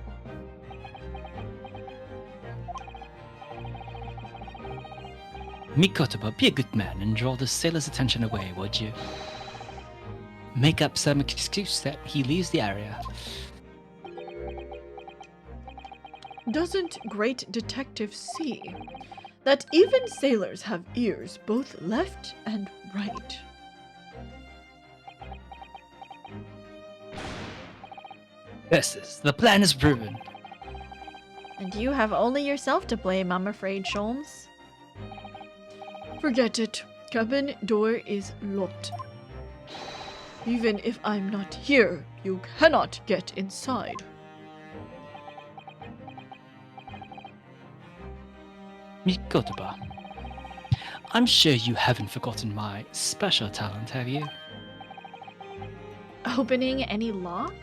Mikotoba, be a good man and draw the sailor's attention away, would you? Make up some excuse that he leaves the area. Doesn't great detective see that even sailors have ears both left and right? Yes, the plan is proven. And you have only yourself to blame, I'm afraid, Sholmes. Forget it. Cabin door is locked. Even if I'm not here, you cannot get inside. Mikotoba, I'm sure you haven't forgotten my special talent, have you? Opening any lock?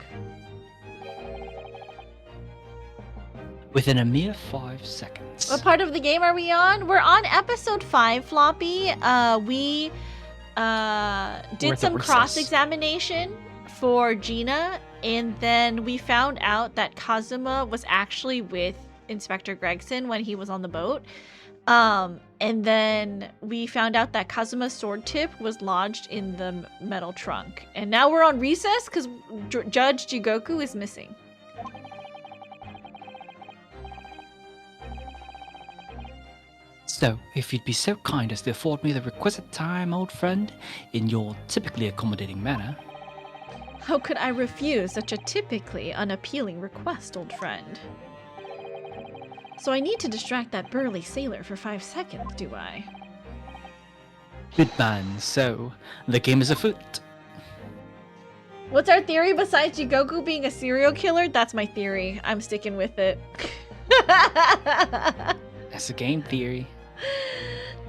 Within a mere 5 seconds. What part of the game are we on? We're on episode 5, Floppy. We We're did at the some recess. cross-examination for Gina, and then we found out that Kazuma was actually with Inspector Gregson when he was on the boat. And then we found out that Kazuma's sword tip was lodged in the metal trunk. And now we're on recess because Judge Jigoku is missing. So, if you'd be so kind as to afford me the requisite time, old friend, in your typically accommodating manner. How could I refuse such a typically unappealing request, old friend? So I need to distract that burly sailor for 5 seconds, do I? Good man, so the game is afoot. What's our theory besides Jigoku being a serial killer? That's my theory. I'm sticking with it. That's a game theory.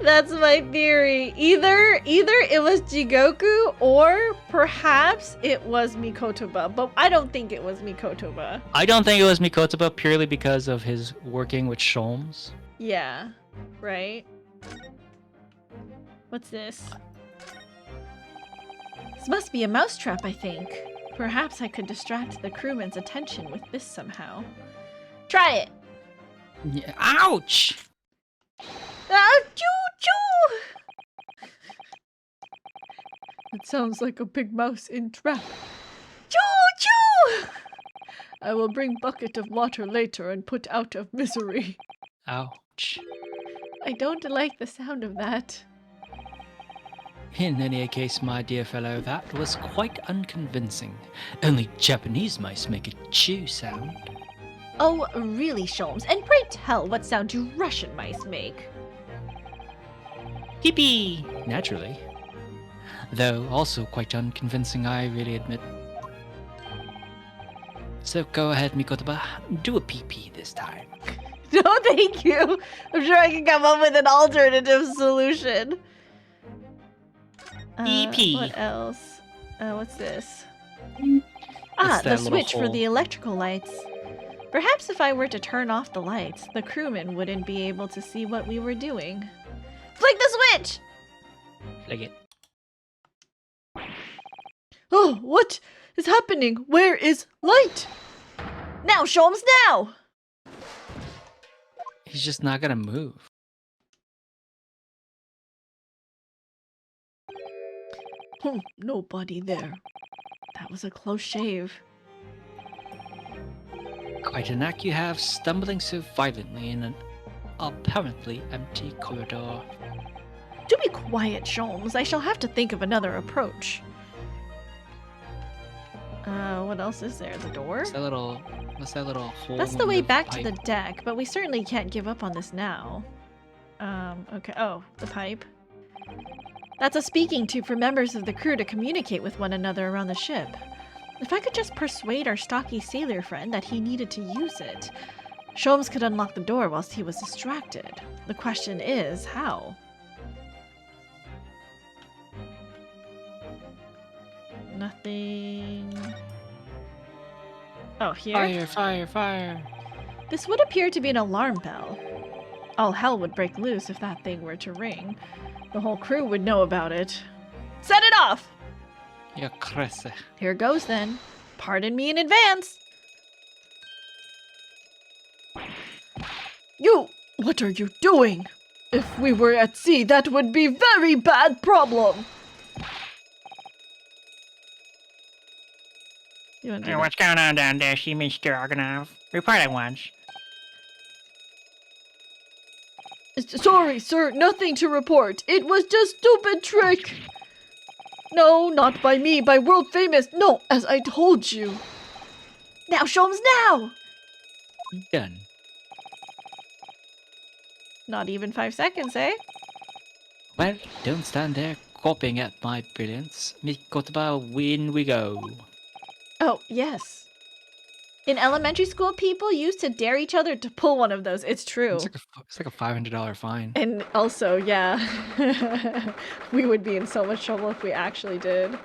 That's my theory. Either it was Jigoku or perhaps it was Mikotoba, but I don't think it was Mikotoba. I don't think it was Mikotoba purely because of his working with Sholmes. Yeah, right? What's this? This must be a mousetrap, I think. Perhaps I could distract the crewman's attention with this somehow. Try it! Yeah. Ouch! Ah, choo-choo! It sounds like a big mouse in trap. Choo-choo! I will bring bucket of water later and put out of misery. Ouch. I don't like the sound of that. In any case, my dear fellow, that was quite unconvincing. Only Japanese mice make a chew sound. Oh, really, Sholmes? And pray tell, what sound do Russian mice make? Pee-pee! Naturally. Though also quite unconvincing, I really admit. So go ahead, Mikotoba. Do a pee-pee this time. No, thank you. I'm sure I can come up with an alternative solution. EP. What else? What's this? It's Ah, the that little switch for hole. the electrical lights. Perhaps if I were to turn off the lights, the crewmen wouldn't be able to see what we were doing. Flick the switch! Like it. Oh, what is happening? Where is light? Now, Sholmes, now! He's just not gonna move. Nobody there. That was a close shave. Quite a knack you have, stumbling so violently in an apparently empty corridor. Do be quiet, Sholmes. I shall have to think of another approach. What else is there? The door? What's that little hole? That's the in way back pipe? to the deck, but we certainly can't give up on this now. Okay. Oh, the pipe. That's a speaking tube for members of the crew to communicate with one another around the ship. If I could just persuade our stocky sailor friend that he needed to use it, Sholmes could unlock the door whilst he was distracted. The question is, how? Nothing. Oh, here? Fire, fire, fire. This would appear to be an alarm bell. All hell would break loose if that thing were to ring. The whole crew would know about it. Set it off! You're crazy. Here goes then. Pardon me in advance. You! What are you doing? If we were at sea, that would be very bad problem. You want to Hey, do what's going on down there, Seaman Stroganoff? Report at once. Sorry, sir, nothing to report. It was just stupid trick. No, not by me, by world famous. No, as I told you. Now, Sholmes, now! Done. Not even 5 seconds, eh? Well, don't stand there gawping at my brilliance. Mikotaba, in we go. Oh, yes. In elementary school, people used to dare each other to pull one of those. It's true. It's like a $500 fine. And also, yeah, we would be in so much trouble if we actually did.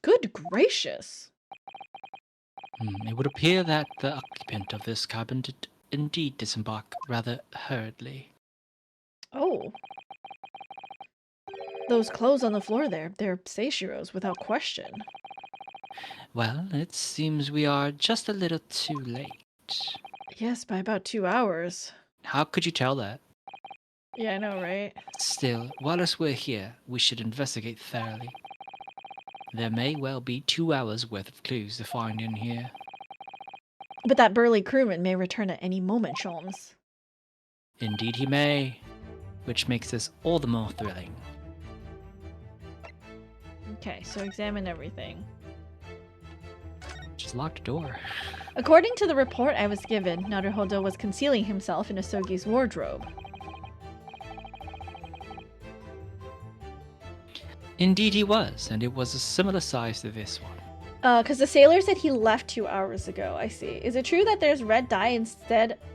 Good gracious. It would appear that the occupant of this cabin did indeed disembark rather hurriedly. Oh. Those clothes on the floor there, they're Seishiro's without question. Well, it seems we are just a little too late. Yes, by about 2 hours. How could you tell that? Yeah, I know, right? Still, whilst we're here, we should investigate thoroughly. There may well be 2 hours worth of clues to find in here. But that burly crewman may return at any moment, Sholmes. Indeed he may, which makes this all the more thrilling. Okay, so examine everything. Just locked the door. According to the report I was given, Naruhodo was concealing himself in Asogi's wardrobe. Indeed he was, and it was a similar size to this one. Because the sailor said he left 2 hours ago, I see. Is it true that there's red dye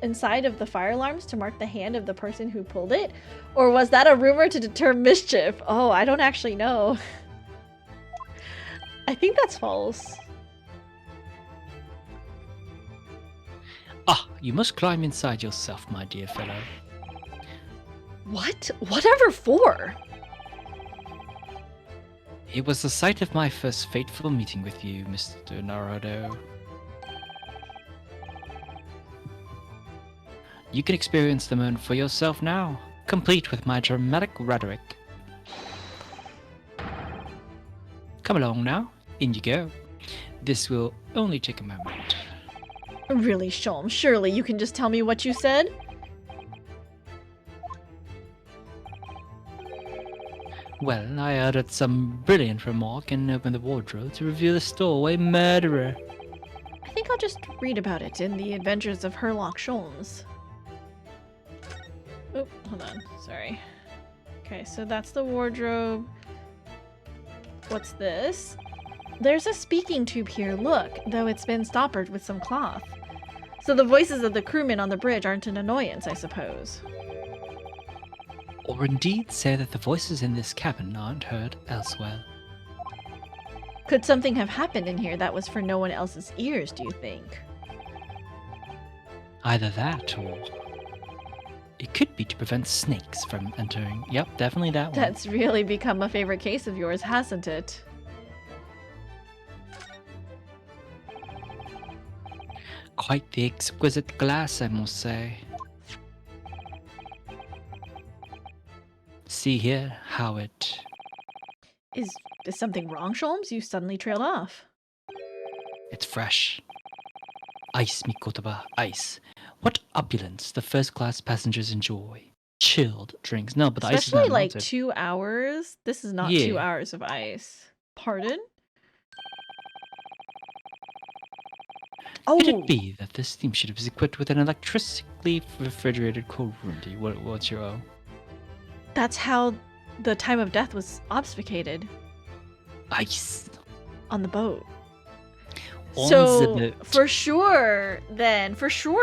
inside of the fire alarms to mark the hand of the person who pulled it? Or was that a rumor to deter mischief? Oh, I don't actually know. I think that's false. Ah, you must climb inside yourself, my dear fellow. What? Whatever for? It was the site of my first fateful meeting with you, Mr. Naruto. You can experience the moment for yourself now, complete with my dramatic rhetoric. Come along now, in you go. This will only take a moment. Really, Sholmes, surely you can just tell me what you said? Well, I uttered some brilliant remark and opened the wardrobe to reveal the stowaway murderer. I think I'll just read about it in The Adventures of Herlock Sholmes. Oh, hold on. Sorry. Okay, so that's the wardrobe. What's this? There's a speaking tube here, look, though it's been stoppered with some cloth. So the voices of the crewmen on the bridge aren't an annoyance, I suppose. Or indeed say that the voices in this cabin aren't heard elsewhere. Could something have happened in here that was for no one else's ears, do you think? Either that, or it could be to prevent snakes from entering. Yep, definitely that one. That's really become a favorite case of yours, hasn't it? Quite the exquisite glass, I must say. See here how it... Is something wrong, Sholmes? You suddenly trailed off. It's fresh. Ice, Mikotaba, ice. What opulence the first-class passengers enjoy. Chilled drinks. No, but the ice is Especially not like melted. 2 hours. This is not Yeah. 2 hours of ice. Pardon? Could Oh, it be that this steamship is equipped with an electrically refrigerated cold room? What's your O? that's how the time of death was obfuscated Ice. on the boat. On So the boat. for sure,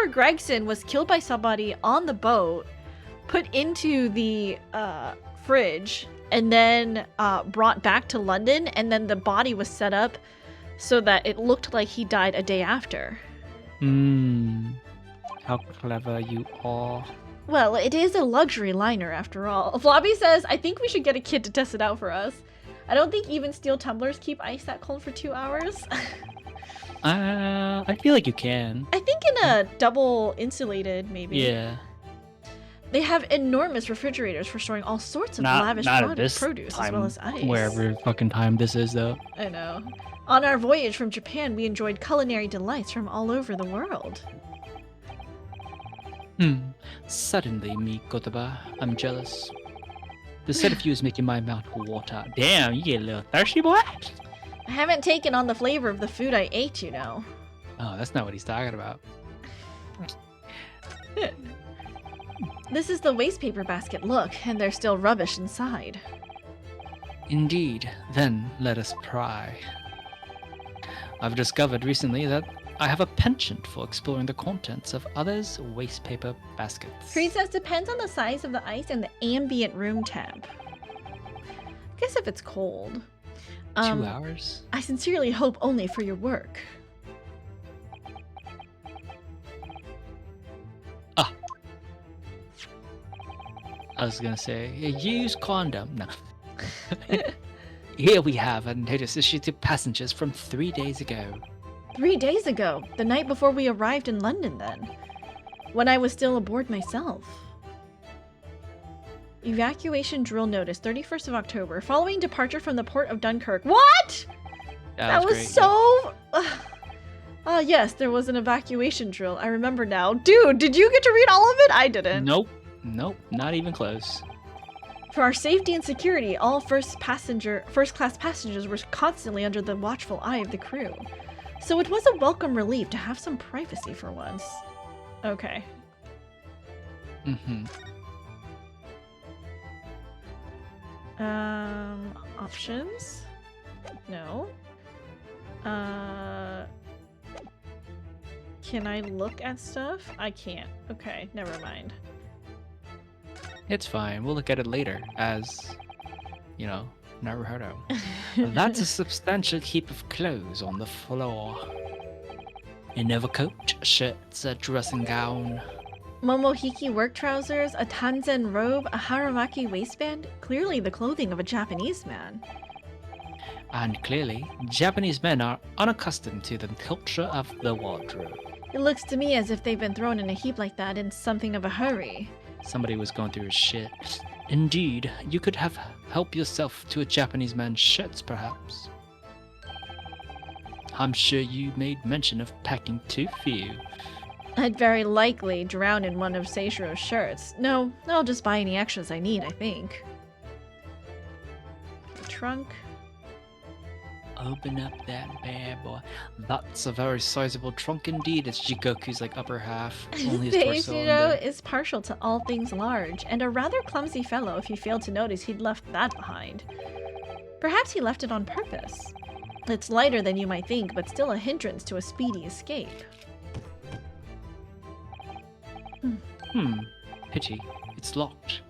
Gregson was killed by somebody on the boat, put into the fridge, and then brought back to London, and then the body was set up so that it looked like he died a day after. How clever you are. Well, it is a luxury liner after all. Floppy says, I think we should get a kid to test it out for us. I don't think even steel tumblers keep ice that cold for 2 hours. I feel like you can. I think in a double insulated, maybe. Yeah. They have enormous refrigerators for storing all sorts of lavish Not at this produce as time, well as ice. wherever fucking time this is, though. I know. On our voyage from Japan, we enjoyed culinary delights from all over the world. Suddenly, Mikotaba, I'm jealous. The sight of you is making my mouth water. Damn, you get a little thirsty, boy? I haven't taken on the flavor of the food I ate, you know. Oh, that's not what he's talking about. This is the waste paper basket, look, and there's still rubbish inside. Indeed, then let us pry. I've discovered recently that I have a penchant for exploring the contents of others' waste paper baskets. Creed says depends on the size of the ice and the ambient room temp. I guess if it's cold. 2 hours? I sincerely hope only for your work. I was gonna say, use condom. No. Here we have a notice issued to passengers from 3 days ago. 3 days ago, the night before we arrived in London then. When I was still aboard myself. Evacuation drill notice, 31st of October, following departure from the port of Dunkirk. What?! That was great. so... Ah, yes, there was an evacuation drill. I remember now. Dude, did you get to read all of it? I didn't. Nope, not even close. For our safety and security, all first-class passengers were constantly under the watchful eye of the crew. So it was a welcome relief to have some privacy for once. Okay. Options? No. Can I look at stuff? I can't. Okay, never mind. It's fine. We'll look at it later as, Naruto. That's a substantial heap of clothes on the floor. An overcoat, shirts, a dressing gown. Momohiki work trousers, a Tanzen robe, a Haramaki waistband. Clearly the clothing of a Japanese man. And clearly, Japanese men are unaccustomed to the culture of the wardrobe. It looks to me as if they've been thrown in a heap like that in something of a hurry. Somebody was going through his shit. Indeed, you could have helped yourself to a Japanese man's shirts, perhaps. I'm sure you made mention of packing too few. I'd very likely drown in one of Seishiro's shirts. No, I'll just buy any extras I need, I think. The trunk. Open up that bad boy. That's a very sizable trunk indeed. It's Jigoku's upper half. Only his torso. Seishiro is partial to all things large, and a rather clumsy fellow if you failed to notice he'd left that behind. Perhaps he left it on purpose. It's lighter than you might think, but still a hindrance to a speedy escape. Pity. It's locked.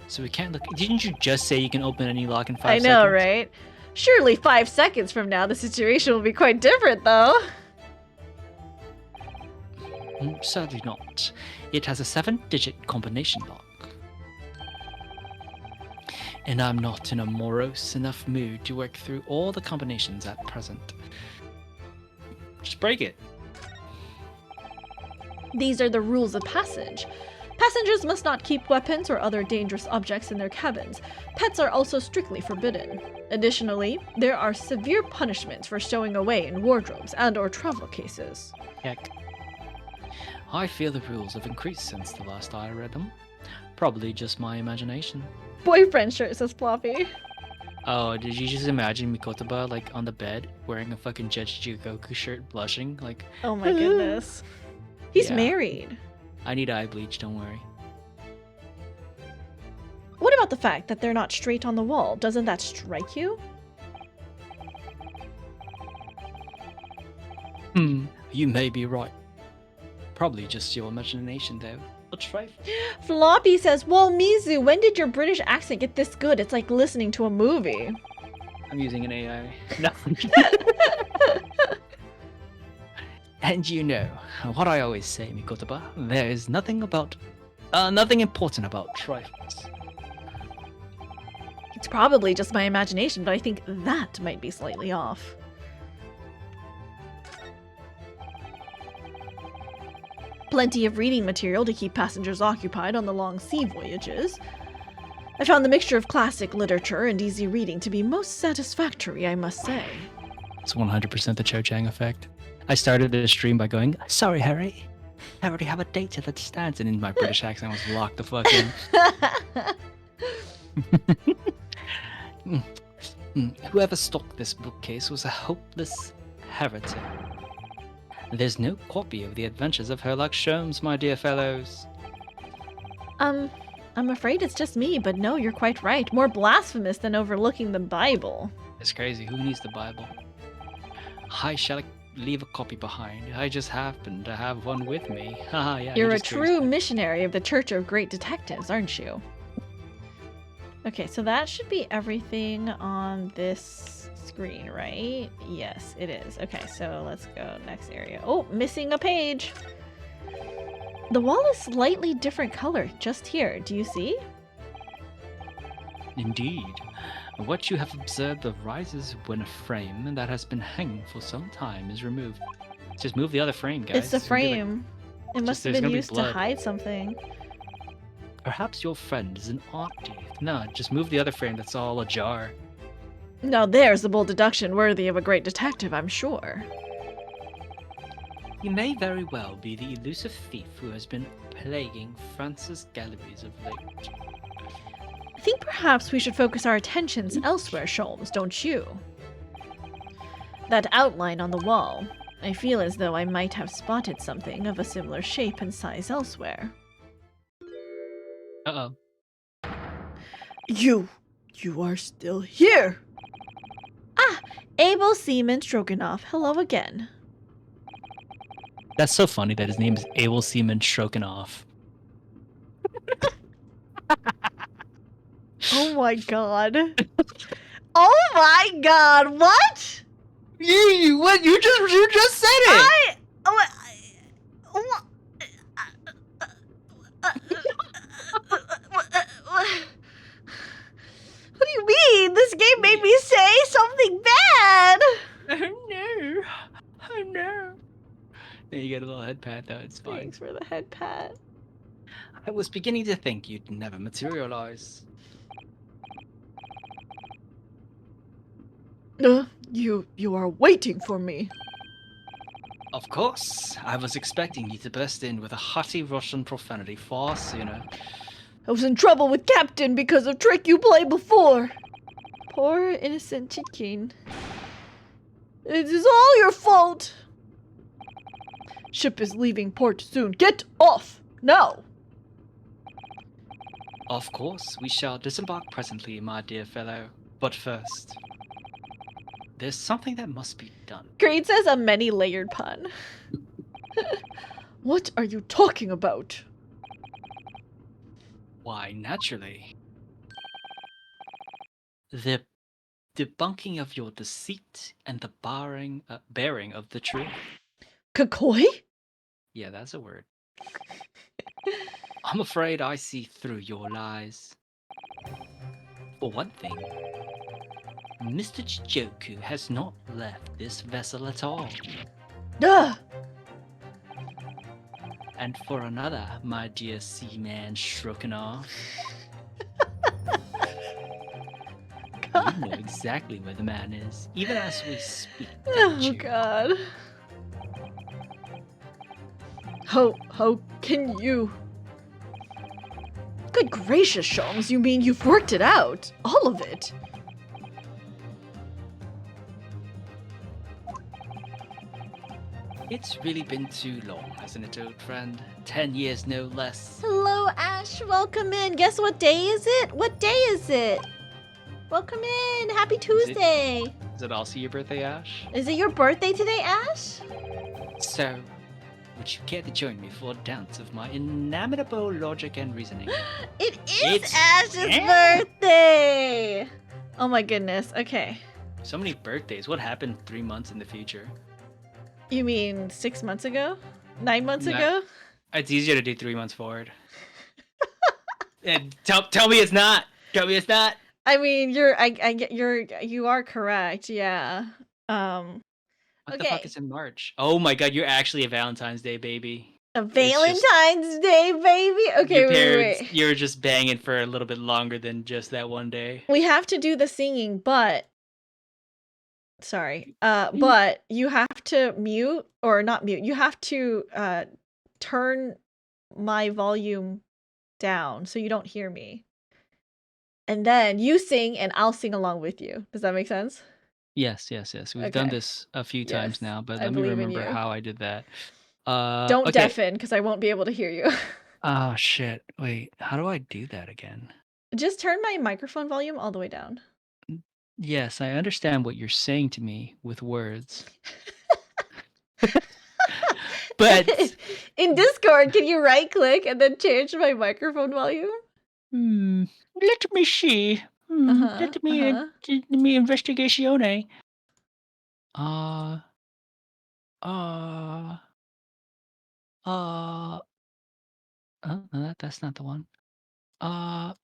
So we can't look. Didn't you just say you can open any lock in 5 seconds? I know, right? Surely 5 seconds from now the situation will be quite different, though. Sadly not. It has a 7-digit combination lock. And I'm not in a morose enough mood to work through all the combinations at present. Just break it. These are the rules of passage. Passengers must not keep weapons or other dangerous objects in their cabins. Pets are also strictly forbidden. Additionally, there are severe punishments for stowing away in wardrobes and/or travel cases. Heck. I feel the rules have increased since the last I read them. Probably just my imagination. Boyfriend shirt, says Floppy. Oh, did you just imagine Mikotoba like on the bed wearing a fucking Jetsu Goku shirt, blushing? Like, Oh my goodness. He's Yeah. married. I need eye bleach, don't worry. What about the fact that they're not straight on the wall? Doesn't that strike you? You may be right. Probably just your imagination, though. A trifle. Floppy says, "Well, Mizu, when did your British accent get this good? It's like listening to a movie." I'm using an AI. No. And you know what I always say, Mikotoba. There is nothing important about trifles. It's probably just my imagination, but I think that might be slightly off. Plenty of reading material to keep passengers occupied on the long sea voyages. I found the mixture of classic literature and easy reading to be most satisfactory, I must say. It's 100% the Cho Chang effect. I started the stream by going, "Sorry, Harry. I already have a date that stands," and in my British accent was locked the fuck in. Whoever stocked this bookcase was a hopeless heretic. There's no copy of the Adventures of Herlock Sholmes, my dear fellows. I'm afraid it's just me, but no, you're quite right. More blasphemous than overlooking the Bible. It's crazy. Who needs the Bible? I shall leave a copy behind. I just happen to have one with me. Haha, yeah. You're he a just true missionary of the Church of Great Detectives, aren't you? Okay, so that should be everything on this screen, right? Yes, it is. Okay, so let's go next area. Oh, missing a page. The wall is slightly different color just here. Do you see? Indeed. What you have observed arises when a frame that has been hanging for some time is removed. Just move the other frame, guys. It's the It's gonna be like- frame. It must have there's been gonna be used to blood. hide something. Perhaps your friend is an art thief. No, just move the other frame that's all ajar. Now there's a bold deduction worthy of a great detective, I'm sure. He may very well be the elusive thief who has been plaguing France's galleries of late. I think perhaps we should focus our attentions elsewhere, Sholmes, don't you? That outline on the wall. I feel as though I might have spotted something of a similar shape and size elsewhere. Uh-oh. You are still here. Ah! Abel Seaman Stroganoff, hello again. That's so funny that his name is Abel Seaman Stroganoff. Oh my god. Oh my god, what? What? You just said it! What do you mean? This game made me say something bad! Oh no. Oh no. There you get a little head pat though, it's fine. Thanks for the head pat. I was beginning to think you'd never materialize. You are waiting for me. Of course. I was expecting you to burst in with a hearty Russian profanity far sooner. I was in trouble with Captain because of trick you played before. Poor innocent chicken. It is all your fault. Ship is leaving port soon. Get off now. Of course, we shall disembark presently, my dear fellow. But first, there's something that must be done. Creed says a many-layered pun. What are you talking about? Why, naturally. The debunking of your deceit and the bearing of the truth. Kakoi? Yeah, that's a word. I'm afraid I see through your lies. For one thing, Mr. Chijoku has not left this vessel at all. Duh. And for another, my dear seaman Stroganoff. You know exactly where the man is, even as we speak. Don't Oh you? god. How can you? Good gracious, Sholmes, you mean you've worked it out? All of it? It's really been too long, hasn't it, old friend? 10 years, no less. Hello, Ash. Welcome in. Guess what day is it? What day is it? Welcome in. Happy Tuesday. Is it also your birthday, Ash? Is it your birthday today, Ash? So, would you care to join me for a dance of my inimitable logic and reasoning? It is It's- Ash's yeah. birthday. Oh my goodness. Okay. So many birthdays. What happened 3 months in the future? You mean 6 months ago? 9 months No. ago? It's easier to do 3 months forward. And tell me it's not. Tell me it's not. I mean, you are correct. Yeah. What the Okay. fuck is in March? Oh my god, you're actually a Valentine's Day baby. A just- Valentine's Day, baby. Okay, Your wait, parents, wait. you're just banging for a little bit longer than just that one day. We have to do the singing, but sorry. Mm. But you have to mute or not mute. You have to turn my volume down so you don't hear me. And then you sing and I'll sing along with you. Does that make sense? Yes. We've done Okay. this a few times Yes, now, but I let me believe in remember you. how I did that. Don't okay. deafen because I won't be able to hear you. Oh shit. Wait, how do I do that again? Just turn my microphone volume all the way down. Yes, I understand what you're saying to me with words. But in Discord, can you right click and then change my microphone volume? let me see. Let me investigatione. No, that's not the one. I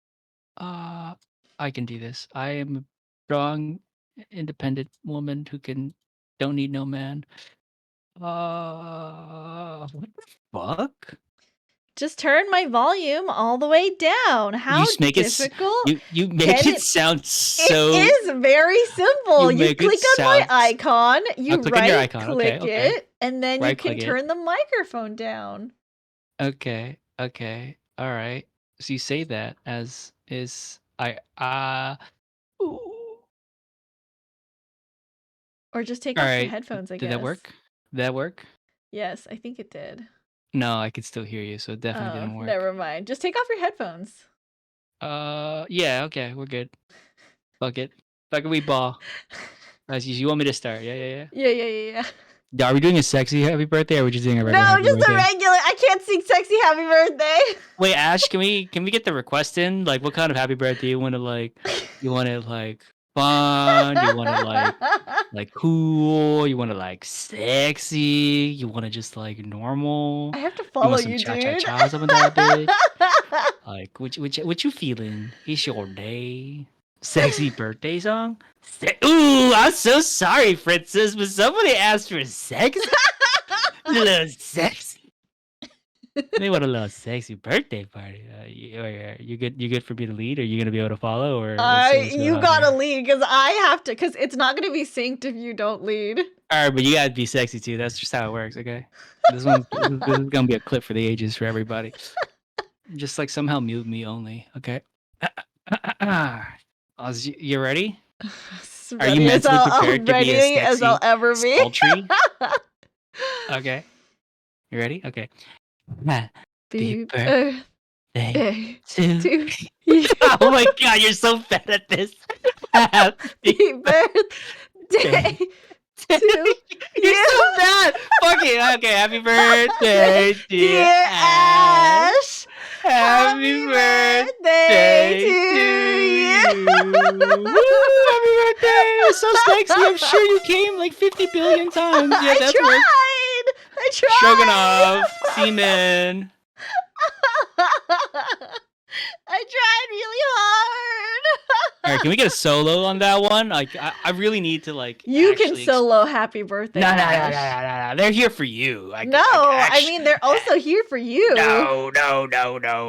can do this. I am a strong, independent woman who don't need no man. What the fuck? Just turn my volume all the way down. How just make difficult? you make can it it- sound so. It is very simple. You You make it click on my sound- icon, you I'll click on your right icon. click Okay. it, and then you Right can click it. turn the microphone down. Okay. All right. So you say that as is ooh. Or just take All off your right. headphones, I Did guess. that work? Did that work? Yes, I think it did. No, I could still hear you, so it definitely didn't work. Never mind. Just take off your headphones. Yeah, okay, we're good. Fuck it. Fuck it, we ball. As you want me to start? Yeah. Yeah. Are we doing a sexy happy birthday, or are we just doing a regular No, happy just birthday? a regular. I can't sing sexy happy birthday. Wait, Ash, can we get the request in? Like, what kind of happy birthday you want to like? You want it like fun? You want it like cool? You want it like sexy? You want it just like normal? I have to You follow want some you, cha dude. cha cha up in that bitch? Like, what you feeling? It's your day. Sexy birthday song? Ooh, I'm so sorry, princess, but somebody asked for sex. A little sexy. They want a little sexy birthday party. You good? You good for me to lead? Are you gonna be able to follow? Or what's going You on gotta here? lead because I have to. Because it's not gonna be synced if you don't lead. All right, but you gotta be sexy too. That's just how it works. Okay. This is gonna be a clip for the ages for everybody. Just like somehow mute me only. Okay. You ready? Are you Ready as mentally I'll- prepared to be a ready as I'll sexy, ever be. sultry? Okay. You ready? Okay. Happy birthday birthday to to you. Oh my god, you're so bad at this. Happy Happy birthday to You're you. so bad. Fuck it. Okay, happy birthday, dear Dear Ash. Ash. Happy birthday birthday to you. you. Woo, happy birthday. It's so sexy. I'm sure you came like 50 billion times. Yeah, I that's tried. what. I tried. Stroganoff, semen. I tried really hard. All right, can we get a solo on that one? Like, I really need to like. You can actually solo happy birthday. No, Ash. They're here for you. I mean they're also here for you. No.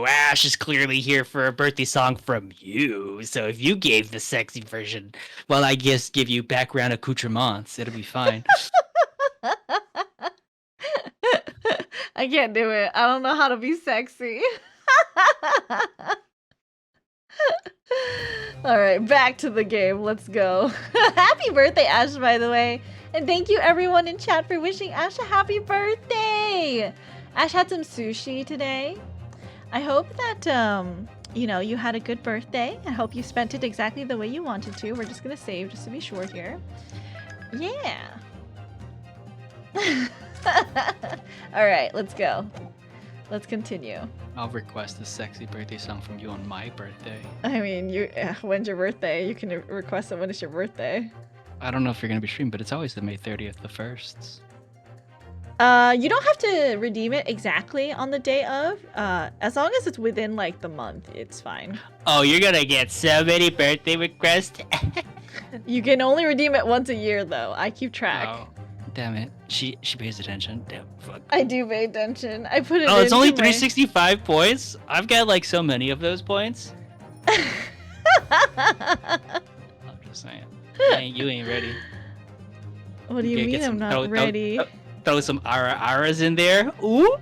Ash is clearly here for a birthday song from you. So if you gave the sexy version, well, I guess give you background accoutrements. It'll be fine. I can't do it. I don't know how to be sexy. All right, back to the game. Let's go. Happy birthday, Ash, by the way. And thank you everyone in chat for wishing Ash a happy birthday. Ash had some sushi today. I hope that, you know, you had a good birthday. I hope you spent it exactly the way you wanted to. We're just going to save just to be sure here. Yeah. All right, let's go. Let's continue. I'll request a sexy birthday song from you on my birthday. I mean, when's your birthday? You can request it when it's your birthday. I don't know if you're going to be streamed, but it's always the May 30th, the 1st. You don't have to redeem it exactly on the day of. As long as it's within like the month, it's fine. Oh, you're going to get so many birthday requests. You can only redeem it once a year, though. I keep track. Oh, damn it. She pays attention. Damn, fuck. I do pay attention. I put it. Oh, it's only into my- 365 points? I've got like so many of those points. I'm just saying. You ain't ready. What do you Okay, mean get I'm some- not ready? Throw some aras in there. Ooh.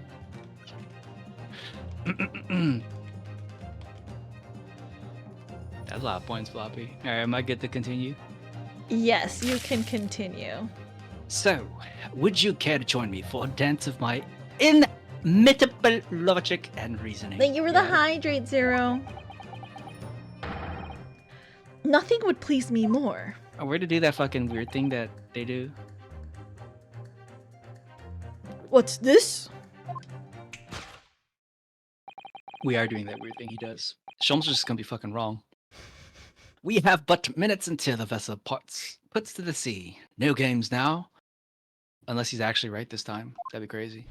That's a lot of points, Floppy. Alright, am I good to continue? Yes, you can continue. So, would you care to join me for a dance of my inimitable logic and reasoning? Thank you for the Yeah. hydrate, Zero. Nothing would please me more. Oh, we're to do that fucking weird thing that they do. What's this? We are doing that weird thing he does. Sholmes just gonna be fucking wrong. We have but minutes until the vessel puts to the sea. No games now. Unless he's actually right this time. That'd be crazy.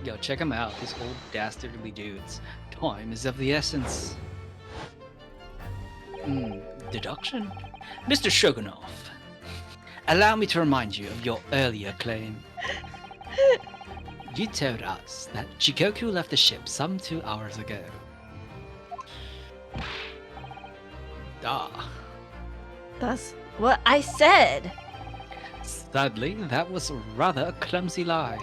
Yo, check him out. These old dastardly dudes. Time is of the essence. Deduction? Mr. Shogunov, allow me to remind you of your earlier claim. You told us that Jigoku left the ship some 2 hours ago. Ah, That's what I said. sadly, that was rather a clumsy lie.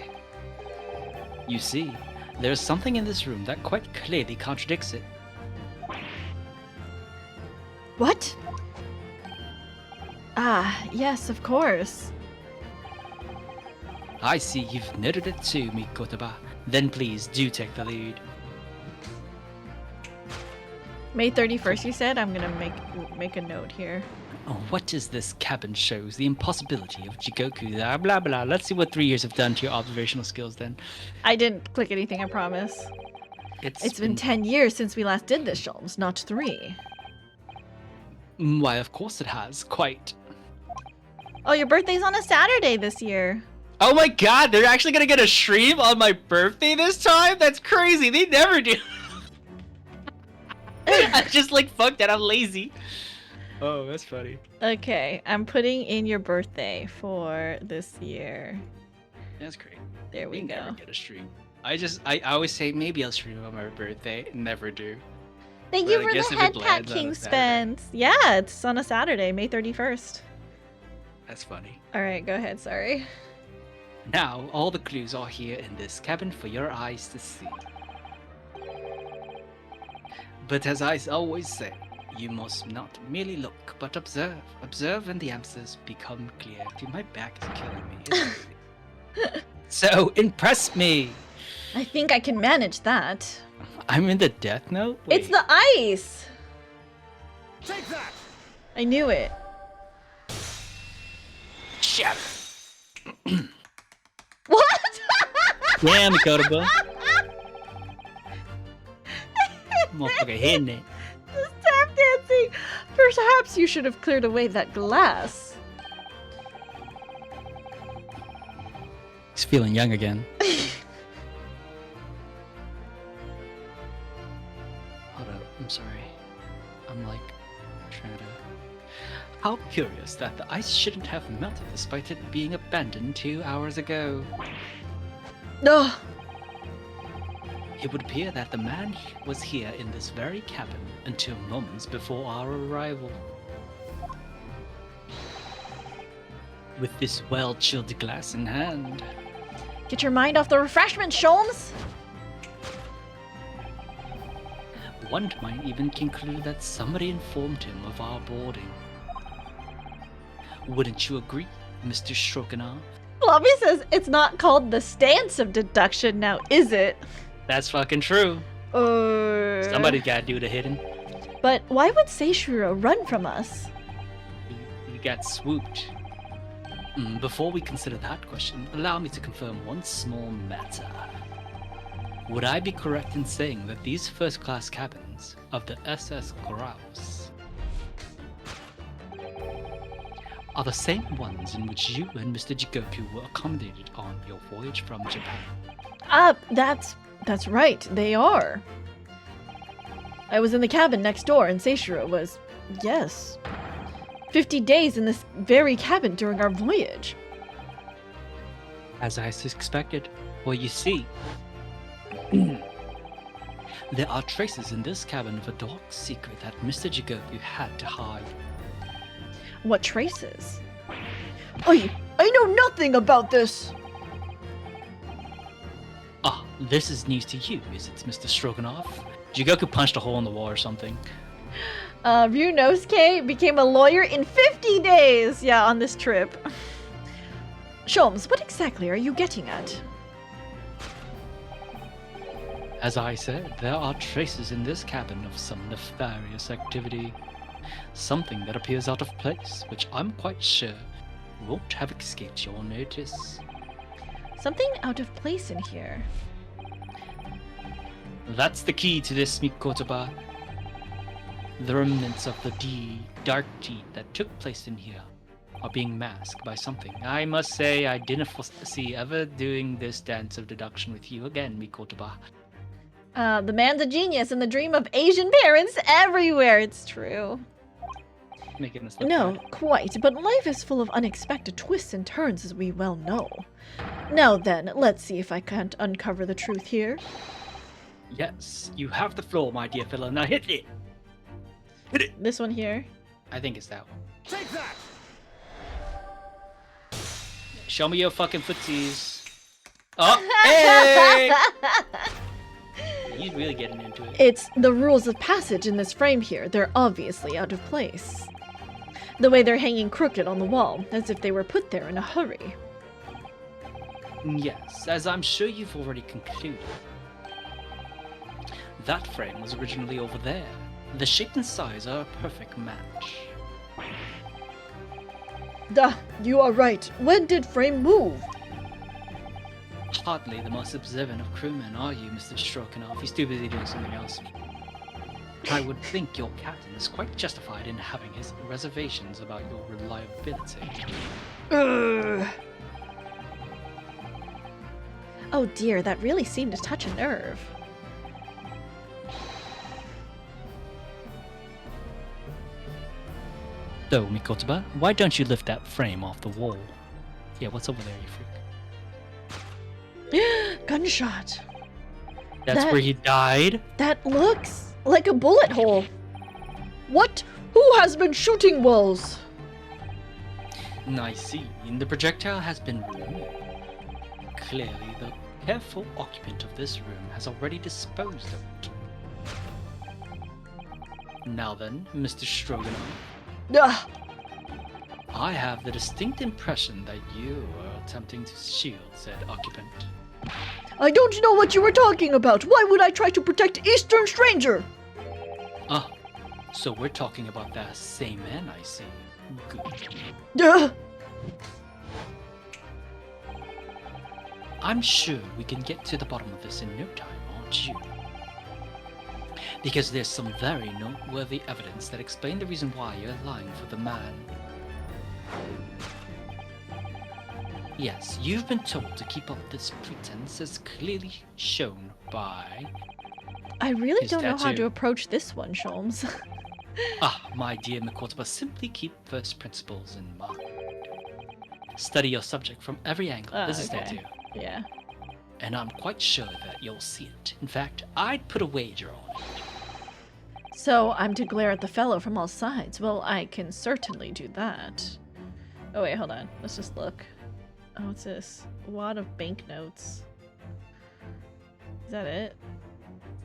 You see, there's something in this room that quite clearly contradicts it. What? Ah, yes, of course. I see you've noted it too, Mikotaba. Then please do take the lead. May 31st, you said? I'm gonna make a note here. Oh, what is this cabin shows? The impossibility of Jigoku. Blah blah. Let's see what 3 years have done to your observational skills then. I didn't click anything, I promise. It's been 10 years since we last did this, Sholmes, not 3. Why, of course it has. Quite. Oh, your birthday's on a Saturday this year. Oh my god, they're actually gonna get a stream on my birthday this time? That's crazy. They never do. I just like, fuck that, I'm lazy. Oh, that's funny. Okay, I'm putting in your birthday for this year. That's great. There we never go. get a stream. I always say maybe I'll stream on my birthday. Never do. Thank Well, you I for guess the if it head pat, lands on a King Saturday. Spence. Yeah, it's on a Saturday, May 31st. That's funny. All right, go ahead, sorry. Now, all the clues are here in this cabin for your eyes to see. But as I always say, you must not merely look, but observe. Observe and the answers become clear. Dude, my back is killing me. It's really- So, impress me! I think I can manage that. I'm in the Death Note? It's Wait. the ice! Take that! I knew it. Shut What? Yeah, Mikotaba. Motherfucker hitting it. Just tap dancing! Perhaps you should have cleared away that glass. He's feeling young again. Hold up, I'm sorry. I'm like, trying to... How curious that the ice shouldn't have melted despite it being abandoned 2 hours ago. Ugh. It would appear that the man was here in this very cabin until moments before our arrival. With this well-chilled glass in hand. Get your mind off the refreshments, Sholmes! One might even conclude that somebody informed him of our boarding. Wouldn't you agree, Mr. Stroganoff? Floppy says it's not called the stance of deduction now, is it? That's fucking true. Somebody gotta do the hidden. But why would Seishiro run from us? You got swooped. Before we consider that question, allow me to confirm one small matter. Would I be correct in saying that these first-class cabins of the SS Grouse are the same ones in which you and Mr. Jigoku were accommodated on your voyage from Japan? That's right, they are. I was in the cabin next door and Seishiro was, yes. 50 days in this very cabin during our voyage. As I suspected. Well, you see, there are traces in this cabin of a dark secret that Mr. Jigoku had to hide. What traces? I know nothing about this. Ah, this is news to you, is it, Mr. Stroganoff? Jigoku punched a hole in the wall or something. Ryunosuke became a lawyer in 50 days! Yeah, on this trip. Sholmes, what exactly are you getting at? As I said, there are traces in this cabin of some nefarious activity. Something that appears out of place, which I'm quite sure won't have escaped your notice. Something out of place in here. That's the key to this, Mikotoba. The remnants of the dark deed that took place in here are being masked by something. I must say, I didn't foresee ever doing this dance of deduction with you again, Mikotoba. The man's a genius and the dream of Asian parents everywhere, it's true. Making this look No, bad. quite, but life is full of unexpected twists and turns, as we well know. Now then, let's see if I can't uncover the truth here. Yes, you have the floor, my dear fellow. Now hit it! This one here. I think it's that one. Take that! Show me your fucking footsies. Oh, hey! He's really getting into it. It's the rules of passage in this frame here. They're obviously out of place. The way they're hanging crooked on the wall, as if they were put there in a hurry. Yes, as I'm sure you've already concluded. That frame was originally over there. The shape and size are a perfect match. Duh, you are right. When did frame move? Hardly the most observant of crewmen, are you, Mr. Stroganoff? He's too busy doing something else. I would think your captain is quite justified in having his reservations about your reliability. Oh dear, that really seemed to touch a nerve. So, Mikotoba, why don't you lift that frame off the wall? Yeah, what's over there, you freak? Gunshot. That's That- where he died? That looks like a bullet hole. What? Who has been shooting walls? I see. The projectile has been removed. Clearly, the careful occupant of this room has already disposed of it. Now then, Mr. Stroganoff, Ah, I have the distinct impression that you are attempting to shield said occupant. I don't know what you were talking about. Why would I try to protect Eastern Stranger? Ah, so we're talking about that same man, I see. Good. I'm sure we can get to the bottom of this in no time, aren't you? Because there's some very noteworthy evidence that explain the reason why you're lying for the man. Yes, you've been told to keep up this pretense as clearly shown by... I really His don't know how to tattoo. approach this one, Sholmes. Ah, my dear Mikotoba, simply keep first principles in mind. Study your subject from every angle. This is okay. tattoo. Yeah. And I'm quite sure that you'll see it. In fact, I'd put a wager on it. So I'm to glare at the fellow from all sides. Well, I can certainly do that. Oh wait, hold on. Let's just look. Oh, what's this? A wad of banknotes. Is that it?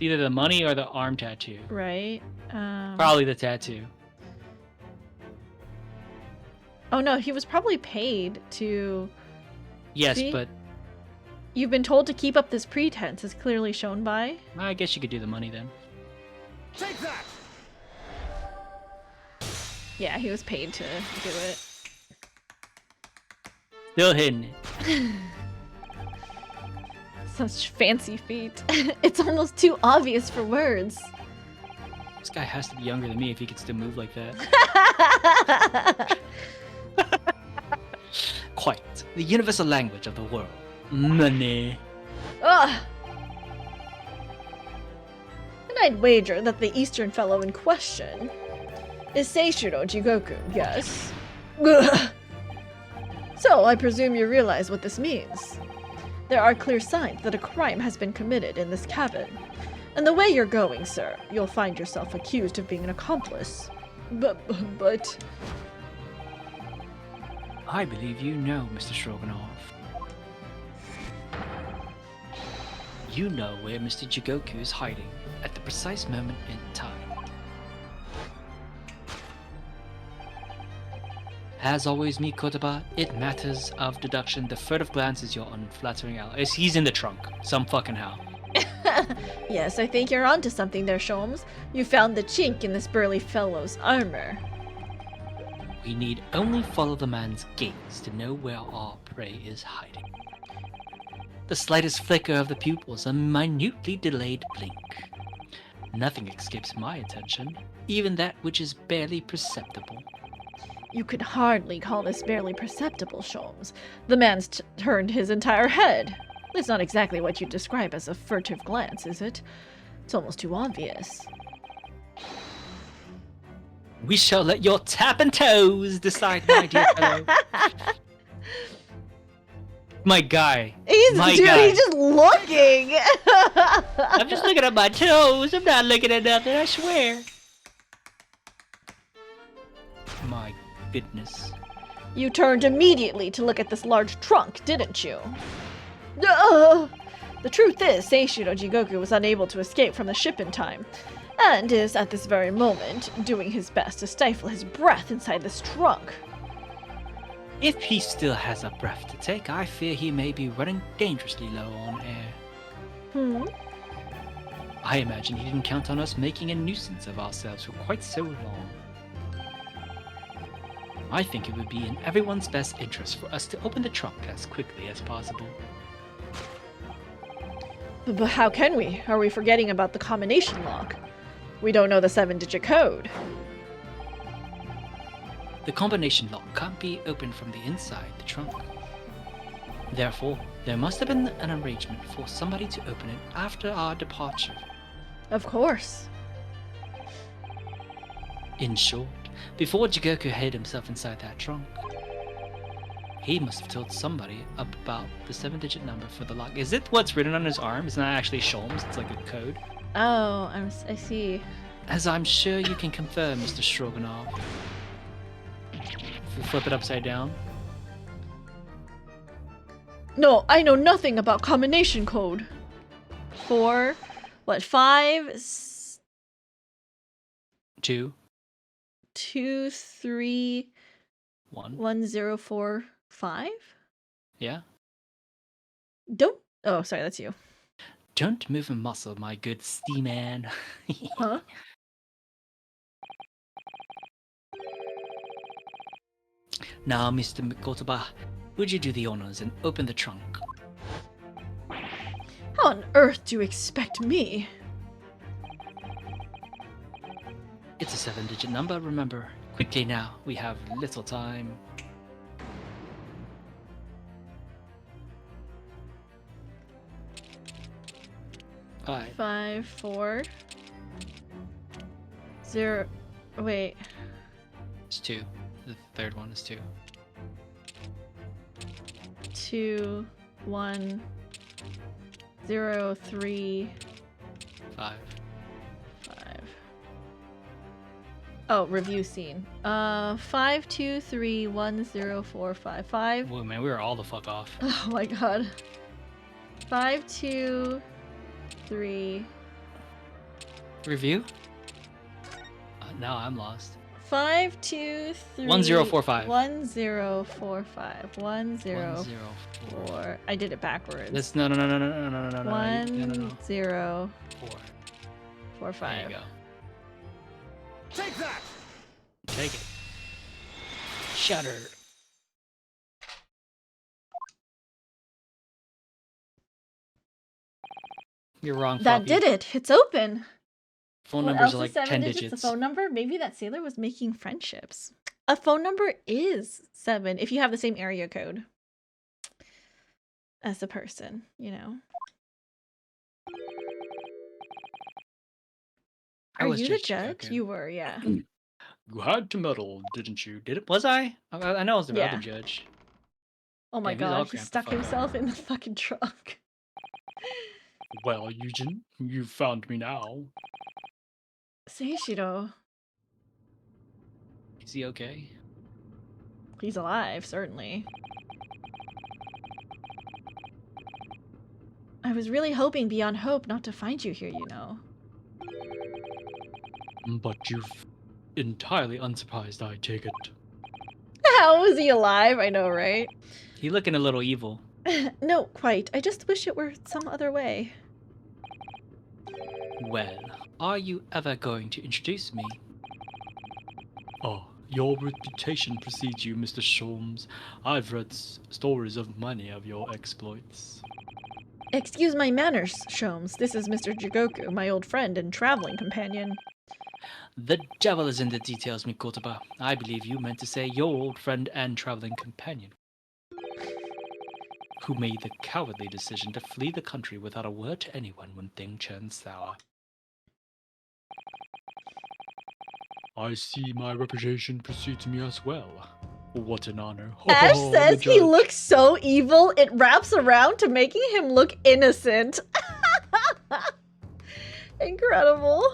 Either the money or the arm tattoo. Right? Probably the tattoo. Oh no, he was probably paid to... Yes, See? but You've been told to keep up this pretense, as clearly shown by... I guess you could do the money then. Take that! Yeah, he was paid to do it. Still hitting it. Such fancy feet. It's almost too obvious for words. This guy has to be younger than me if he can still move like that. Quite. The universal language of the world. Money. Ugh! And I'd wager that the eastern fellow in question is Seishiro Jigoku, yes? Ugh. So, I presume you realize what this means. There are clear signs that a crime has been committed in this cabin. And the way you're going, sir, you'll find yourself accused of being an accomplice. But... I believe you know, Mr. Stroganoff. You know where Mr. Jigoku is hiding at the precise moment in time. As always, Mikotoba, it matters of deduction. The furtive glance is your unflattering ally. He's in the trunk. Some fucking how. Yes, I think you're onto something there, Sholmes. You found the chink in this burly fellow's armor. We need only follow the man's gaze to know where our prey is hiding. The slightest flicker of the pupils, a minutely delayed blink. Nothing escapes my attention, even that which is barely perceptible. You could hardly call this barely perceptible, Sholmes. The man's turned his entire head. It's not exactly what you'd describe as a furtive glance, is it? It's almost too obvious. We shall let your tapping toes decide, my dear fellow. My guy. My guy. He's just looking! I'm just looking at my toes. I'm not looking at nothing, I swear. My goodness. You turned immediately to look at this large trunk, didn't you? Ugh! The truth is, Seishiro Jigoku was unable to escape from the ship in time, and is, at this very moment, doing his best to stifle his breath inside this trunk. If he still has a breath to take, I fear he may be running dangerously low on air. I imagine he didn't count on us making a nuisance of ourselves for quite so long. I think it would be in everyone's best interest for us to open the trunk as quickly as possible. But how can we? Are we forgetting about the combination lock? We don't know the 7-digit code. The combination lock can't be opened from the inside the trunk. Therefore, there must have been an arrangement for somebody to open it after our departure. Of course. In short, before Jigoku hid himself inside that trunk, he must have told somebody about the 7-digit number for the lock. Is it what's written on his arm? It's not actually Sholmes, it's like a code. Oh, I see. As I'm sure you can confirm, Mr. Stroganoff. If we flip it upside down. No, I know nothing about combination code. 4, what, 5, 2, 2, 3, 1. 1, 0, 4, 5? Yeah? Don't. Oh, sorry, that's you. Don't move a muscle, my good Steeman. Huh? Now, Mr. Mikotoba, would you do the honors and open the trunk? How on earth do you expect me? It's a 7-digit number, remember. Quickly now, we have little time. Alright. 5, 4, 0. Wait. It's 2. The third one is 2. 2, 1, 0, 3, 5. 5. Oh, review scene. 5, 2, 3, 1, 0, 4, 5, 5. Whoa, man, we were all the fuck off. Oh my god. 5, 2, 3. Review? Now I'm lost. 5, 2, 3. 1045. 1045. 104. 104. I did it backwards. Let's no. 1045. 4. There you go. Take that! Take it. Shutter. You're wrong. That Floppy. did it. It's open. Phone What numbers else are is like 7 10 digits. digits. A phone number? Maybe that sailor was making friendships. A phone number is 7 if you have the same area code as the person, you know. I Are was you the just judge? joking. You were, yeah. You had to meddle, didn't you? Did it? Was I? I know I was the Yeah. other judge. Oh my Damn, he's all god, he cramped the stuck fuck up. himself in the fucking trunk. Well, Eugen, you found me now. Seishiro. Is he okay? He's alive, certainly. I was really hoping beyond hope not to find you here, you know. But you've entirely unsurprised, I take it. How is he alive? I know, right? He looking a little evil. No, quite. I just wish it were some other way. Well, are you ever going to introduce me? Oh, your reputation precedes you, Mr. Sholmes. I've read stories of many of your exploits. Excuse my manners, Sholmes. This is Mr. Jigoku, my old friend and traveling companion. The devil is in the details, Mikotoba. I believe you meant to say your old friend and traveling companion, who made the cowardly decision to flee the country without a word to anyone when things turned sour. I see my reputation precedes me as well. What an honor. Ash Oh, says the he judge. looks so evil, it wraps around to making him look innocent. Incredible.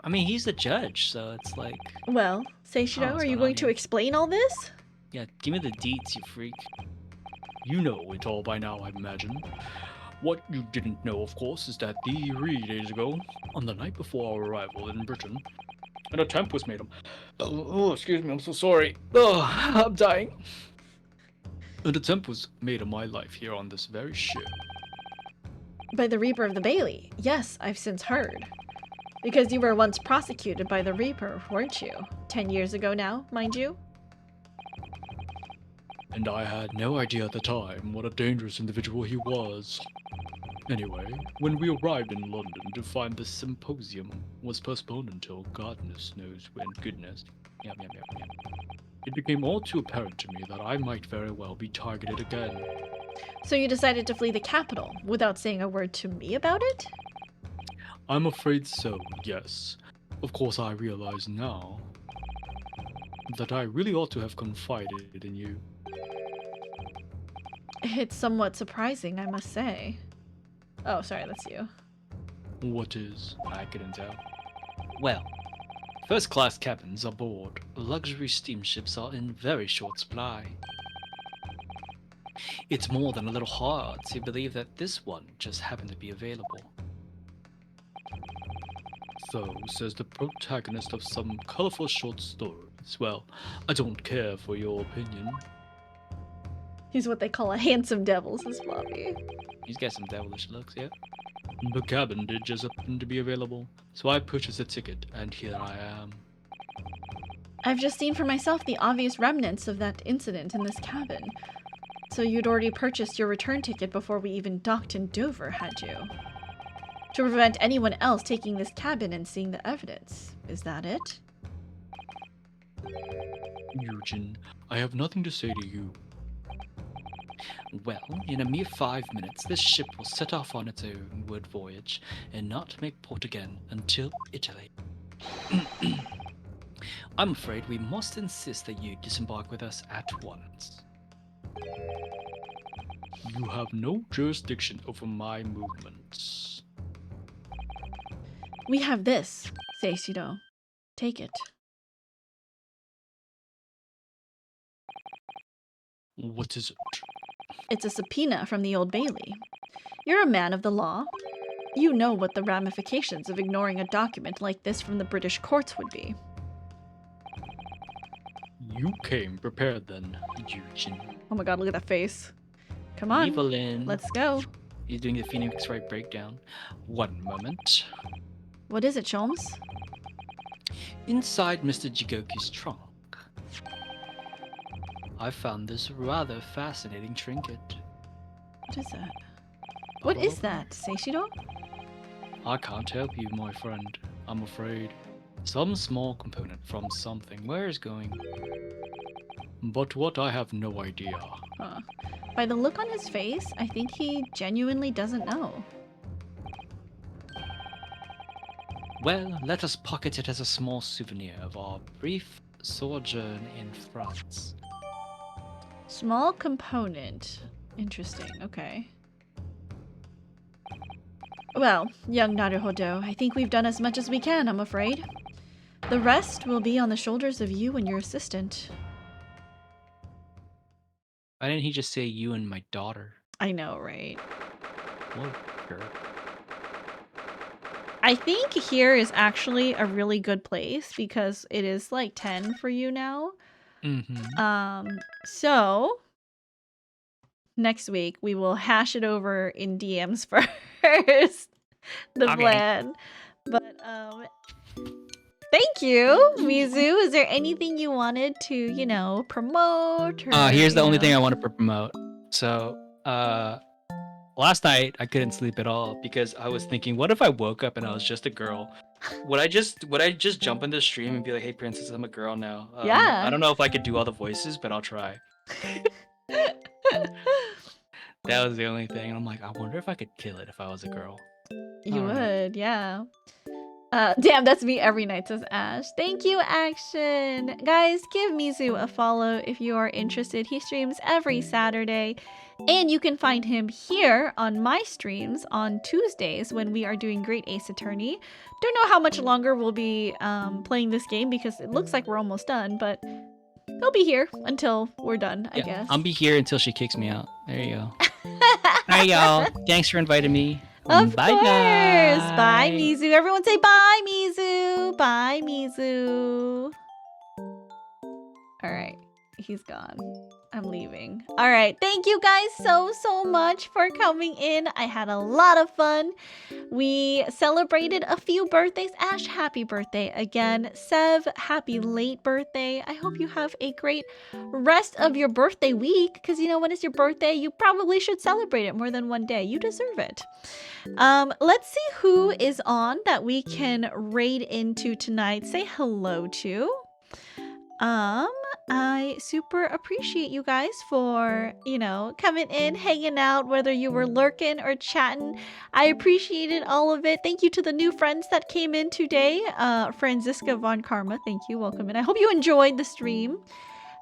I mean, he's the judge, so it's like, Well, Seishiro, what's are you going on going to here? explain all this? yeah, give me the deets, you freak. You know it all by now, I imagine. What you didn't know, of course, is that 3 days ago, on the night before our arrival in Britain, an attempt was made on... Oh, excuse me, I'm so sorry. Oh, I'm dying. An attempt was made on my life here on this very ship. By the Reaper of the Bailey. Yes, I've since heard. Because you were once prosecuted by the Reaper, weren't you? 10 years ago now, mind you? And I had no idea at the time what a dangerous individual he was. Anyway, when we arrived in London to find the symposium was postponed until goodness knows when. Goodness. Yep. It became all too apparent to me that I might very well be targeted again. So you decided to flee the capital without saying a word to me about it? I'm afraid so, yes. Of course, I realize now that I really ought to have confided in you. It's somewhat surprising, I must say. Oh, sorry, that's you. What is? I couldn't tell. Well, first-class cabins aboard luxury steamships are in very short supply. It's more than a little hard to believe that this one just happened to be available. So says the protagonist of some colorful short stories. Well, I don't care for your opinion. He's what they call a handsome devil, says Floppy. He's got some devilish looks, yeah. The cabin did just happen to be available, so I purchased a ticket, and here I am. I've just seen for myself the obvious remnants of that incident in this cabin. So you'd already purchased your return ticket before we even docked in Dover, had you? To prevent anyone else taking this cabin and seeing the evidence. Is that it? Eugen, I have nothing to say to you. Well, in a mere 5 minutes, this ship will set off on its onward voyage and not make port again until Italy. I'm afraid we must insist that you disembark with us at once. You have no jurisdiction over my movements. We have this, Seishiro. Take it. What is it? It's a subpoena from the Old Bailey. You're a man of the law. You know what the ramifications of ignoring a document like this from the British courts would be. You came prepared then, Eugene. Oh my god, look at that face. Come on, Evelyn. let's go. He's doing the Phoenix Wright breakdown. One moment. What is it, Sholmes? Inside Mr. Jigoku's trunk, I found this rather fascinating trinket. What is that? What is that, Seishiro? I can't help you, my friend. I'm afraid. Some small component from something. Where is going? But what I have no idea. Huh. By the look on his face, I think he genuinely doesn't know. Well, let us pocket it as a small souvenir of our brief sojourn in France. Small component. Interesting, okay. Well, young Naruhodo, I think we've done as much as we can, I'm afraid. The rest will be on the shoulders of you and your assistant. Why didn't he just say you and my daughter? I know, right? What a jerk. I think here is actually a really good place because it is like 10 for you now. So next week we will hash it over in DMs first. The Okay. plan. But thank you, Mizu. Is there anything you wanted to, you know, promote? Or, Here's the you only know- thing I want to promote. So, last night I couldn't sleep at all because I was thinking, what if I woke up and I was just a girl? Would I just jump in the stream and be like, "Hey, princess, I'm a girl now"? Yeah. I don't know if I could do all the voices, but I'll try. That was the only thing. And I'm like, I wonder if I could kill it if I was a girl. You Alright. would, yeah. Damn, that's me every night, says Ash. Thank you, Action. Guys, give Mizu a follow if you are interested. He streams every Saturday. And you can find him here on my streams on Tuesdays when we are doing Great Ace Attorney. Don't know how much longer we'll be playing this game because it looks like we're almost done, but he'll be here until we're done, I guess. I'll be here until she kicks me out. There you go. Alright, y'all. Thanks for inviting me. Of Bye course. bye. Bye, Mizu. Everyone say bye, Mizu. Bye, Mizu. All right. He's gone. I'm leaving. All right. Thank you guys so much for coming in. I had a lot of fun. We celebrated a few birthdays. Ash, happy birthday again. Sev, happy late birthday. I hope you have a great rest of your birthday week because, you know, when it's your birthday, you probably should celebrate it more than one day. You deserve it. Let's see who is on that we can raid into tonight. Say hello to. I super appreciate you guys for, you know, coming in, hanging out, whether you were lurking or chatting. I appreciated all of it. Thank you to the new friends that came in today. Franziska Von Karma, thank you. Welcome in. I hope you enjoyed the stream.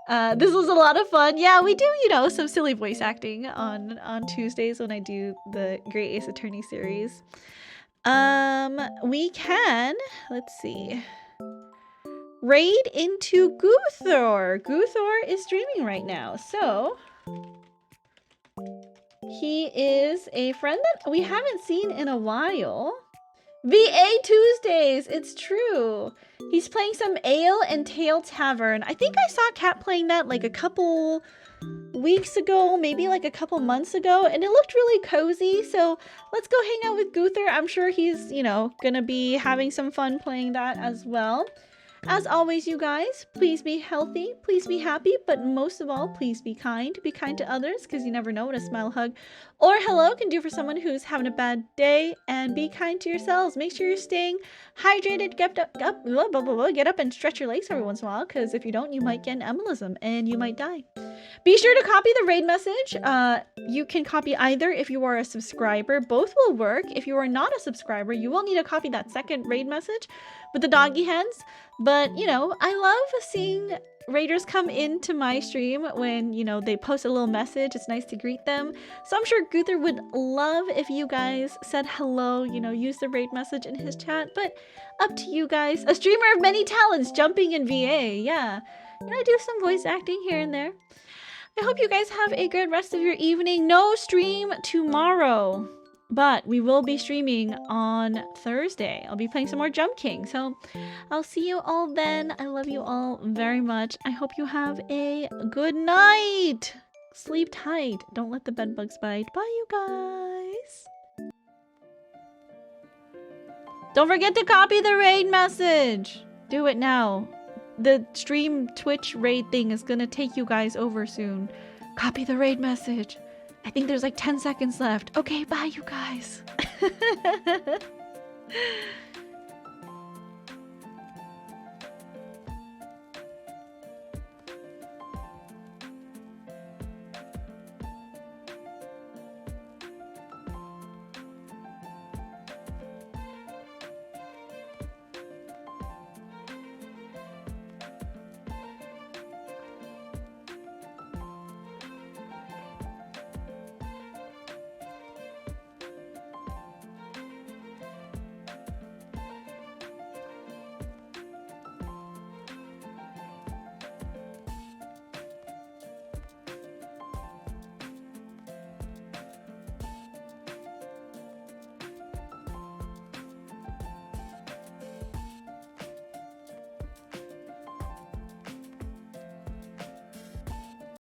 This was a lot of fun. Yeah, we do, you know, some silly voice acting on Tuesdays when I do the Great Ace Attorney series. We can, let's see, raid into Guthor. Guthor is streaming right now, so he is a friend that we haven't seen in a while. VA Tuesdays, it's true. He's playing some Ale and Tail Tavern. I think I saw Kat playing that like a couple weeks ago, maybe like a couple months ago, and it looked really cozy. So let's go hang out with Guthor. I'm sure he's, you know, gonna be having some fun playing that as well. As always, you guys, please be healthy, please be happy, but most of all, please be kind. Be kind to others, because you never know what a smile, hug, or hello can do for someone who's having a bad day, and be kind to yourselves. Make sure you're staying hydrated, get up and stretch your legs every once in a while, because if you don't, you might get an embolism, and you might die. Be sure to copy the raid message. You can copy either if you are a subscriber. Both will work. If you are not a subscriber, you will need to copy that second raid message with the doggy hands. But, you know, I love seeing raiders come into my stream when, you know, they post a little message. It's nice to greet them. So I'm sure Gunther would love if you guys said hello, you know, use the raid message in his chat. But up to you guys. A streamer of many talents, jumping in VA. Yeah. You know, I do some voice acting here and there. I hope you guys have a good rest of your evening. No stream tomorrow, but we will be streaming on Thursday. I'll be playing some more Jump King. So I'll see you all then. I love you all very much. I hope you have a good night. Sleep tight. Don't let the bed bugs bite. Bye, you guys. Don't forget to copy the raid message. Do it now. The stream Twitch raid thing is gonna take you guys over soon. Copy the raid message. I think there's like 10 seconds left. Okay, bye, you guys.